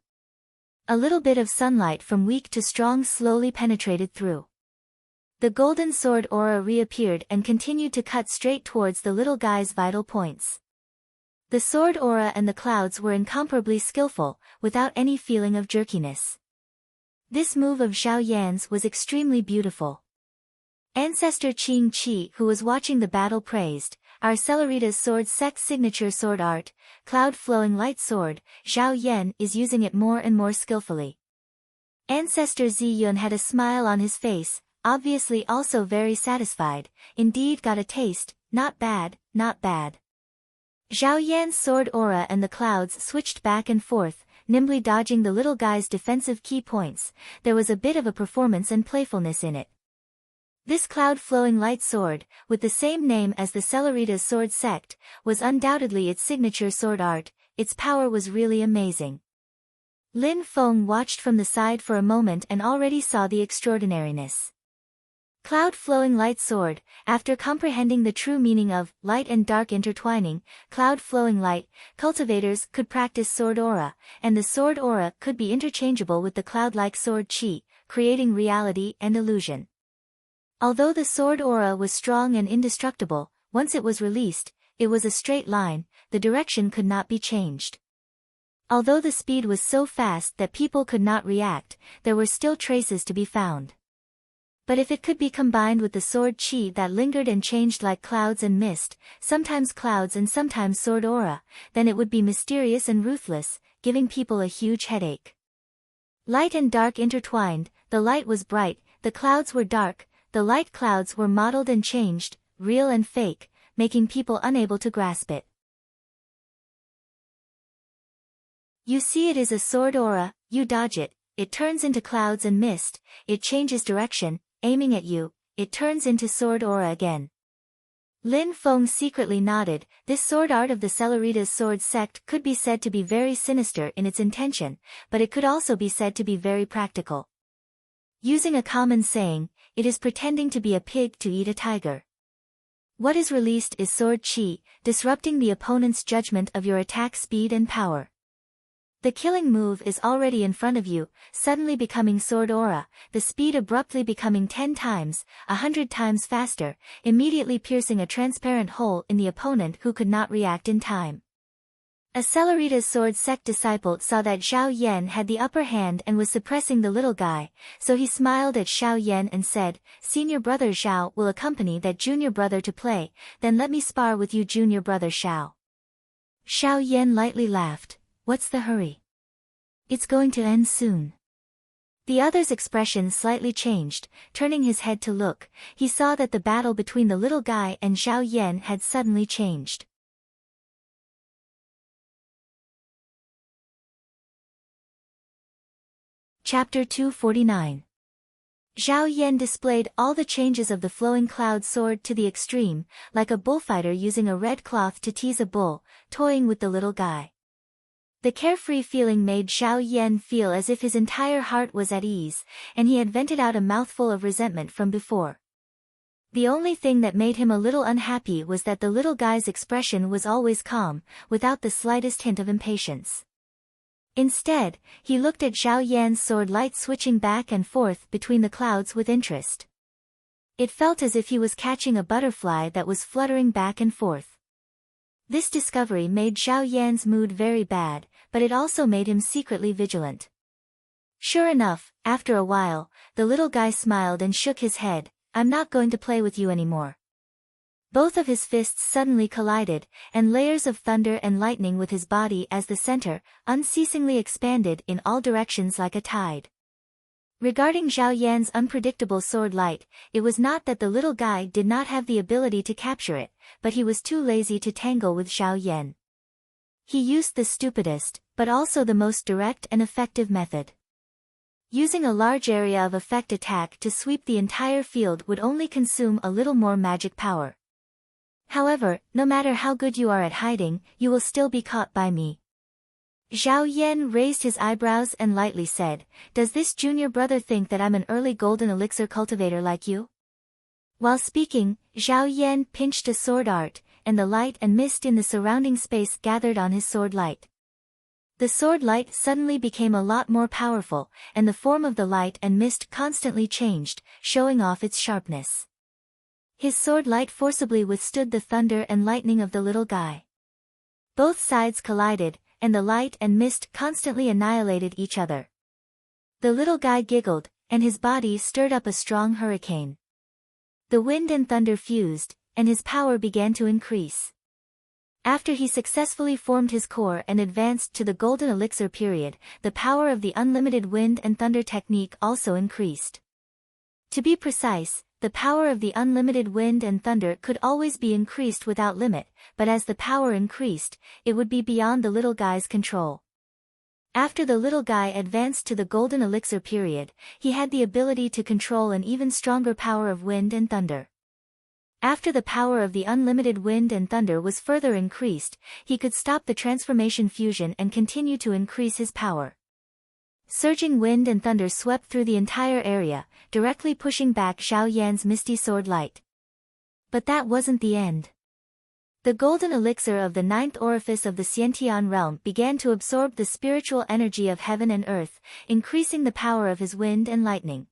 A little bit of sunlight from weak to strong slowly penetrated through. The golden sword aura reappeared and continued to cut straight towards the little guy's vital points. The sword aura and the clouds were incomparably skillful, without any feeling of jerkiness. This move of Zhao Yan's was extremely beautiful. Ancestor Qing Qi, who was watching the battle, praised, "Our Celerita's sword sect's signature sword art, cloud-flowing light sword, Zhao Yan is using it more and more skillfully." Ancestor Ziyun had a smile on his face, obviously also very satisfied. Indeed, got a taste, not bad, not bad. Zhao Yan's sword aura and the clouds switched back and forth, nimbly dodging the little guy's defensive key points. There was a bit of a performance and playfulness in it. This cloud-flowing light sword, with the same name as the Celerita's sword sect, was undoubtedly its signature sword art. Its power was really amazing. Lin Feng watched from the side for a moment and already saw the extraordinariness. Cloud-flowing light sword. After comprehending the true meaning of light and dark intertwining, cloud-flowing light, cultivators could practice sword aura, and the sword aura could be interchangeable with the cloud-like sword qi, creating reality and illusion. Although the sword aura was strong and indestructible, once it was released, it was a straight line, the direction could not be changed. Although the speed was so fast that people could not react, there were still traces to be found. But if it could be combined with the sword qi that lingered and changed like clouds and mist, sometimes clouds and sometimes sword aura, then it would be mysterious and ruthless, giving people a huge headache. Light and dark intertwined, the light was bright, the clouds were dark, the light clouds were modeled and changed, real and fake, making people unable to grasp it. You see, it is a sword aura, you dodge it, it turns into clouds and mist, it changes direction, aiming at you, it turns into sword aura again. Lin Feng secretly nodded. This sword art of the Celerita's sword sect could be said to be very sinister in its intention, but it could also be said to be very practical. Using a common saying, it is pretending to be a pig to eat a tiger. What is released is sword qi, disrupting the opponent's judgment of your attack speed and power. The killing move is already in front of you, suddenly becoming sword aura, the speed abruptly becoming 10 times, 100 times faster, immediately piercing a transparent hole in the opponent who could not react in time. A Celerita's sword sect disciple saw that Zhao Yan had the upper hand and was suppressing the little guy, so he smiled at Zhao Yan and said, "Senior brother Zhao will accompany that junior brother to play, then let me spar with you, junior brother Zhao." Zhao Yan lightly laughed. "What's the hurry? It's going to end soon." The other's expression slightly changed. Turning his head to look, he saw that the battle between the little guy and Zhao Yan had suddenly changed. Chapter 249. Zhao Yan displayed all the changes of the flowing cloud sword to the extreme, like a bullfighter using a red cloth to tease a bull, toying with the little guy. The carefree feeling made Zhao Yan feel as if his entire heart was at ease, and he had vented out a mouthful of resentment from before. The only thing that made him a little unhappy was that the little guy's expression was always calm, without the slightest hint of impatience. Instead, he looked at Zhao Yan's sword light switching back and forth between the clouds with interest. It felt as if he was catching a butterfly that was fluttering back and forth. This discovery made Zhao Yan's mood very bad, but it also made him secretly vigilant. Sure enough, after a while, the little guy smiled and shook his head. "I'm not going to play with you anymore." Both of his fists suddenly collided, and layers of thunder and lightning with his body as the center, unceasingly expanded in all directions like a tide. Regarding Zhao Yan's unpredictable sword light, it was not that the little guy did not have the ability to capture it, but he was too lazy to tangle with Zhao Yan. He used the stupidest, but also the most direct and effective method. Using a large area of effect attack to sweep the entire field would only consume a little more magic power. However, no matter how good you are at hiding, you will still be caught by me. Zhao Yan raised his eyebrows and lightly said, "Does this junior brother think that I'm an early golden elixir cultivator like you?" While speaking, Zhao Yan pinched a sword art, and the light and mist in the surrounding space gathered on his sword light. The sword light suddenly became a lot more powerful, and the form of the light and mist constantly changed, showing off its sharpness. His sword light forcibly withstood the thunder and lightning of the little guy. Both sides collided, and the light and mist constantly annihilated each other. The little guy giggled, and his body stirred up a strong hurricane. The wind and thunder fused, and his power began to increase. After he successfully formed his core and advanced to the golden elixir period, the power of the unlimited wind and thunder technique also increased. To be precise, the power of the unlimited wind and thunder could always be increased without limit, but as the power increased, it would be beyond the little guy's control. After the little guy advanced to the golden elixir period, he had the ability to control an even stronger power of wind and thunder. After the power of the unlimited wind and thunder was further increased, he could stop the transformation fusion and continue to increase his power. Surging wind and thunder swept through the entire area, directly pushing back Zhao Yan's misty sword light. But that wasn't the end. The golden elixir of the ninth orifice of the Xiantian realm began to absorb the spiritual energy of heaven and earth, increasing the power of his wind and lightning.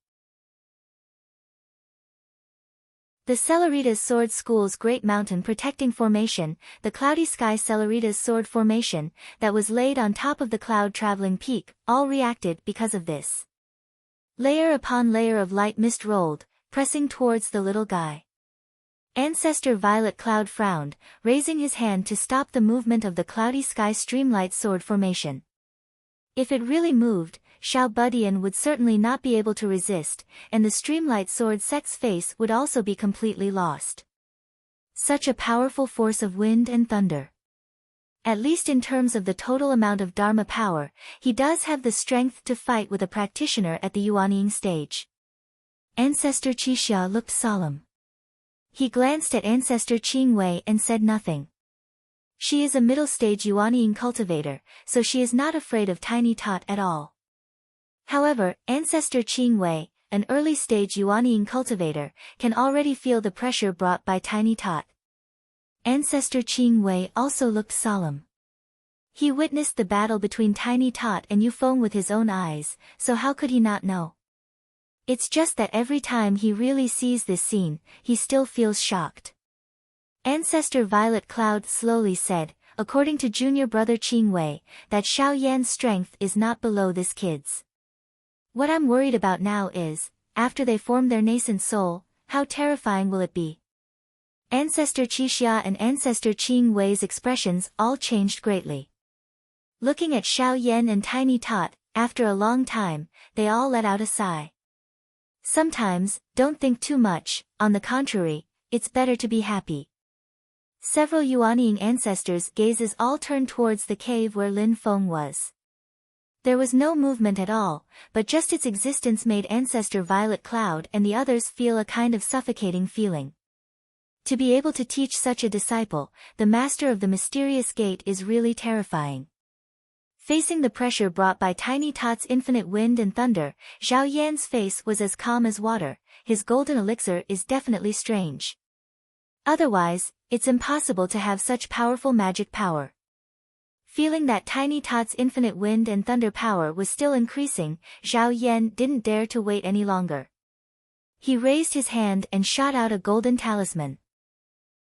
The Celeritas Sword School's Great Mountain Protecting Formation, the Cloudy Sky Celeritas Sword Formation, that was laid on top of the cloud-traveling peak, all reacted because of this. Layer upon layer of light mist rolled, pressing towards the little guy. Ancestor Violet Cloud frowned, raising his hand to stop the movement of the Cloudy Sky Streamlight Sword Formation. If it really moved, Xiao Budian would certainly not be able to resist, and the Streamlight Sword Sect's face would also be completely lost. Such a powerful force of wind and thunder. At least in terms of the total amount of Dharma power, he does have the strength to fight with a practitioner at the Yuanying stage. Ancestor Qixia looked solemn. He glanced at Ancestor Qingwei and said nothing. She is a middle-stage Yuanying cultivator, so she is not afraid of Tiny Tot at all. However, Ancestor Qingwei, an early-stage Yuanying cultivator, can already feel the pressure brought by Tiny Tot. Ancestor Qingwei also looked solemn. He witnessed the battle between Tiny Tot and Yufeng with his own eyes, so how could he not know? It's just that every time he really sees this scene, he still feels shocked. Ancestor Violet Cloud slowly said, according to junior brother Qingwei, that Xiao Yan's strength is not below this kid's. What I'm worried about now is, after they form their nascent soul, how terrifying will it be? Ancestor Qixia and Ancestor Qingwei's expressions all changed greatly. Looking at Xiao Yan and Tiny Tot, after a long time, they all let out a sigh. Sometimes, don't think too much, on the contrary, it's better to be happy. Several Yuanying ancestors' gazes all turned towards the cave where Lin Feng was. There was no movement at all, but just its existence made Ancestor Violet Cloud and the others feel a kind of suffocating feeling. To be able to teach such a disciple, the master of the mysterious gate is really terrifying. Facing the pressure brought by Tiny Tot's infinite wind and thunder, Zhao Yan's face was as calm as water. His golden elixir is definitely strange. Otherwise, it's impossible to have such powerful magic power. Feeling that Tiny Tot's infinite wind and thunder power was still increasing, Zhao Yan didn't dare to wait any longer. He raised his hand and shot out a golden talisman.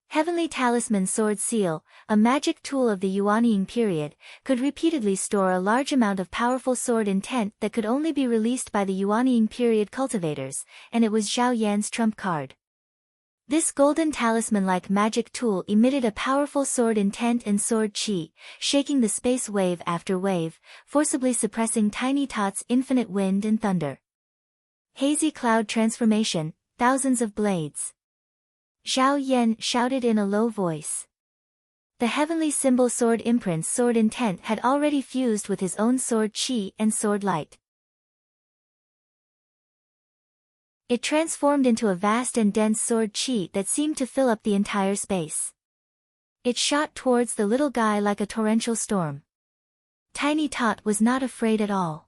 Heavenly Talisman Sword Seal, a magic tool of the Yuanying period, could repeatedly store a large amount of powerful sword intent that could only be released by the Yuanying period cultivators, and it was Zhao Yan's trump card. This golden talisman-like magic tool emitted a powerful sword intent and sword chi, shaking the space wave after wave, forcibly suppressing Tiny Tot's infinite wind and thunder. Hazy cloud transformation, thousands of blades. Zhao Yan shouted in a low voice. The heavenly symbol sword imprint's sword intent had already fused with his own sword chi and sword light. It transformed into a vast and dense sword chi that seemed to fill up the entire space. It shot towards the little guy like a torrential storm. Tiny Tot was not afraid at all.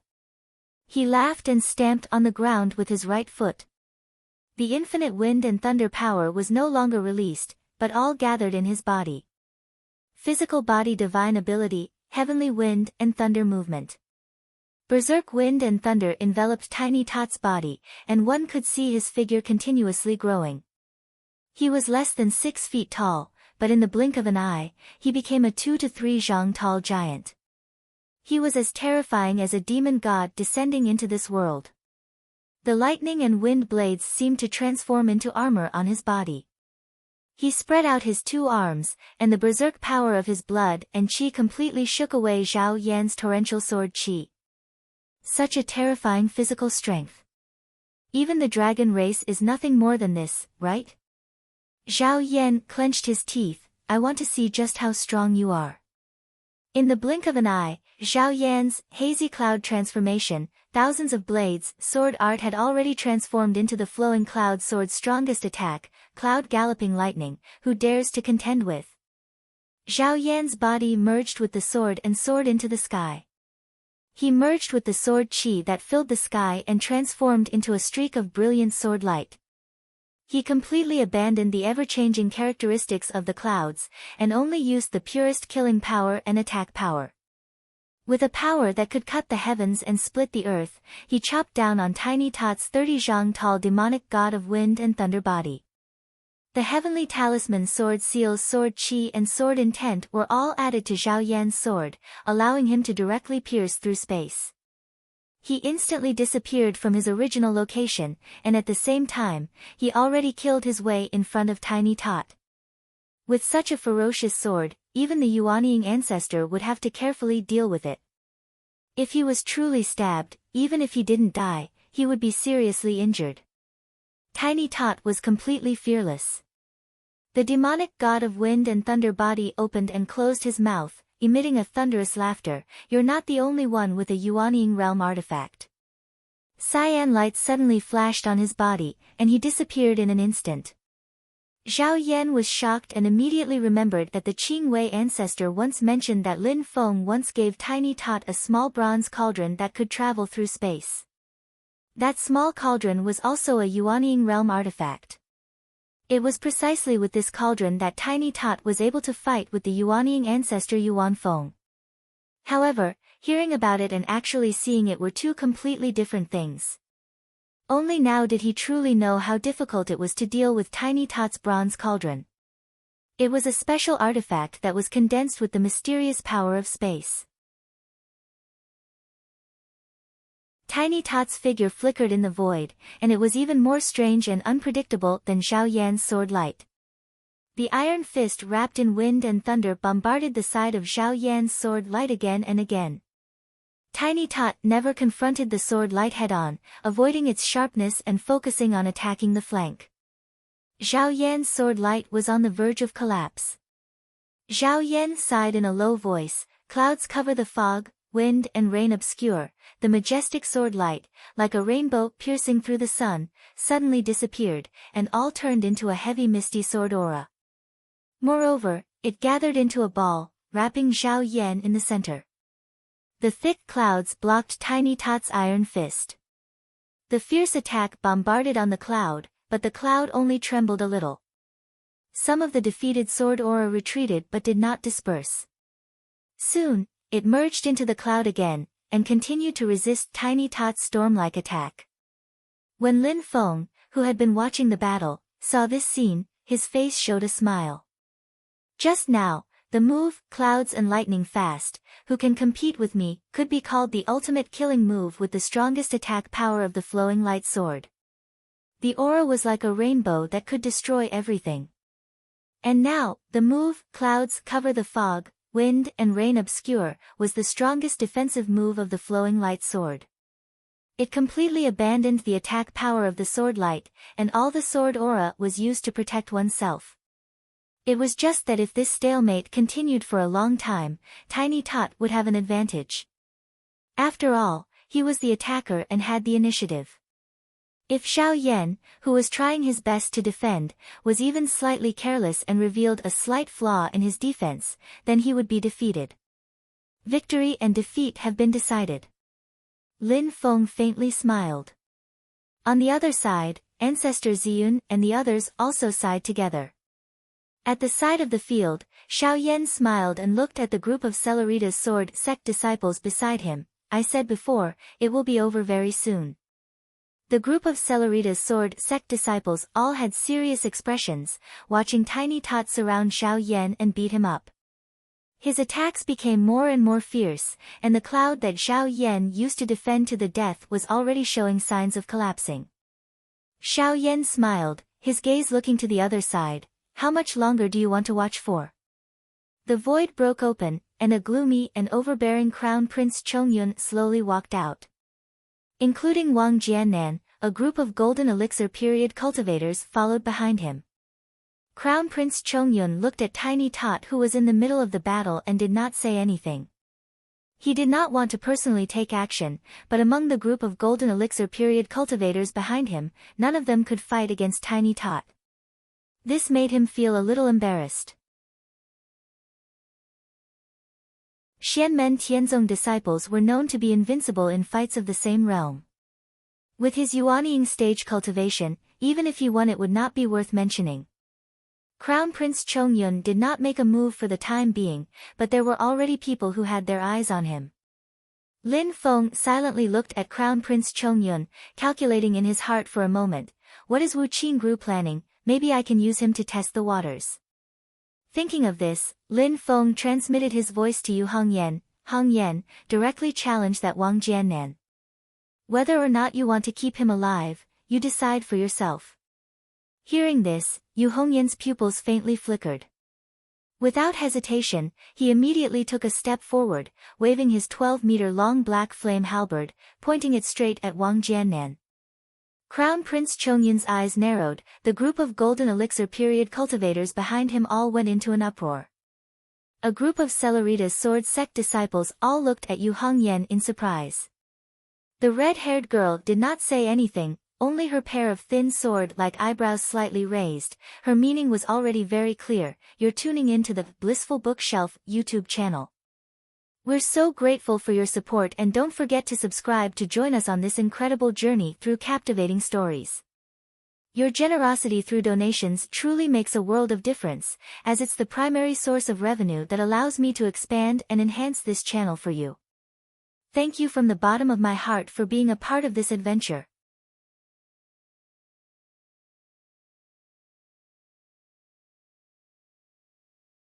He laughed and stamped on the ground with his right foot. The infinite wind and thunder power was no longer released, but all gathered in his body. Physical body, divine ability, heavenly wind and thunder movement. Berserk wind and thunder enveloped Tiny Tot's body, and one could see his figure continuously growing. He was less than 6 feet tall, but in the blink of an eye, he became a 2 to 3 zhang tall giant. He was as terrifying as a demon god descending into this world. The lightning and wind blades seemed to transform into armor on his body. He spread out his 2 arms, and the berserk power of his blood and chi completely shook away Zhao Yan's torrential sword chi. Such a terrifying physical strength. Even the dragon race is nothing more than this, right? Zhao Yan clenched his teeth. I want to see just how strong you are. In the blink of an eye, Zhao Yan's hazy cloud transformation, thousands of blades, sword art had already transformed into the flowing cloud sword's strongest attack, cloud galloping lightning, who dares to contend with. Zhao Yan's body merged with the sword and soared into the sky. He merged with the sword chi that filled the sky and transformed into a streak of brilliant sword light. He completely abandoned the ever-changing characteristics of the clouds, and only used the purest killing power and attack power. With a power that could cut the heavens and split the earth, he chopped down on Tiny Tot's 30 zhang tall demonic god of wind and thunder body. The heavenly talisman sword seals, sword chi and sword intent were all added to Zhao Yan's sword, allowing him to directly pierce through space. He instantly disappeared from his original location, and at the same time, he already killed his way in front of Tiny Tot. With such a ferocious sword, even the Yuanying ancestor would have to carefully deal with it. If he was truly stabbed, even if he didn't die, he would be seriously injured. Tiny Tot was completely fearless. The demonic god of wind and thunder body opened and closed his mouth, emitting a thunderous laughter. You're not the only one with a Yuanying realm artifact. Cyan light suddenly flashed on his body, and he disappeared in an instant. Zhao Yan was shocked and immediately remembered that the Qing Wei ancestor once mentioned that Lin Feng once gave Tiny Tot a small bronze cauldron that could travel through space. That small cauldron was also a Yuanying realm artifact. It was precisely with this cauldron that Tiny Tot was able to fight with the Yuanying ancestor Yuan Feng. However, hearing about it and actually seeing it were 2 completely different things. Only now did he truly know how difficult it was to deal with Tiny Tot's bronze cauldron. It was a special artifact that was condensed with the mysterious power of space. Tiny Tot's figure flickered in the void, and it was even more strange and unpredictable than Zhao Yan's sword light. The iron fist wrapped in wind and thunder bombarded the side of Zhao Yan's sword light again and again. Tiny Tot never confronted the sword light head-on, avoiding its sharpness and focusing on attacking the flank. Zhao Yan's sword light was on the verge of collapse. Zhao Yan sighed in a low voice, clouds cover the fog, wind and rain obscure, the majestic sword light, like a rainbow piercing through the sun, suddenly disappeared, and all turned into a heavy misty sword aura. Moreover, it gathered into a ball, wrapping Zhao Yan in the center. The thick clouds blocked Tiny Tot's iron fist. The fierce attack bombarded on the cloud, but the cloud only trembled a little. Some of the defeated sword aura retreated but did not disperse. Soon, it merged into the cloud again, and continued to resist Tiny Tot's storm-like attack. When Lin Feng, who had been watching the battle, saw this scene, his face showed a smile. Just now, the move, clouds and lightning fast, who can compete with me, could be called the ultimate killing move with the strongest attack power of the flowing light sword. The aura was like a rainbow that could destroy everything. And now, the move, clouds cover the fog, wind and rain obscure, was the strongest defensive move of the flowing light sword. It completely abandoned the attack power of the sword light, and all the sword aura was used to protect oneself. It was just that if this stalemate continued for a long time, Tiny Tot would have an advantage. After all, he was the attacker and had the initiative. If Xiao Yan, who was trying his best to defend, was even slightly careless and revealed a slight flaw in his defense, then he would be defeated. Victory and defeat have been decided. Lin Feng faintly smiled. On the other side, Ancestor Ziyun and the others also sighed together. At the side of the field, Xiao Yan smiled and looked at the group of Celerita's sword sect disciples beside him. I said before, it will be over very soon. The group of Celerita's sword sect disciples all had serious expressions, watching Tiny Tot surround Xiao Yan and beat him up. His attacks became more and more fierce, and the cloud that Xiao Yan used to defend to the death was already showing signs of collapsing. Xiao Yan smiled, his gaze looking to the other side. How much longer do you want to watch for? The void broke open, and a gloomy and overbearing Crown Prince Chongyun slowly walked out. Including Wang Jiannan, a group of Golden Elixir period cultivators followed behind him. Crown Prince Chongyun looked at Tiny Tot, who was in the middle of the battle, and did not say anything. He did not want to personally take action, but among the group of Golden Elixir period cultivators behind him, none of them could fight against Tiny Tot. This made him feel a little embarrassed. Xianmen Tianzong disciples were known to be invincible in fights of the same realm. With his Yuanying stage cultivation, even if he won it would not be worth mentioning. Crown Prince Chongyun did not make a move for the time being, but there were already people who had their eyes on him. Lin Feng silently looked at Crown Prince Chongyun, calculating in his heart for a moment, what is Wu Qingru planning? Maybe I can use him to test the waters. Thinking of this, Lin Feng transmitted his voice to Yu Hongyan. Hongyan, directly challenge that Wang Jiannan. Whether or not you want to keep him alive, you decide for yourself. Hearing this, Yu Hongyan's pupils faintly flickered. Without hesitation, he immediately took a step forward, waving his 12-meter-long black flame halberd, pointing it straight at Wang Jiannan. Crown Prince Chongyun's eyes narrowed, the group of Golden Elixir period cultivators behind him all went into an uproar. A group of Celerita's sword sect disciples all looked at Yu Hongyan in surprise. The red-haired girl did not say anything, only her pair of thin sword-like eyebrows slightly raised. Her meaning was already very clear. You're tuning in to the Blissful Bookshelf YouTube channel. We're so grateful for your support, and don't forget to subscribe to join us on this incredible journey through captivating stories. Your generosity through donations truly makes a world of difference, as it's the primary source of revenue that allows me to expand and enhance this channel for you. Thank you from the bottom of my heart for being a part of this adventure.